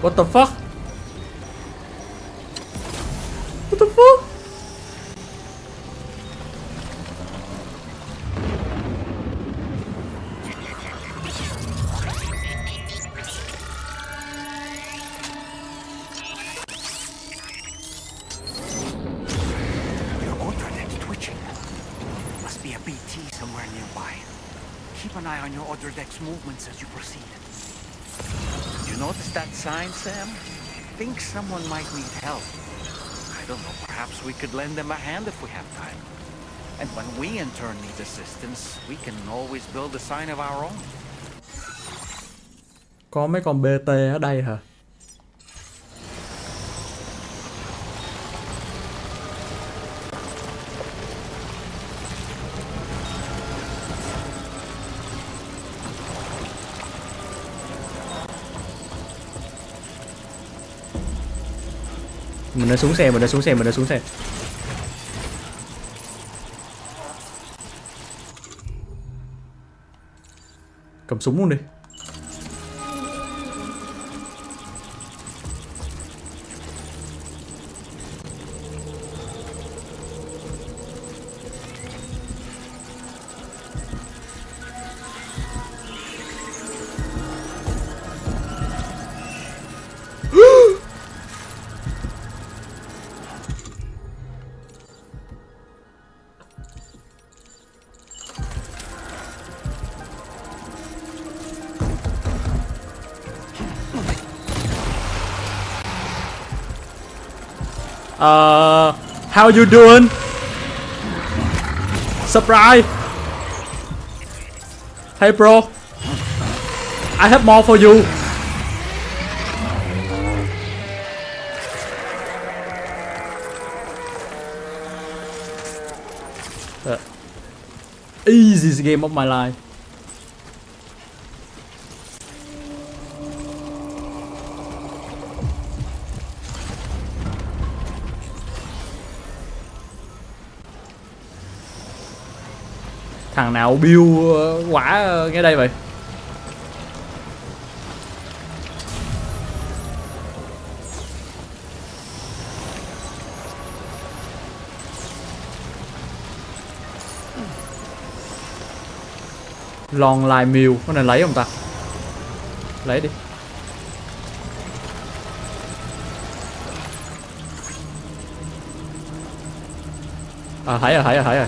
What the fuck? What the fuck? Your ultranet's twitching. Must be a BT somewhere nearby. Keep an eye on your other deck's movements as you proceed. You notice that sign, Sam? Think someone might need help. I don't know, perhaps we could lend them a hand if we have time. And when we in turn need assistance, we can always build a sign of our own. Có mấy con BT ở đây hả? Mình đã xuống xe. Cầm súng luôn đi. How you doing? Surprise! Hey bro, I have more for you. Easiest game of my life. Thằng nào build quả ngay đây vậy? Long live mill, cái này lấy không ta? Lấy đi. À, thấy rồi.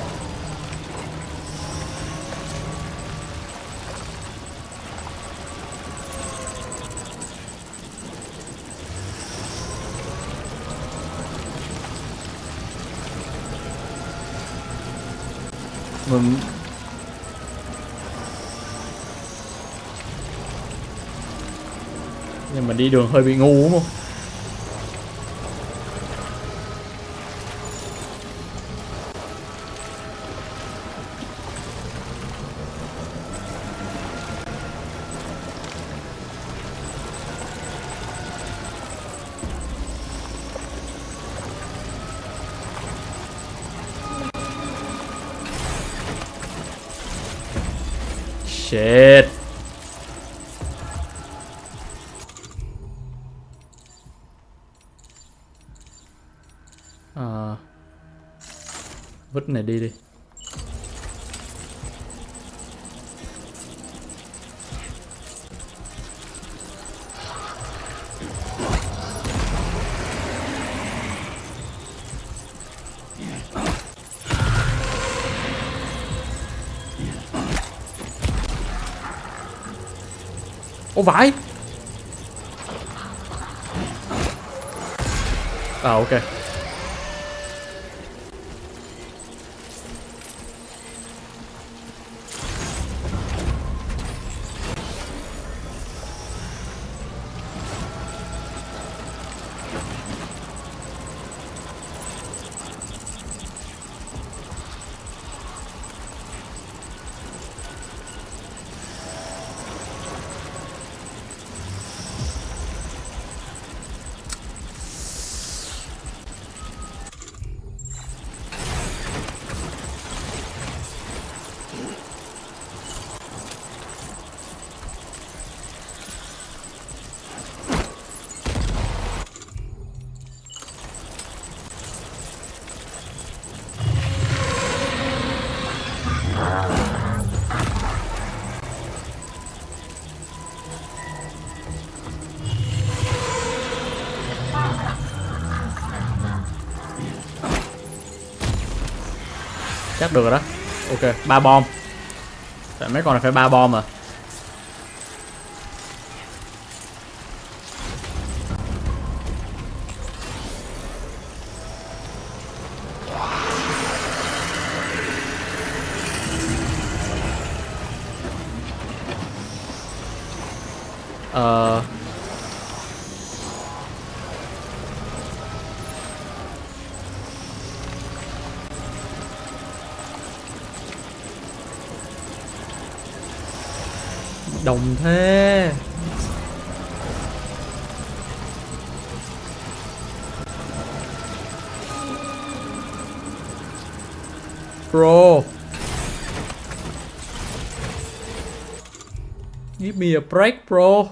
Nhưng mà đi đường hơi bị ngu đúng không? Shit. Vứt này đi. Ô vãi. À ok. Chắc được rồi đó. Ok, 3 bom. Tại mấy con này phải 3 bom à. Đồng thế. Bro, give me a break, bro.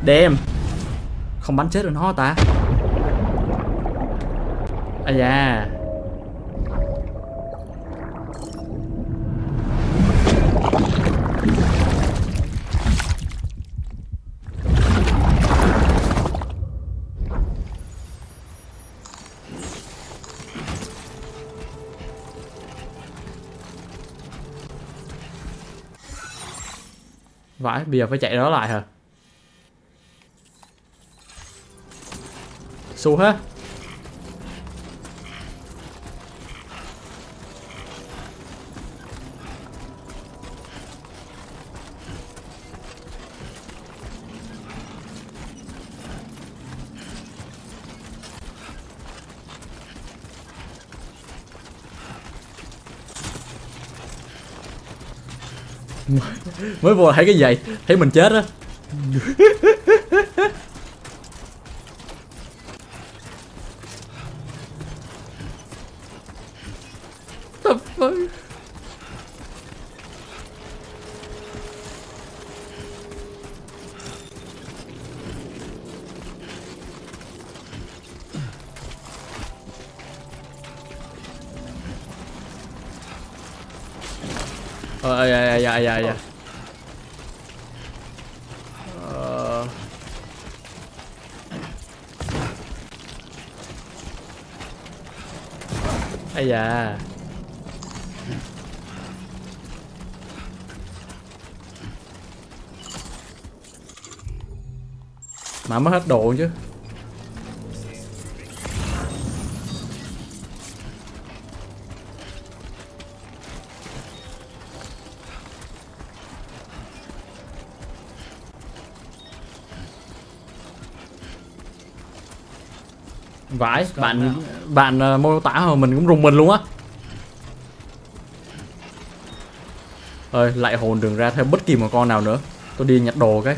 Damn. Không bắn chết được nó ta. À da. Vãi, bây giờ phải chạy đó lại hả? Xu hết. Mới vô thấy cái giày, thấy mình chết á. Tập ơi. Dạ. Ây da. Mà mất hết đồ chứ. Vãi, bạn mô tả mà mình cũng rùng mình luôn á. Ơi, lại hồn đừng ra thêm bất kỳ một con nào nữa. Tôi đi nhặt đồ cái.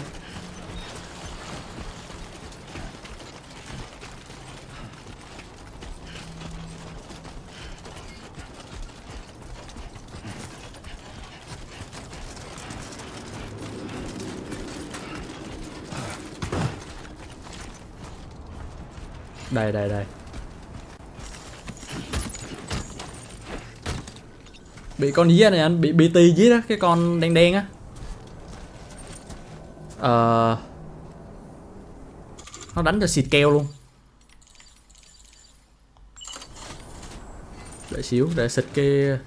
Đây. Bị con dí này anh, bị BT dí đó, cái con đen đen á. Nó đánh cho xịt keo luôn. Đợi xíu, để xịt cái...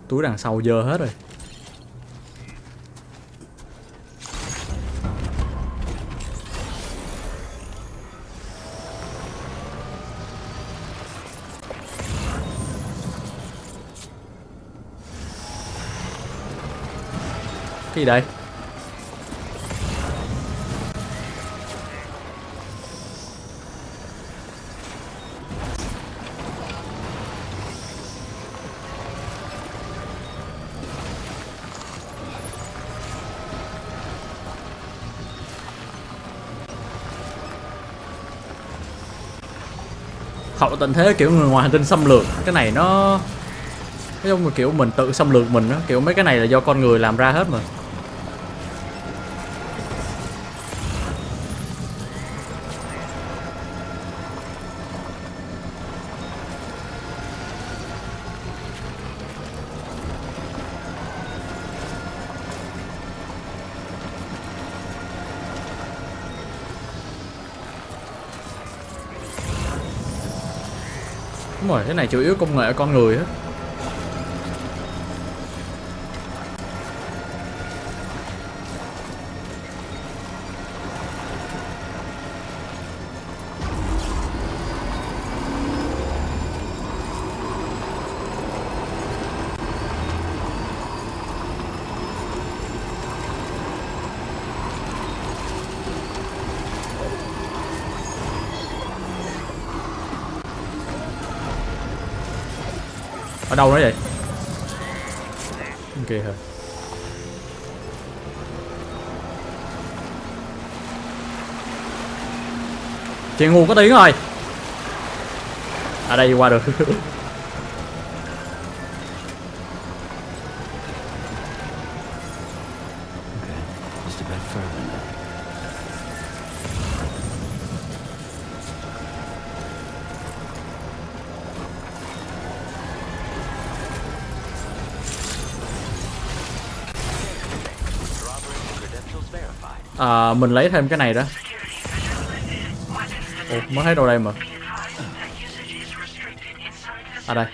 Túi đằng sau dơ hết rồi. Cái gì đây? Hậu tận thế kiểu người ngoài hành tinh xâm lược. Cái này nó giống như kiểu mình tự xâm lược mình á. Kiểu mấy cái này là do con người làm ra hết mà. Đúng rồi, cái này chủ yếu công nghệ con người hết. Ở đâu đó vậy? Ok hả? Chị ngu có tiếng rồi. À đây qua được. Mình lấy thêm cái này đó. Ủa, mới thấy đâu đây mà. À đây.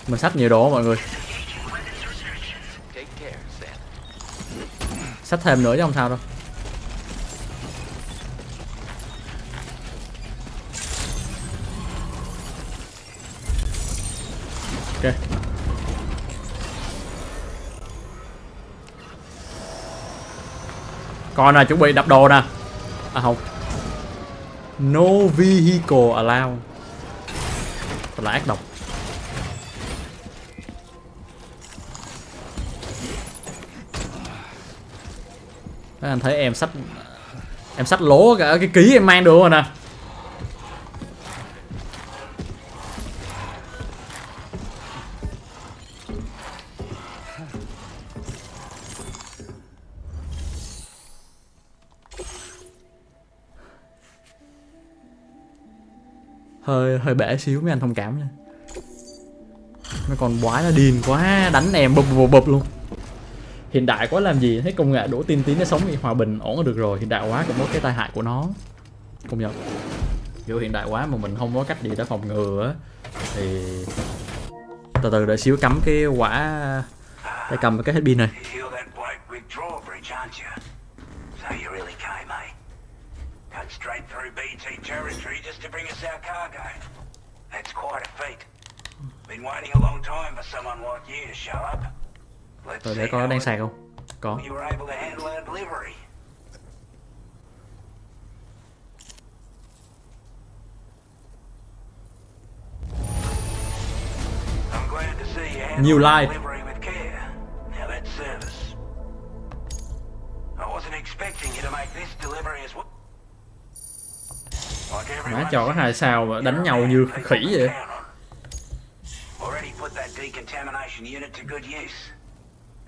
Mình xách nhiều đồ mọi người. Xách thêm nữa chứ không sao đâu. Ok. Coi nè, chuẩn bị đập đồ nè. À không. No vehicle allowed. Thật là ác độc. Đó, anh thấy em xách lố cả cái ký em mang được rồi nè. Hơi bể xíu, mấy anh thông cảm nha. Mấy con quái nó điên quá, đánh em bụp luôn. Hiện đại quá làm gì, thấy công nghệ đổ tiên tiến để sống hòa bình ổn là được rồi. Hiện đại quá cũng có cái tai hại của nó. Công nhận. Kiểu hiện đại quá mà mình không có cách gì để phòng ngừa á, thì từ từ đợi xíu cắm cái quả để cầm cái hết pin này. Rồi để coi nó đang sạc không? Có. Nhiều like. Má cho có 2 sao mà đánh nhau như khỉ vậy.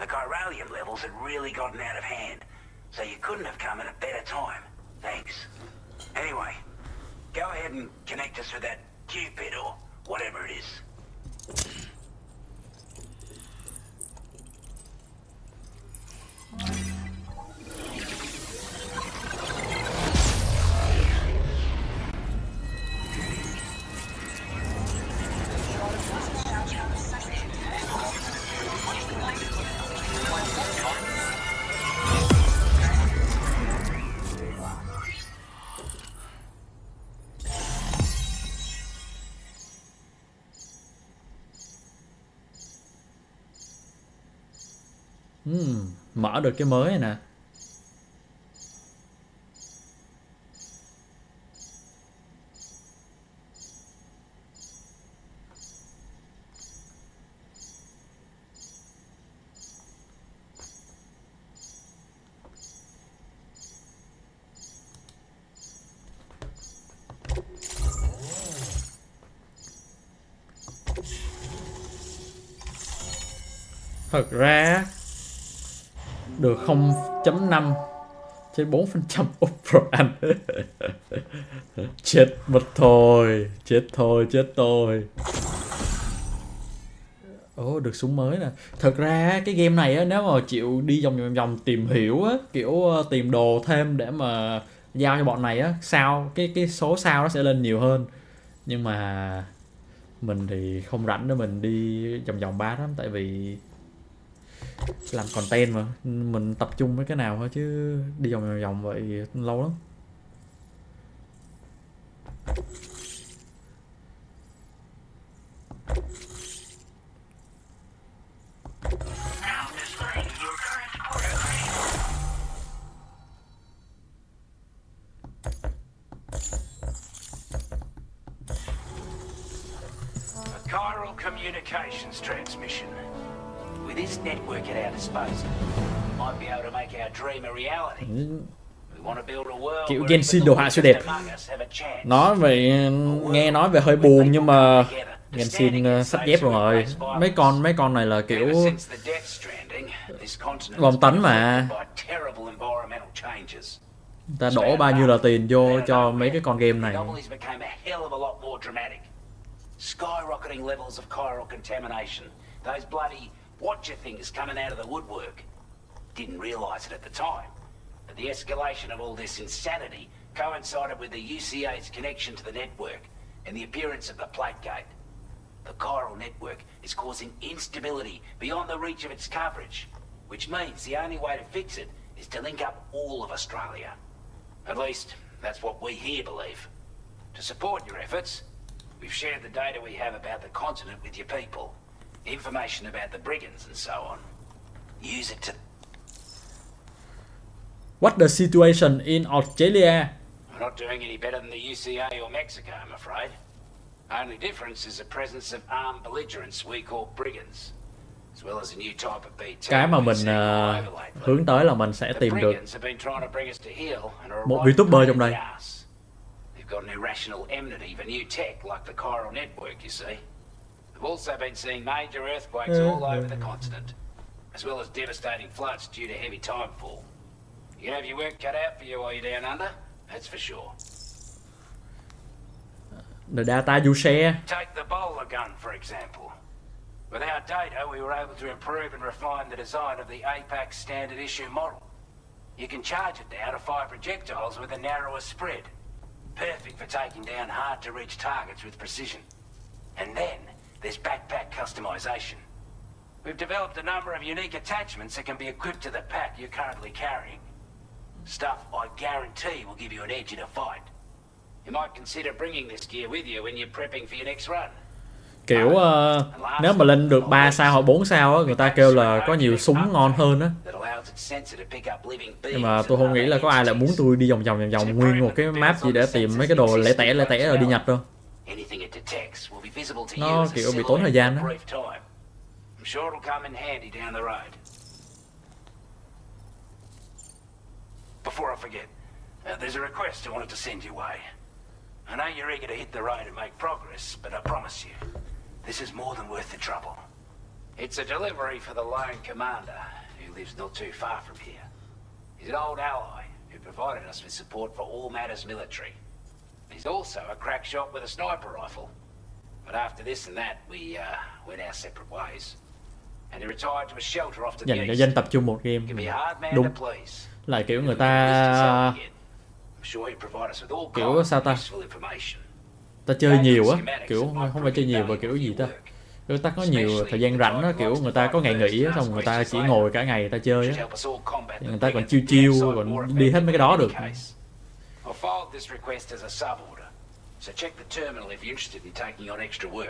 The chiralium levels had really gotten out of hand, so you couldn't have come at a better time. Thanks. Anyway, go ahead and connect us with that Cupid or whatever it is. Mở được cái mới này nè. Thật ra được 0.5 trên 4% upper anh. Chết mất thôi. Chết tôi. Ồ, được súng mới nè. Thật ra cái game này á, nếu mà chịu đi vòng tìm hiểu á, kiểu tìm đồ thêm để mà giao cho bọn này á, sao cái số sao nó sẽ lên nhiều hơn. Nhưng mà mình thì không rảnh để mình đi vòng bát lắm, tại vì làm content mà mình tập trung với cái nào thôi, chứ đi vòng vậy lâu lắm. Chiral communications transmission. With this network at our disposal, we might be able to make our dream a reality. We want to build a world Kiểu where Genshin đồ họa siêu đẹp. Nói về nghe nói về hơi buồn nhưng mà Genshin sắt dép rồi. Mấy con này là kiểu bom tấn mà. Ta đổ bao nhiêu là tiền vô cho mấy cái con game này. Skyrocketing levels of chiral contamination. Those bloody watcher things coming out of the woodwork. Didn't realise it at the time, but the escalation of all this insanity coincided with the UCA's connection to the network and the appearance of the plate gate. The chiral network is causing instability beyond the reach of its coverage, which means the only way to fix it is to link up all of Australia. At least, that's what we here believe. To support your efforts, we've shared the data we have about the continent with your people. Information about the brigands and so on. Use it to... What's the situation in Australia? We're not doing any better than the UCA or Mexico, I'm afraid. Only difference is the presence of armed belligerents we call brigands, as well as a new type of BT. Cái mà mình hướng tới là mình sẽ tìm được một vtuber trong đây. They've got an irrational enmity for new tech like the chiral network, you see. They've also been seeing major earthquakes all over the continent, as well as devastating floods due to heavy timefall. You have your work cut out for you while you're down under, that's for sure. The data you share. Take the bowler gun, for example. With our data, we were able to improve and refine the design of the APAC standard issue model. You can charge it now to fire projectiles with a narrower spread. Perfect for taking down hard-to-reach targets with precision. And then, there's backpack customization. We've developed a number of unique attachments that can be equipped to the pack you're currently carrying. Stuff I guarantee will give you an edge in a fight. You might consider bringing this gear with you when you're prepping for your next run. Kiểu nếu mà lên được 3 sao hoặc 4 sao á, người ta kêu là có nhiều súng ngon hơn á. Nhưng mà tôi không nghĩ là có ai lại muốn tôi đi vòng vòng nguyên một cái map gì để tìm mấy cái đồ lẻ tẻ rồi đi nhập đâu. Nó kiểu bị tốn thời gian đó. Before I forget, there's a request I wanted to send your way. I know you're eager to hit the road and make progress, but I promise you, this is more than worth the trouble. It's a delivery for the lone commander, who lives not too far from here. He's an old ally, who provided us with support for all matters military. He's also a crack shot with a sniper rifle. But after this and that, we went our separate ways. And he retired to a shelter off to the Dành cho east. dân tập trung một game. Đúng. Là kiểu người ta kiểu sao ta? Ta chơi nhiều á, kiểu không phải chơi nhiều mà kiểu gì ta? Người ta có nhiều thời gian rảnh á, kiểu người ta có ngày nghỉ á, xong người ta chỉ ngồi cả ngày người ta chơi á. Người ta còn chill còn đi hết mấy cái đó được.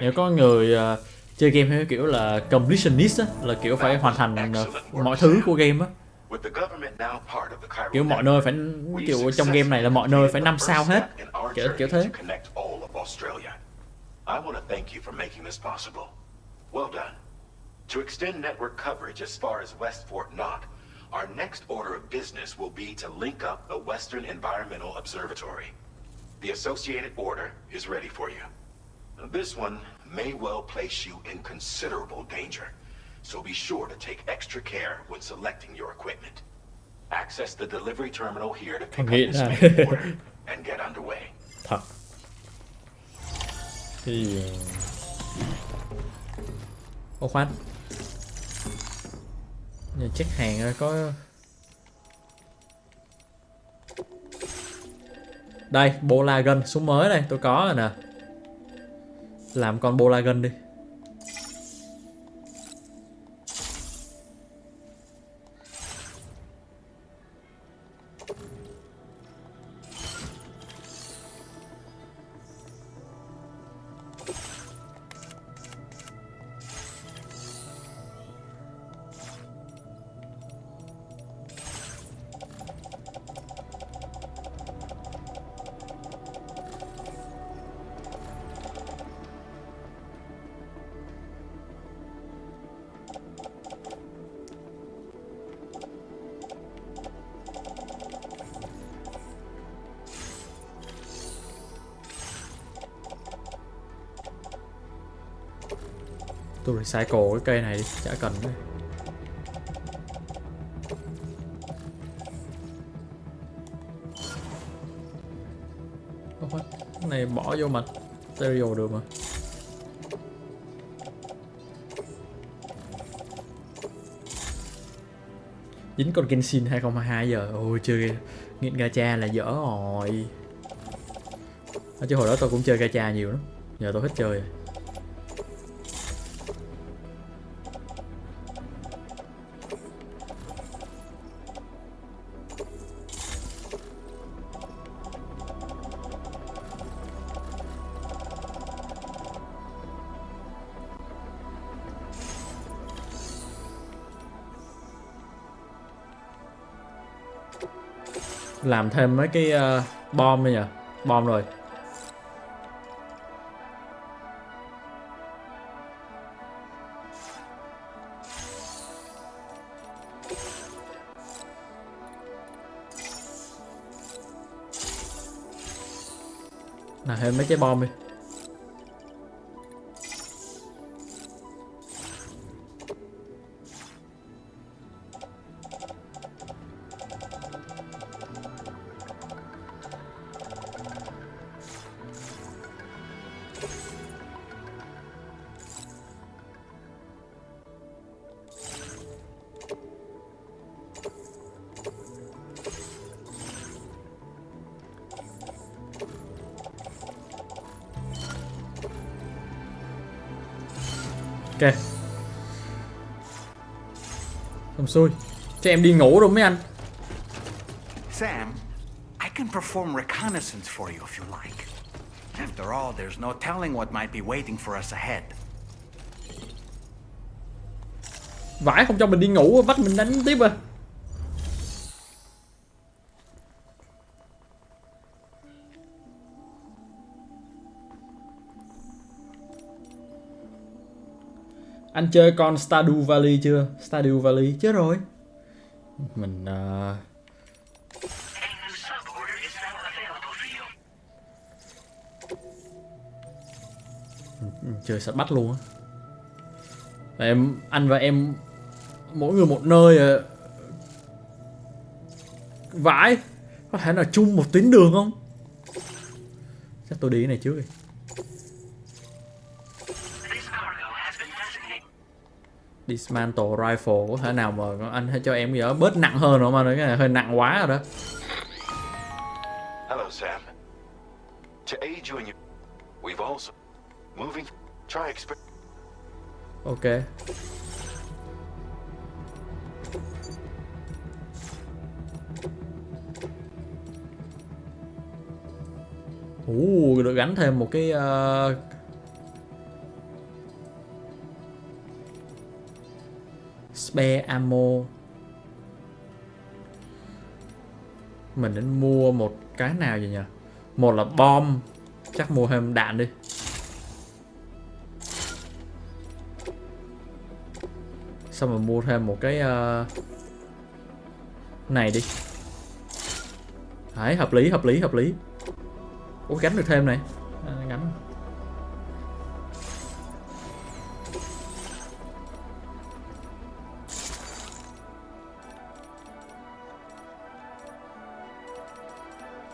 Nếu có người chơi game theo kiểu là completionist á, là kiểu phải hoàn thành mọi thứ của game á. Kiểu mọi nơi phải, kiểu trong game này là mọi nơi phải 5 sao hết, kiểu thế. I want to thank you for making this possible. Well done. To extend network coverage as far as West Fort Knott, our next order of business will be to link up the Western Environmental Observatory. The associated order is ready for you. This one may well place you in considerable danger, so be sure to take extra care when selecting your equipment. Access the delivery terminal here to pick up this main order and get underway. Thật. Thì khoan, giờ check hàng rồi có đây bola gun, súng mới đây tôi có rồi nè, làm con bola gun đi. Tôi recycle cái cây này đi, chả cần nữa. Cái này bỏ vô mà stereo được mà. Dính con Genshin 2022 giờ. Ôi chơi nghiện gacha là dở rồi. Chứ hồi đó tôi cũng chơi gacha nhiều lắm. Giờ tôi hết chơi rồi. Làm thêm mấy cái bom đây nhỉ. Bom rồi. Làm thêm mấy cái bom đi. Ok. Xong xuôi. Cho em đi ngủ rồi mấy anh. Sam, I can perform reconnaissance for you if you like. After all, there's no telling what might be waiting for us ahead. Vãi không cho mình đi ngủ, bắt mình đánh tiếp à. Anh chơi con Stardew Valley chưa? Stardew Valley chết rồi. Mình chơi sạch bắt luôn á. Anh và em mỗi người một nơi à. Vãi, có thể nào chung một tuyến đường không? Chắc tôi đi cái này trước đi. Dismantle rifle, có thể nào mà anh hãy cho em gì đó bớt nặng hơn nữa mà cái này hơi nặng quá rồi đó. Hello, Sam. To aid you in your... We've also... Moving... Try experience... Ok. Được gắn thêm một cái spare ammo. Mình nên mua một cái nào vậy nhỉ? Một là bom, chắc mua thêm đạn đi. Xong rồi mua thêm một cái này đi. Đấy, hợp lý. Ủa gắn được thêm này. Gắn.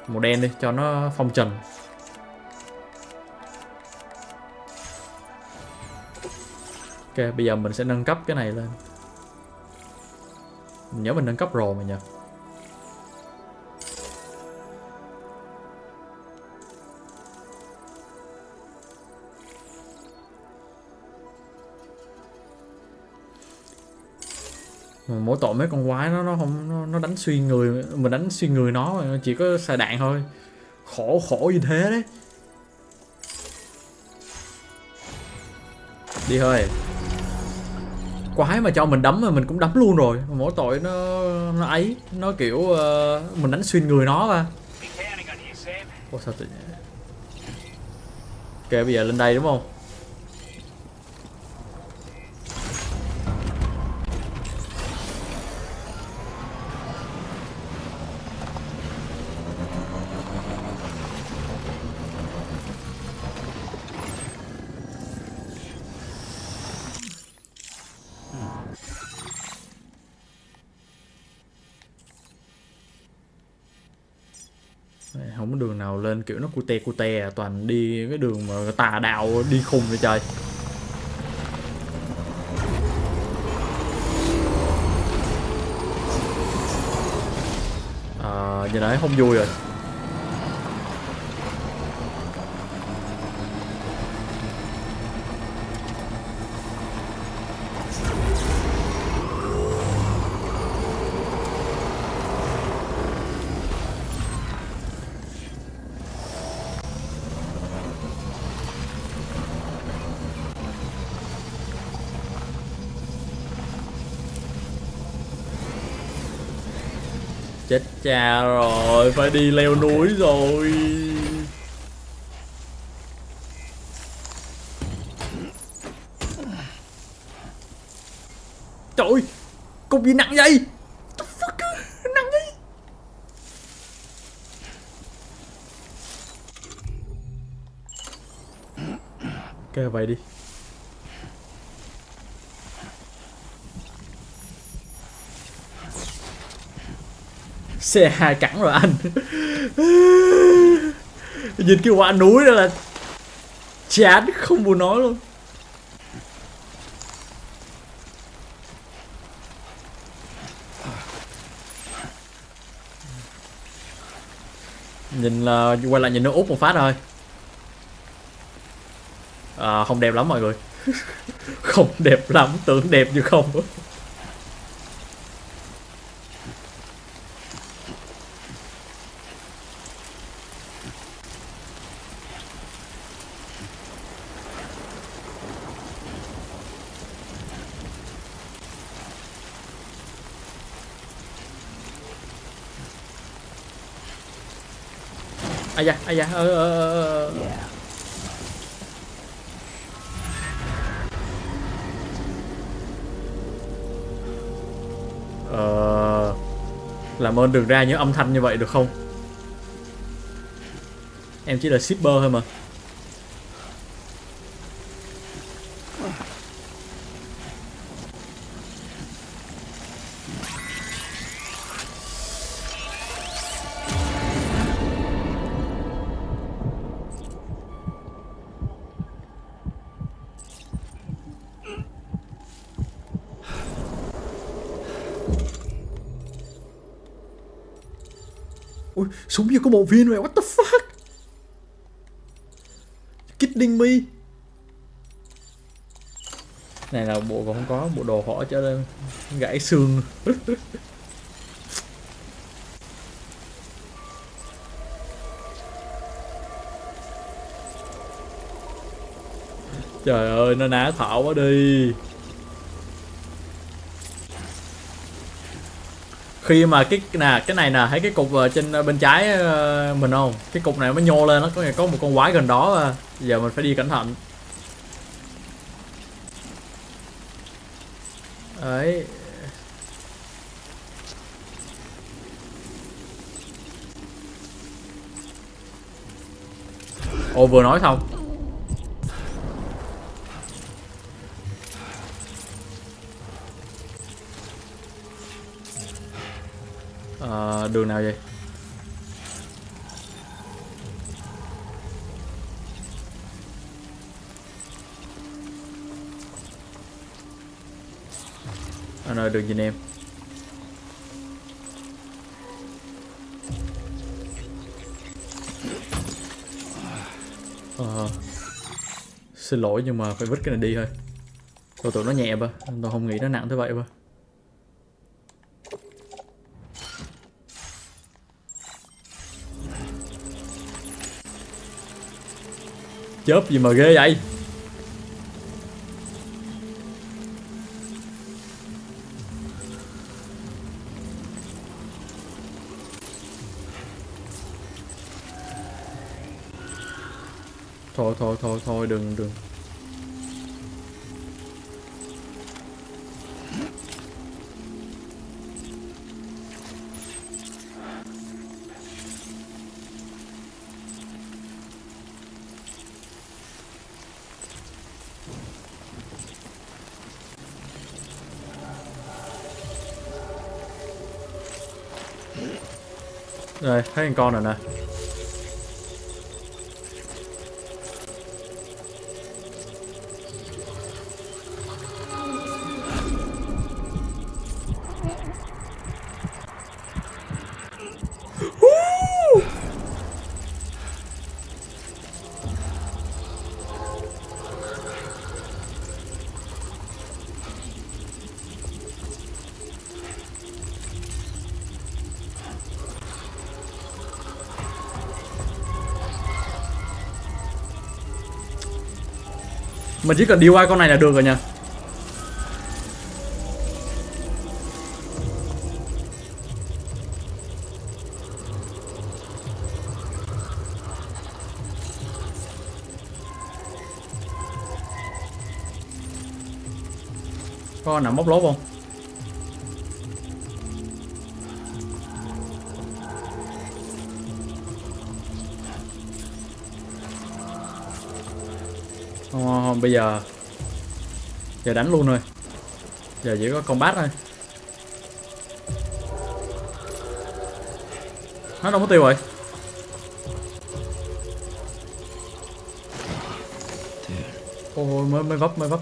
Màu đen đi cho nó phong trần. Ok, bây giờ mình sẽ nâng cấp cái này lên. Mình nhớ mình nâng cấp rồi mà nhỉ. Mỗi tội mấy con quái nó không nó đánh xuyên người, mình đánh xuyên người nó chỉ có xài đạn thôi. Khổ như thế đấy. Đi thôi. Quái mà cho mình đấm mà mình cũng đấm luôn rồi. Mỗi tội nó ấy, nó kiểu mình đánh xuyên người nó mà. Ủa sao tự... Ok, bây giờ lên đây đúng không? Không có đường nào lên kiểu nó cute à, toàn đi cái đường mà tà đạo đi khùng vậy trời. Giờ đấy không vui rồi. Chết cha rồi, phải đi leo núi rồi. Trời ơi, cục gì nặng vậy? What the fuck? Nặng vậy? Ok vậy đi. Xe 2 cẳng rồi anh. Nhìn cái quả núi đó là chán không muốn nói luôn. Nhìn là quay lại nhìn nó út một phát thôi. Không đẹp lắm mọi người. Không đẹp lắm, tưởng đẹp như không. Ai da, làm ơn đừng ra những âm thanh như vậy được không? Em chỉ là shipper thôi mà. Ui, súng như có một viên vậy, what the fuck? Kidding me. Này là bộ còn không có bộ đồ họ cho nên gãy xương. Trời ơi, nó ná thảo quá đi. Khi mà cái này nè, thấy cái cục trên bên trái mình không? Cái cục này mới nhô lên, nó có một con quái gần đó. Giờ mình phải đi cẩn thận. Đấy. Ồ, vừa nói xong. Đường nào vậy? Anh ơi, đường gì em? Xin lỗi nhưng mà phải vứt cái này đi thôi. Tụi nó nhẹ ba, tôi không nghĩ nó nặng tới vậy ba. Chớp gì mà ghê vậy? Thôi đừng. Rồi, thấy con rồi nè. Mình chỉ cần đi qua con này là được rồi nha. Có con nào móc lốp không? Không, bây giờ đánh luôn thôi. Giờ chỉ có combat thôi. Nó đâu có tiêu rồi. Ôi mới vấp.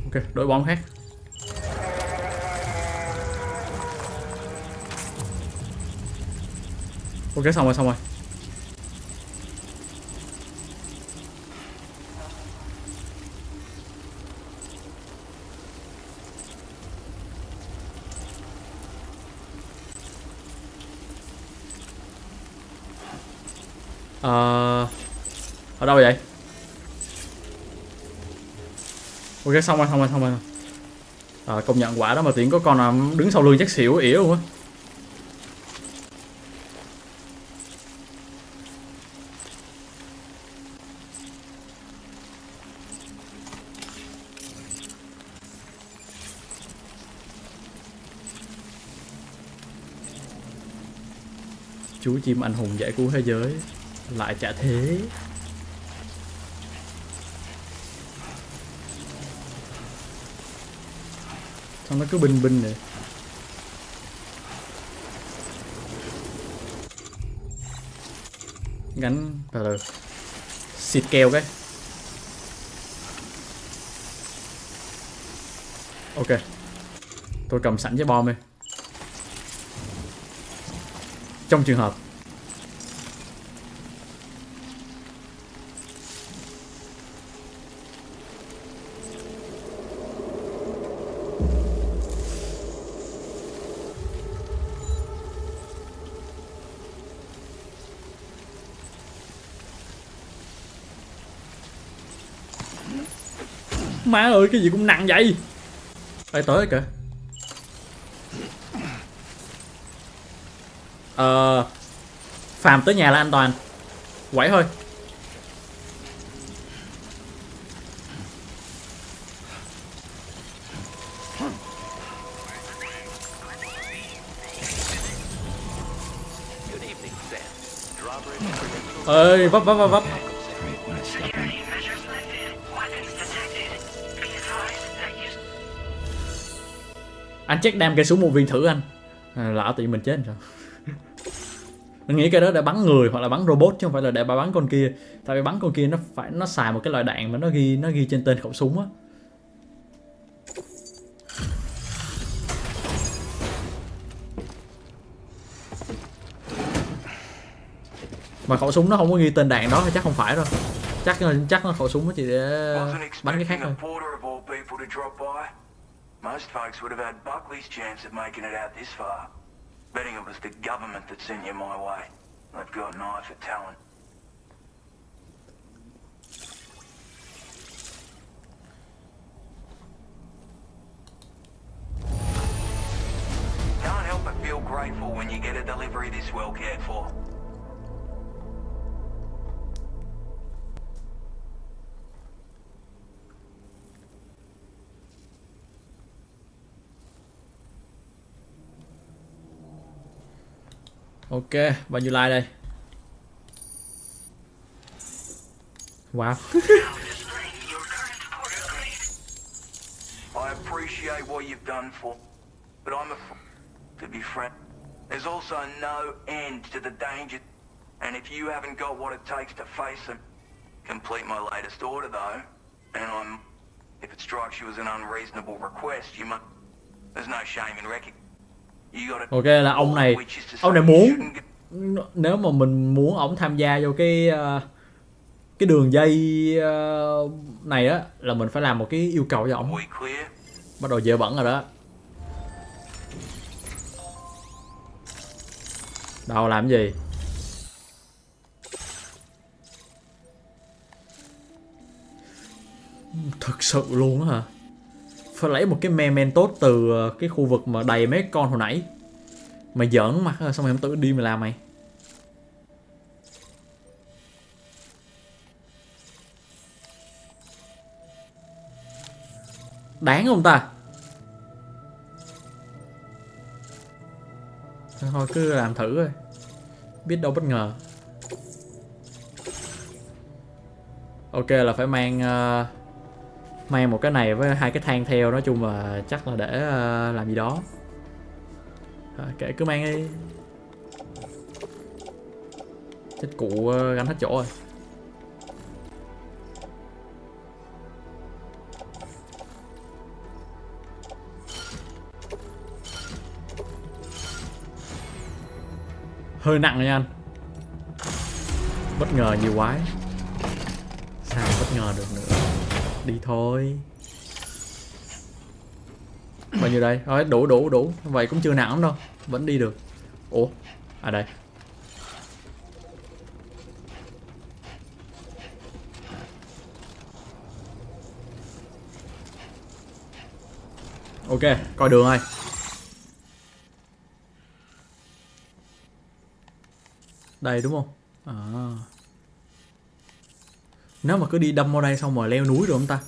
Ok, đổi bom khác. Ok, xong rồi. Ở đâu vậy? Ok, xong rồi. Công nhận quả đó mà tiện có con nào đứng sau lưng chắc xỉu ỉa luôn á. Chú chim anh hùng giải cứu thế giới lại chả thế. Sao nó cứ binh này. Gắn từ xịt keo cái. Ok, tôi cầm sẵn cái bom đi. Trong trường hợp má ơi, cái gì cũng nặng vậy. Phải tới kìa. Phàm tới nhà là an toàn. Quẩy thôi. Ơi, vấp. Anh check đam cây súng một viên thử anh. Lão tự mình chết rồi. Mình nghĩ cái đó để bắn người hoặc là bắn robot chứ không phải là để bắn con kia. Tại vì bắn con kia nó xài một cái loại đạn mà nó ghi trên tên khẩu súng á. Mà khẩu súng nó không có ghi tên đạn đó thì chắc không phải đâu. Chắc nó khẩu súng nó chỉ để bắn cái khác thôi. Most folks would have had Buckley's chance of making it out this far. Betting it was the government that sent you my way. They've got an eye for talent. Can't help but feel grateful when you get a delivery this well cared for. Ok, bao nhiêu like đây? Wow. I appreciate what you've done for, but I'm afraid, to be frank, there's also no end to the danger. And if you haven't got what it takes to face them, complete my latest order though, And if it strikes you as an unreasonable request, you must... There's no shame in recognizing. Ok, là ông này muốn, nếu mà mình muốn ổng tham gia vô cái đường dây này á, là mình phải làm một cái yêu cầu cho ổng. Bắt đầu dễ bẩn rồi đó. Đâu làm gì? Thật sự luôn á hả? Phải lấy một cái memento từ cái khu vực mà đầy mấy con hồi nãy. Mày giỡn mặt rồi, xong mày không tự đi mày làm mày. Đáng không ta? Thôi cứ làm thử thôi. Biết đâu bất ngờ. Ok, là phải mang một cái này với 2 cái thang theo. Nói chung là chắc là để làm gì đó. Kệ cứ mang đi. Chết cụ gánh hết chỗ rồi. Hơi nặng rồi nha anh. Bất ngờ nhiều quái. Sao bất ngờ được nữa. Đi thôi. Bao nhiêu đây? Rồi, đủ. Vậy cũng chưa nặng lắm đâu. Vẫn đi được. Ủa? À đây. Ok, coi đường thôi. Đây đúng không? À. Nếu mà cứ đi đâm vào đây xong rồi leo núi rồi không ta?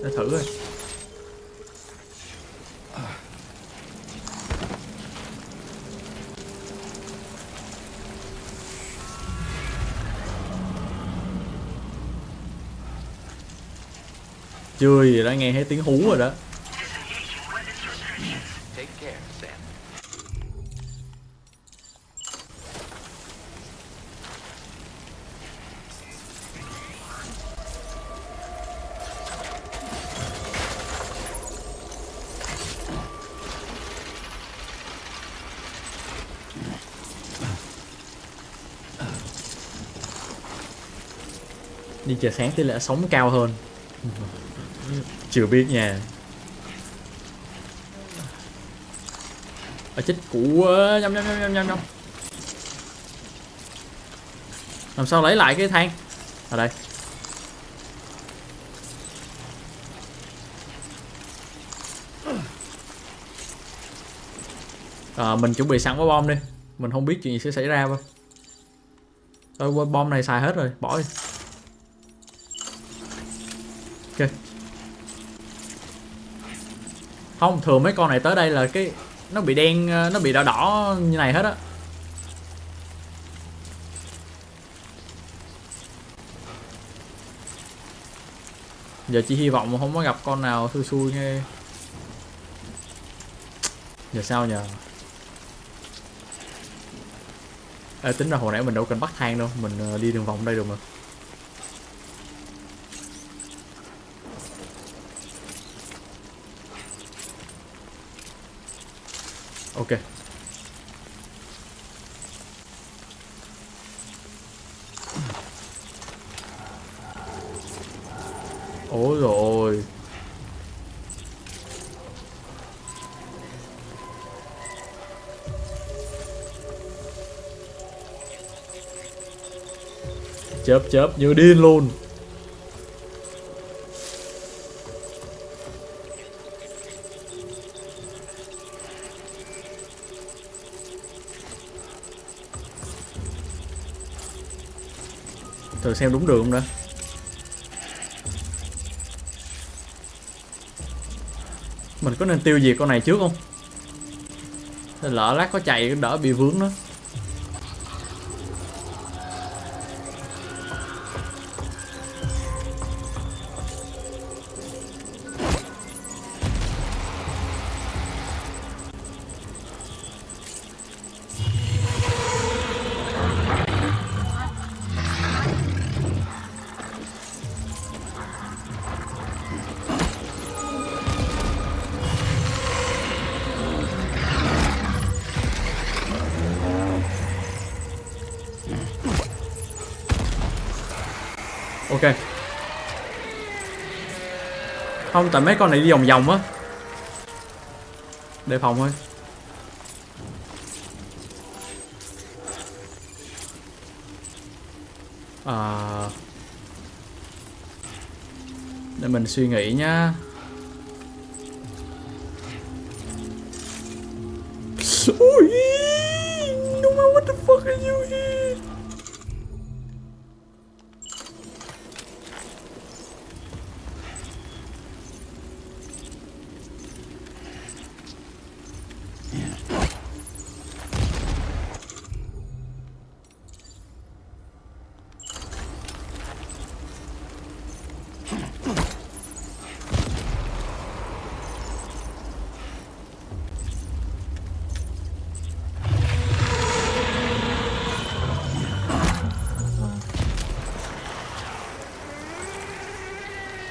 Để thử coi. Chưa gì đã nghe thấy tiếng hú rồi đó. Đi chờ sáng tỷ lệ sống cao hơn. Chưa biết nha. Chết củ nhâm. Làm sao lấy lại cái thang? Ở đây. Mình chuẩn bị sẵn quả bom đi. Mình không biết chuyện gì sẽ xảy ra đâu. Bom này xài hết rồi, bỏ đi. Ok. Không, thường mấy con này tới đây là cái nó bị đen, nó bị đỏ đỏ như này hết á. Giờ chỉ hy vọng không có gặp con nào xui nghe. Giờ sao nhờ? Tính ra hồi nãy mình đâu cần bắt thang đâu, mình đi đường vòng đây được mà. Ok. Ôi rồi. Chớp như điên luôn. Thử xem đúng đường không nữa. Mình có nên tiêu diệt con này trước không? Lỡ lát có chạy đỡ bị vướng đó. Ok. Không, tại mấy con này đi vòng vòng á. Đề phòng thôi. Để mình suy nghĩ nhá. Ui, no, what the fuck are you here?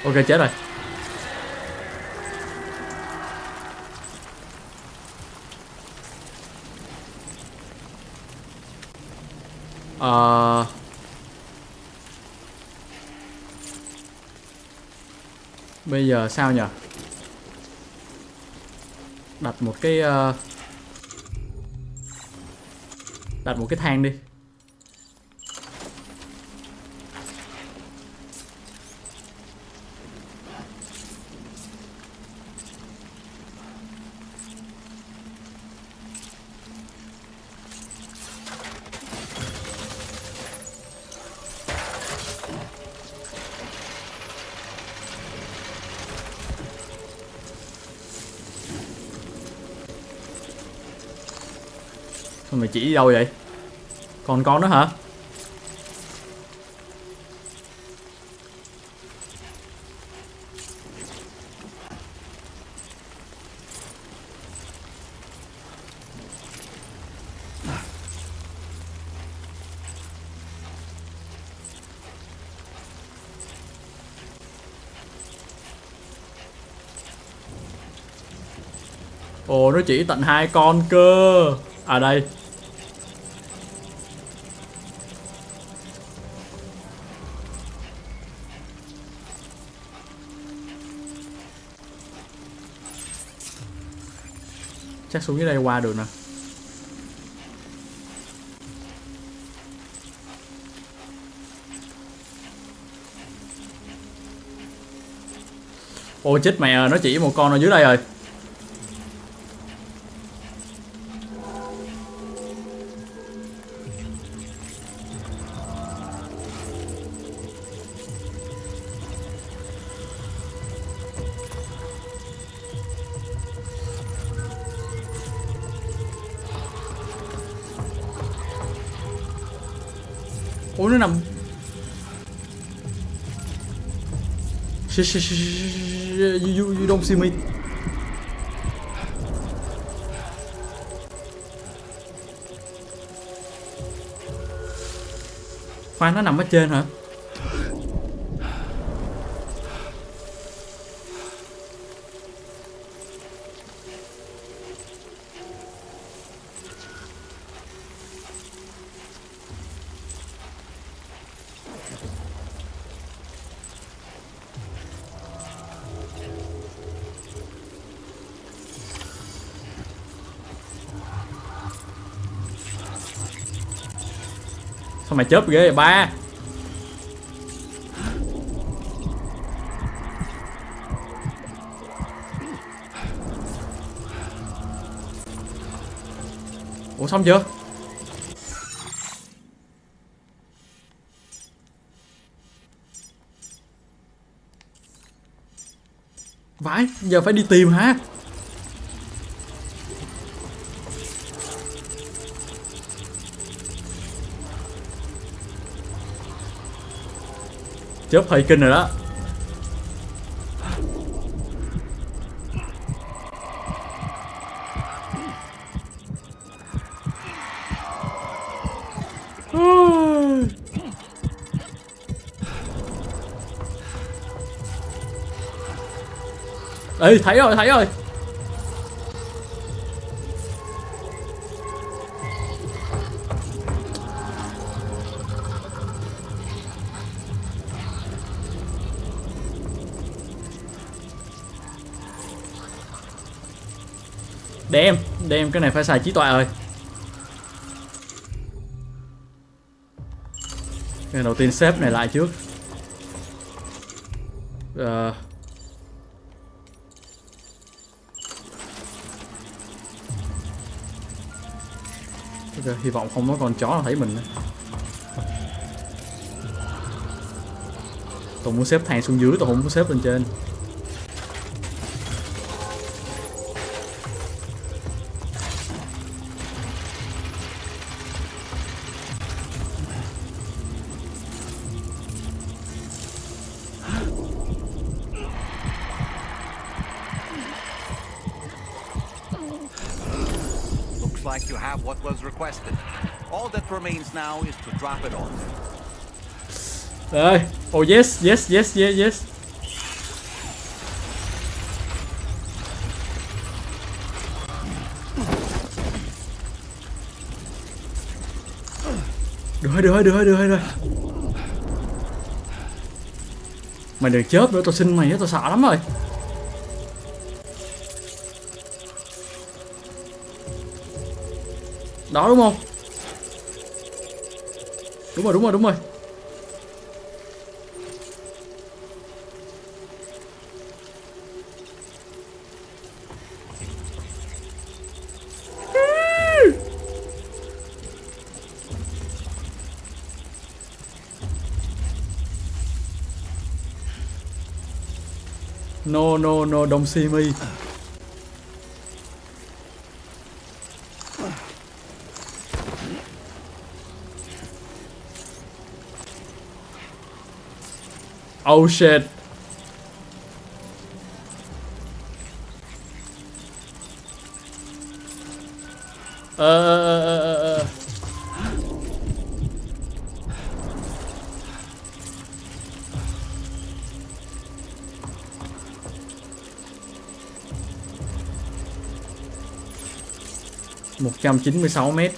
Ok, chết rồi. Bây giờ sao nhỉ? Đặt một cái thang đi. Thôi mày chỉ đi đâu vậy? Còn con nữa hả? Ồ, nó chỉ tận 2 con cơ. À đây. Chắc xuống dưới đây qua được nè. Ôi chết mẹ, nó chỉ một con ở dưới đây rồi. Ôi nó nằm. You don't see me. Khoan, nó nằm ở trên hả? Sao mày chớp ghê vậy ba? Ủa xong chưa? Vãi, giờ phải đi tìm hả? Chớp hơi kinh rồi đó. Ê, thấy rồi, thấy rồi. Đem cái này phải xài trí tuệ rồi. Cái đầu tiên xếp này lại trước. Hy vọng không có con chó nào thấy mình nữa. Tôi muốn xếp thang xuống dưới, tôi không muốn xếp lên trên. Like you have what was requested. All that remains now is to drop it off. Đây. Oh yes. Được rồi. Mày đừng chớp nữa, tôi xin mày, tôi sợ lắm rồi. Đó đúng không? Đúng rồi. No, don't see me. Oh shit. Một 196 mét.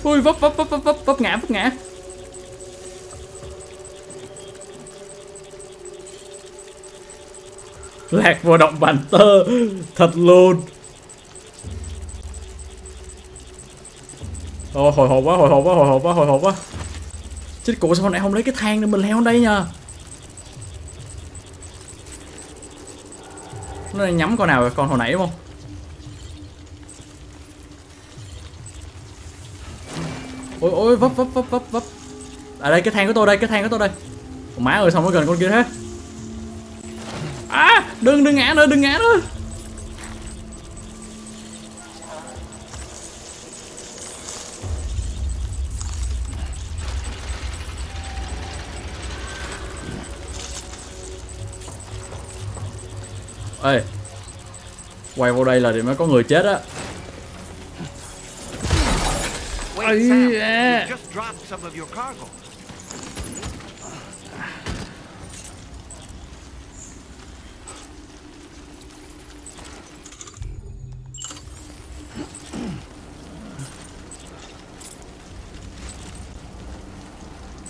Ôi vấp ngã. Lạc vào động bàn tơ thật luôn. Hồi hộp quá. Chết cụ, sao hồi nãy không lấy cái thang để mình leo lên đây nha. Nó nhắm con nào rồi, con hồi nãy đúng không? Ôi vấp. À đây, cái thang của tôi đây. Ủa, má ơi, sao nó gần con kia thế? À, đừng ngã nữa. Ê, quay vào đây là để mới có người chết á.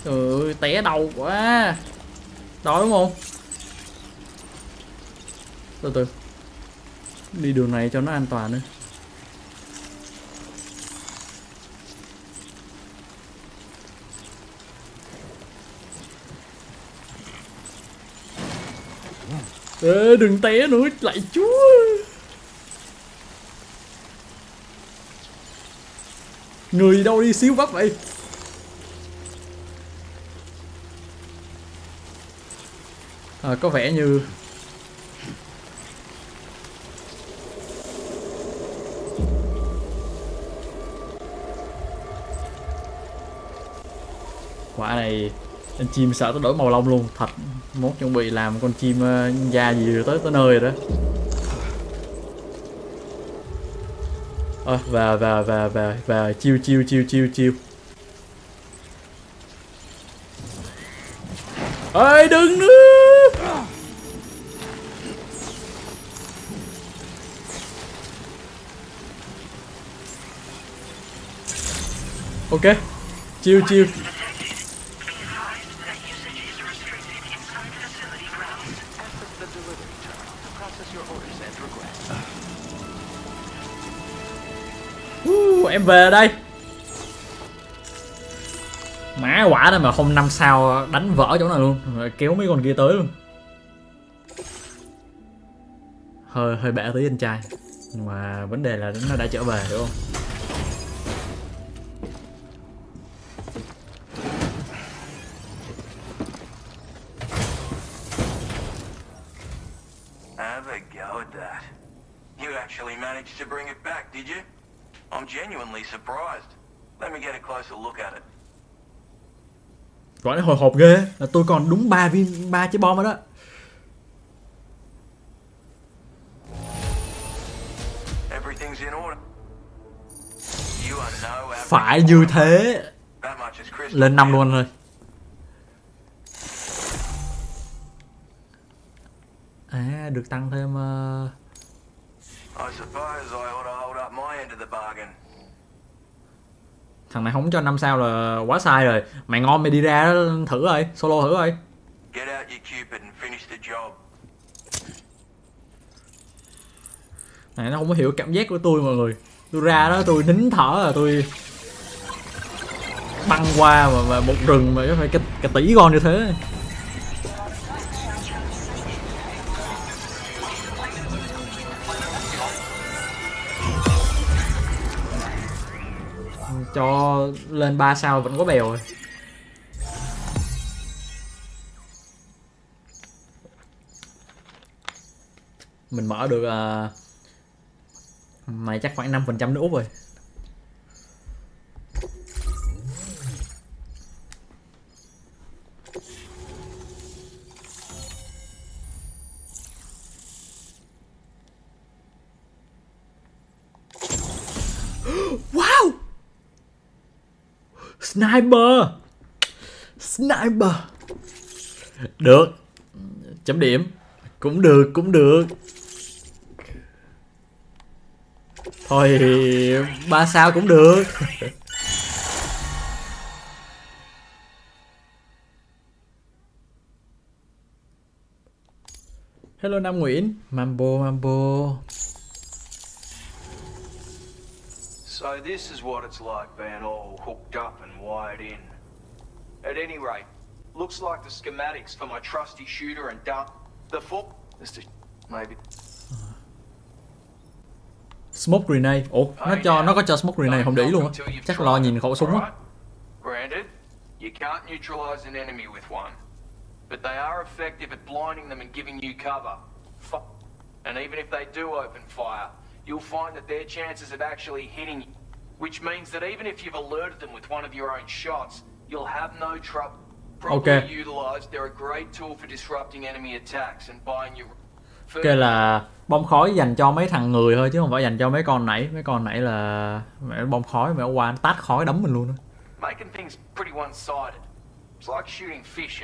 Trời ơi, té đầu quá. Đó đúng không? Từ đi đường này cho nó an toàn nữa. Ê, đừng té nữa, lại chúa. Người đâu đi xíu vấp vậy. Có vẻ như quả này anh chim sợ tới đổi màu lông luôn thật. Mốt chuẩn bị làm con chim da gì tới nơi rồi đó. Và chiêu. Ơi đừng nữa. Ok, chill chill. Em về đây. Má quả đó mà không 5 sao đánh vỡ chỗ này luôn, kéo mấy con kia tới luôn. Hơi bẻ tí anh trai, nhưng mà vấn đề là nó đã trở về, đúng không? Have a go at that. You actually managed to bring it back, did you? I'm genuinely surprised. Let me get a closer look at it. Gọi là hồi hộp ghê, là tôi còn đúng 3 trái bom rồi đó. Phải như thế. Lên 5 luôn thôi. À, được tăng thêm thằng này không cho 5 sao là quá sai rồi. Mày ngon mày đi ra thử rồi, solo thử rồi. Này nó không có hiểu cảm giác của tôi mọi người. Tôi ra đó tôi nín thở là tôi băng qua mà một rừng mà phải cả tỷ con như thế. Cho lên 3 sao vẫn có bèo rồi. Mình mở được mày chắc khoảng 5% nữa út rồi. Wow, sniper, sniper được, chấm điểm cũng được, cũng được. Thôi 3 sao cũng được. Hello Nam Nguyễn, Mambo. So this is what it's like being all hooked up and wired in. At any rate, looks like the schematics for my trusty shooter and the maybe. Smoke grenade. Ủa, nó có cho smoke grenade không để ý luôn á. Chắc lo nhìn khẩu súng á. Granted, you can't neutralize an enemy with one, but they are effective at blinding them and giving you cover. And even if they do open fire, you'll find that their chances of actually hitting you, which means that even if you've alerted them with one of your own shots, you'll have no trouble. Properly utilized, they're a great tool for disrupting enemy attacks and buying you. Ok là bom khói dành cho mấy thằng người thôi chứ không phải dành cho mấy con nãy. Mấy con nãy là mẹ bom khói mẹ qua nó tát khói đấm mình luôn đó. Making things pretty one-sided. It's like shooting fish,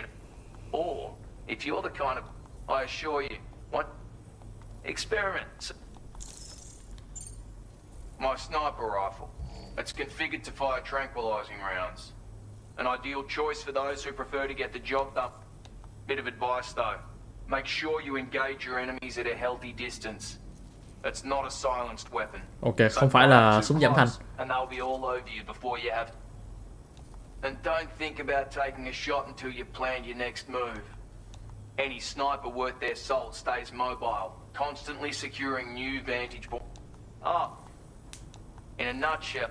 or if you're the kind of, I assure you, want experiments. My sniper rifle. It's configured to fire tranquilizing rounds. An ideal choice for those who prefer to get the job done. Bit of advice though. Make sure you engage your enemies at a healthy distance. It's not a silenced weapon. Ok, không phải là súng giảm thanh. And they'll be all over you before you have. And don't think about taking a shot until you plan your next move. Any sniper worth their salt stays mobile, constantly securing new vantage points. In a nutshell.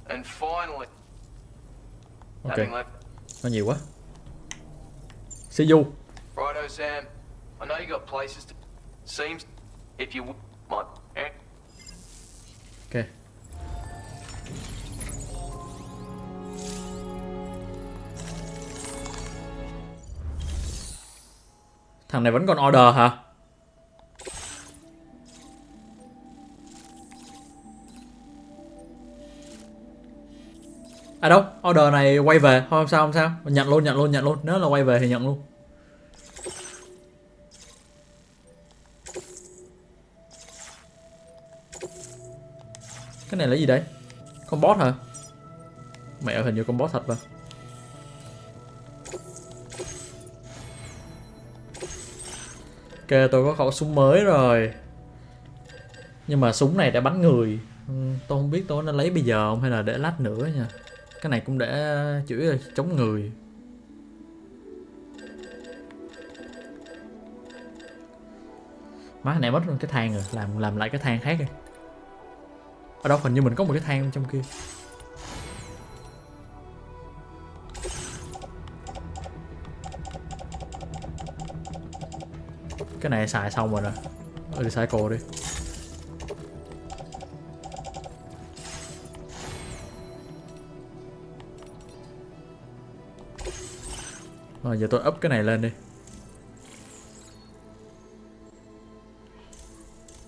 And finally. Ok. Nó nhiều quá. See you. Righto, Sam. I know you got places to. Seems if you might. Ok. Thằng này vẫn còn order hả? À đâu, order này quay về, thôi không sao, nhận luôn, nếu là quay về thì nhận luôn. Cái này là gì đấy? Con boss hả? Mẹ hình như con boss thật mà. Ok, tôi có khẩu súng mới rồi. Nhưng mà súng này để bắn người. Tôi không biết tôi nên lấy bây giờ không hay là để lát nữa nha. Cái này cũng để chủ yếu là chống người. Má này mất cái thang rồi, làm lại cái thang khác đi. Ở đâu hình như mình có một cái thang trong kia. Cái này xài xong rồi nè. Recycle đi. Rồi giờ tôi up cái này lên đi.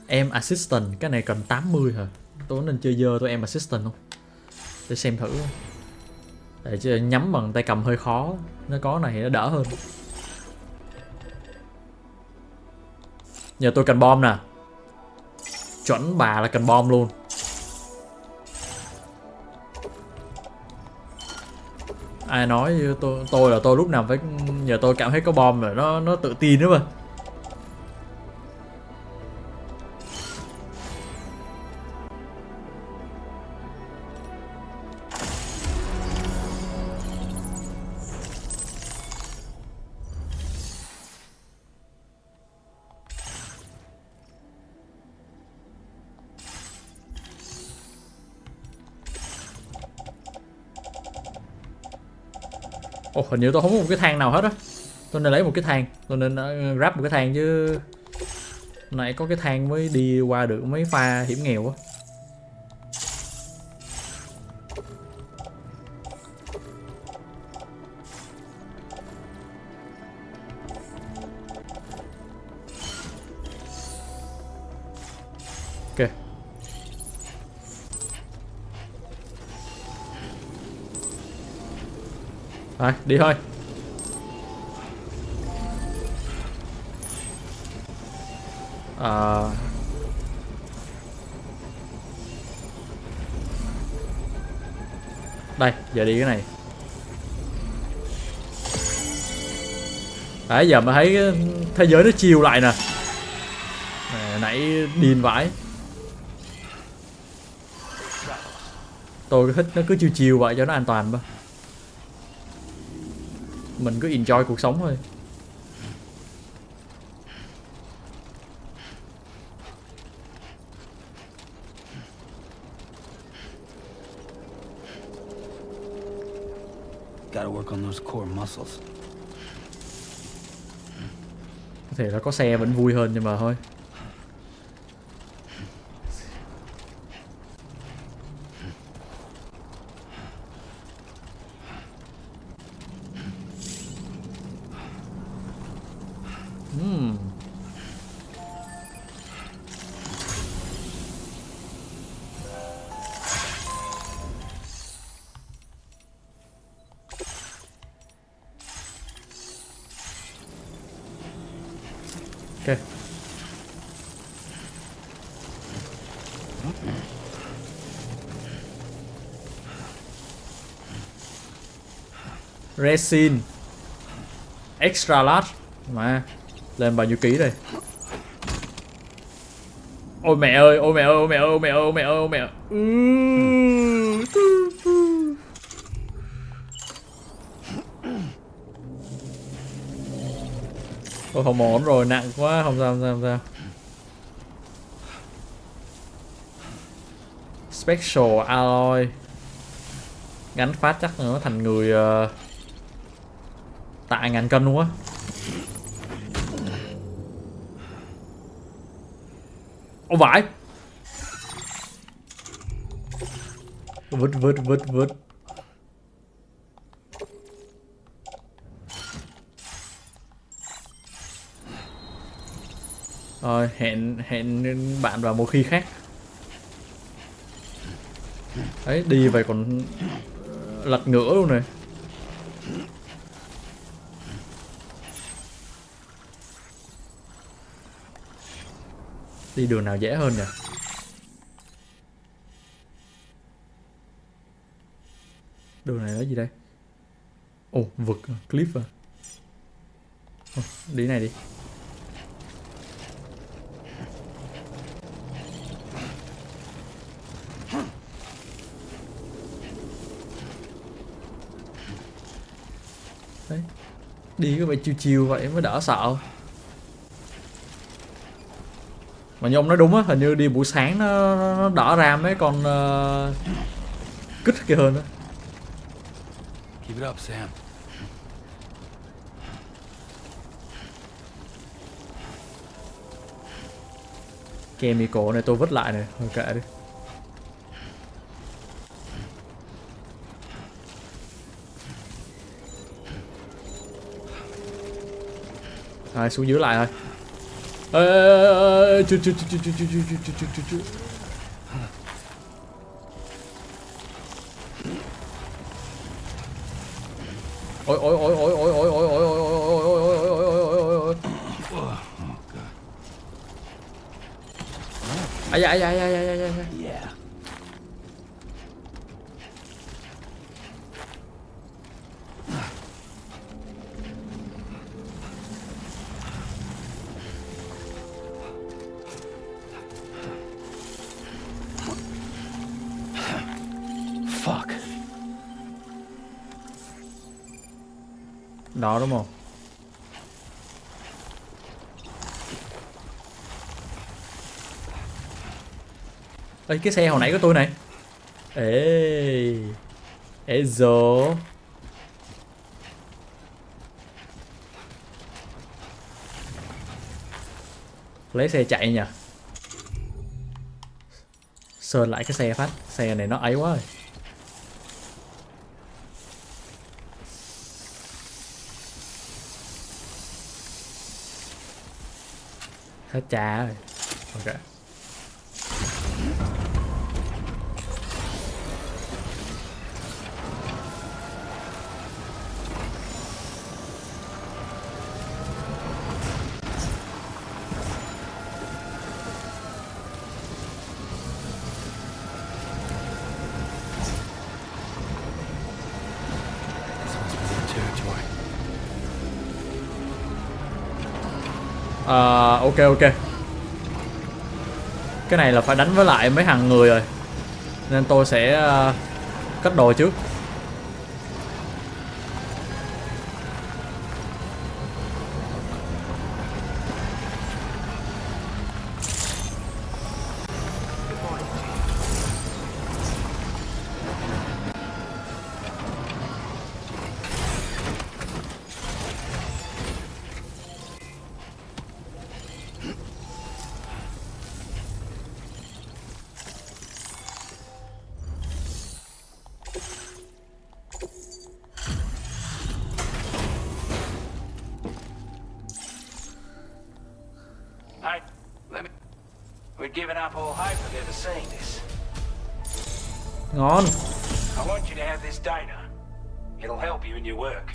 Em assistant, cái này cần 80 hả? Tôi nên chơi dơ tôi em assistant không? Để xem thử. Để chứ nhắm bằng tay cầm hơi khó. Nó có này thì nó đỡ hơn. Giờ tôi cần bom nè. Chuẩn bà là cần bom luôn. Ai nói tôi là tôi lúc nào phải. Giờ tôi cảm thấy có bom rồi nó tự tin nữa mà. Ồ, hình như tôi không có một cái thang nào hết á. Tôi nên lấy một cái thang. Tôi nên grab một cái thang chứ. Nãy có cái thang mới đi qua được mấy pha hiểm nghèo á. Ok. Rồi, đi thôi. Đây, giờ đi cái này. Đấy, giờ mà thấy thế giới nó chiều lại nè. Nãy điên vãi. Tôi thích nó cứ chiều vậy cho nó an toàn mà. Mình cứ enjoy cuộc sống thôi. Gotta work on those core muscles. Có thể là có xe vẫn vui hơn nhưng mà thôi. Ok. Resin extra large mà lên bao nhiêu ký đây? Ôi mẹ ơi, ôi mẹ ơi, ôi mẹ ơi, ôi mẹ ơi, ôi mẹ ơi, ôi mẹ ơi. Ôi không ổn rồi, nặng quá, không sao, không sao. Special alloy. Gắn phát chắc nó thành người tạ ngàn cân luôn á. Ô vãi. Vứt. Rồi, hẹn bạn vào một khi khác. Đấy, đi vậy còn lật ngửa luôn này. Đi đường nào dễ hơn nhỉ? Đường này là gì đây? Ồ, vực, cliff à. Đi này đi. Đấy. Đi có vẻ chiêu chiêu vậy mới đỡ sợ. Mà như ông nói đúng á, hình như đi buổi sáng nó đỡ ra mấy con kích kia hơn á. Keep it up, Sam. Chemical này tôi vứt lại này, thôi kệ đi. Rồi xuống dưới lại thôi. Ôi ôi ôi ôi ôi ôi ôi ôi ôi ôi ôi ôi ôi ôi. Ai da ai da ai da ai da. Yeah. Fuck. Đó đúng không? Ê, cái xe hồi nãy của tôi này. Ê. Ê dồ. Lấy xe chạy nhỉ. Sơn lại cái xe phát. Xe này nó ấy quá rồi. Hết trà rồi. Ok. Ok ok. Cái này là phải đánh với lại mấy hàng người rồi, nên tôi sẽ cất đồ trước. Given up all hope of ever seeing this. Ngon. I want you to have this data. It'll help you in your work.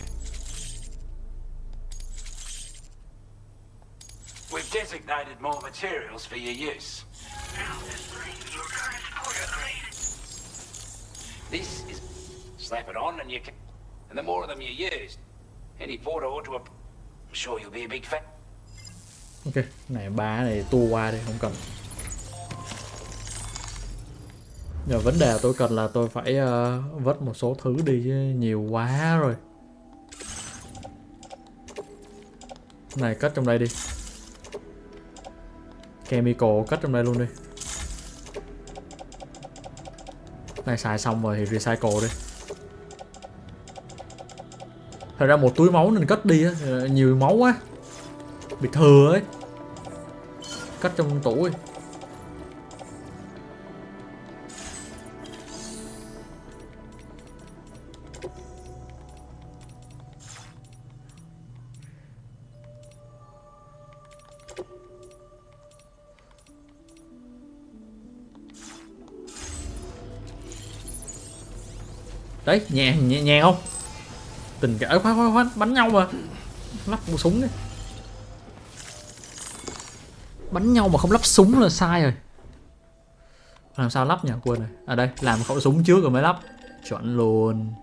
We've designated more materials for your use. This is slap it on and you can, and the more of them you use, any porter ought to I'm sure you'll be a big fan. Ok, này ba này tua qua đi, không cần. Giờ vấn đề tôi cần là tôi phải vớt một số thứ đi chứ nhiều quá rồi. Này cất trong đây đi. Chemical cất trong đây luôn đi. Này xài xong rồi thì recycle đi. Thật ra một túi máu nên cất đi á, nhiều máu quá. Bị thừa ấy. Cất trong tủ ấy. Đấy, nhẹ không? Tình cảm khoan, bắn nhau mà. Lắp một súng đi. Bắn nhau mà không lắp súng là sai rồi. Làm sao lắp nhỉ? Quên rồi. À đây, làm khẩu súng trước rồi mới lắp. Chuẩn luôn.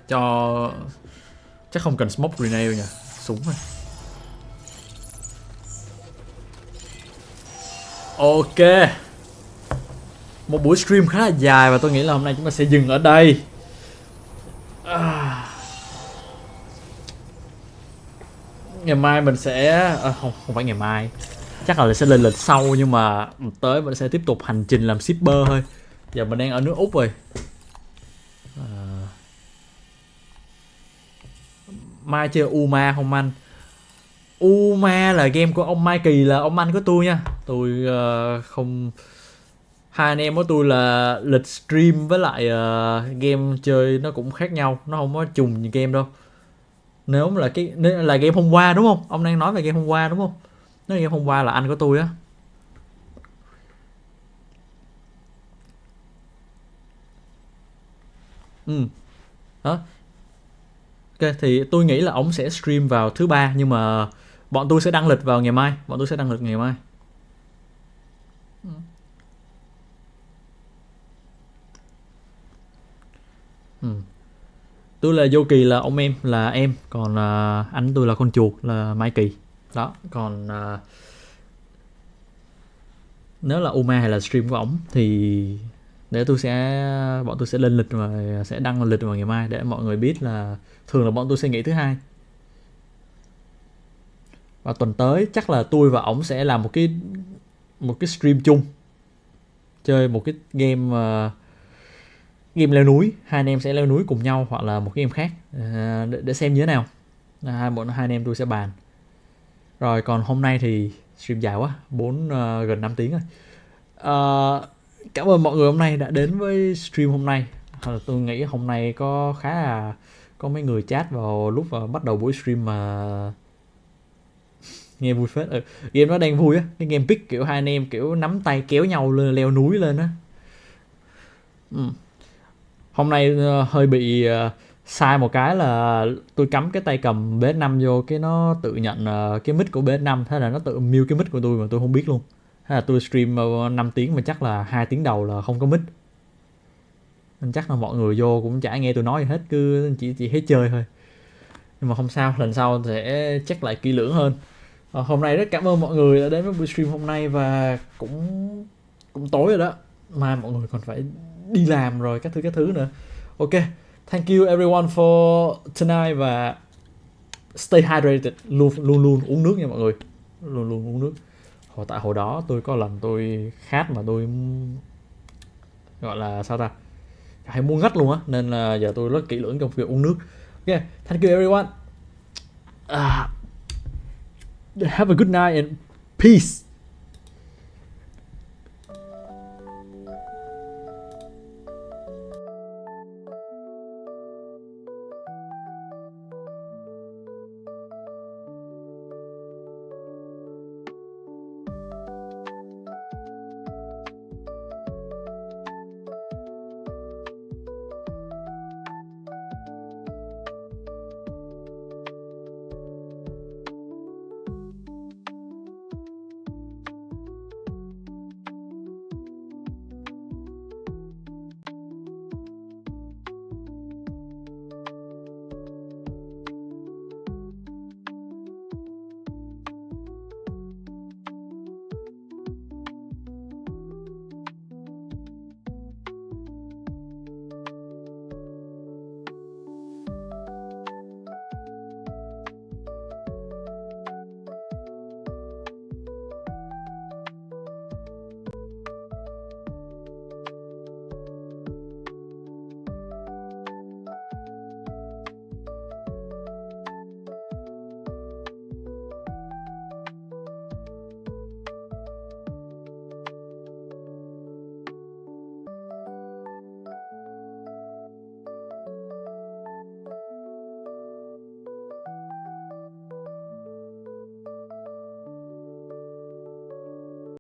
cho chắc không cần smoke grenade nha, súng thôi. Ok, một buổi stream khá là dài và tôi nghĩ là hôm nay chúng ta sẽ dừng ở đây. Ngày mai mình sẽ không phải ngày mai, chắc là sẽ lên lịch sau, nhưng mà tới mình sẽ tiếp tục hành trình làm shipper thôi. Giờ mình đang ở nước Úc rồi. Mai chơi Uma không anh? Uma là game của ông Mai Kỳ, là ông anh của tôi nha. Tôi không, hai anh em của tôi là lịch stream với lại game chơi nó cũng khác nhau, nó không có trùng như game đâu. Nếu là là game hôm qua đúng không? Ông đang nói về game hôm qua đúng không? Nếu game hôm qua là anh của tôi á. Đó. Ok, thì tôi nghĩ là ông sẽ stream vào thứ ba, nhưng mà bọn tôi sẽ đăng lịch vào ngày mai. Bọn tôi sẽ đăng lịch ngày mai. Tôi là Yokey là ông em, là em. Còn anh tôi là con chuột, là Mai Kỳ. Đó, còn nếu là Uma hay là stream của ổng thì để bọn tôi sẽ lên lịch và sẽ đăng lịch vào ngày mai để mọi người biết là thường là bọn tôi sẽ nghỉ thứ hai. Và tuần tới chắc là tôi và ổng sẽ làm một cái stream chung, chơi một cái game game leo núi. Hai anh em sẽ leo núi cùng nhau hoặc là một cái game khác để xem như thế nào. Hai anh em tôi sẽ bàn. Rồi còn hôm nay thì stream dài quá, gần 5 tiếng rồi. Cảm ơn mọi người hôm nay đã đến với stream hôm nay. Tôi nghĩ hôm nay có mấy người chat vào lúc bắt đầu buổi stream mà nghe vui phết. Game nó đang vui á, cái game pick kiểu hai anh em kiểu nắm tay kéo nhau leo núi lên á. Hôm nay hơi bị sai một cái là tôi cắm cái tay cầm PS5 vô, cái nó tự nhận cái mic của PS5, thế là nó tự mute cái mic của tôi mà tôi không biết luôn. Thế là tôi stream 5 tiếng mà chắc là 2 tiếng đầu là không có mic, nên chắc là mọi người vô cũng chả nghe tôi nói gì hết, cứ chỉ hết chơi thôi. Nhưng mà không sao, lần sau sẽ check lại kỹ lưỡng hơn. Hôm nay rất cảm ơn mọi người đã đến với buổi stream hôm nay, và cũng tối rồi đó, mai mọi người còn phải đi làm rồi các thứ nữa. Ok, thank you everyone for tonight, và stay hydrated, luôn uống nước nha mọi người, luôn uống nước. Tại hồi đó tôi có lần tôi khát mà tôi gọi là sao ta, hay muốn ngất luôn á, nên là giờ tôi rất kỹ lưỡng trong việc uống nước. Ok, thank you everyone. Have a good night and peace.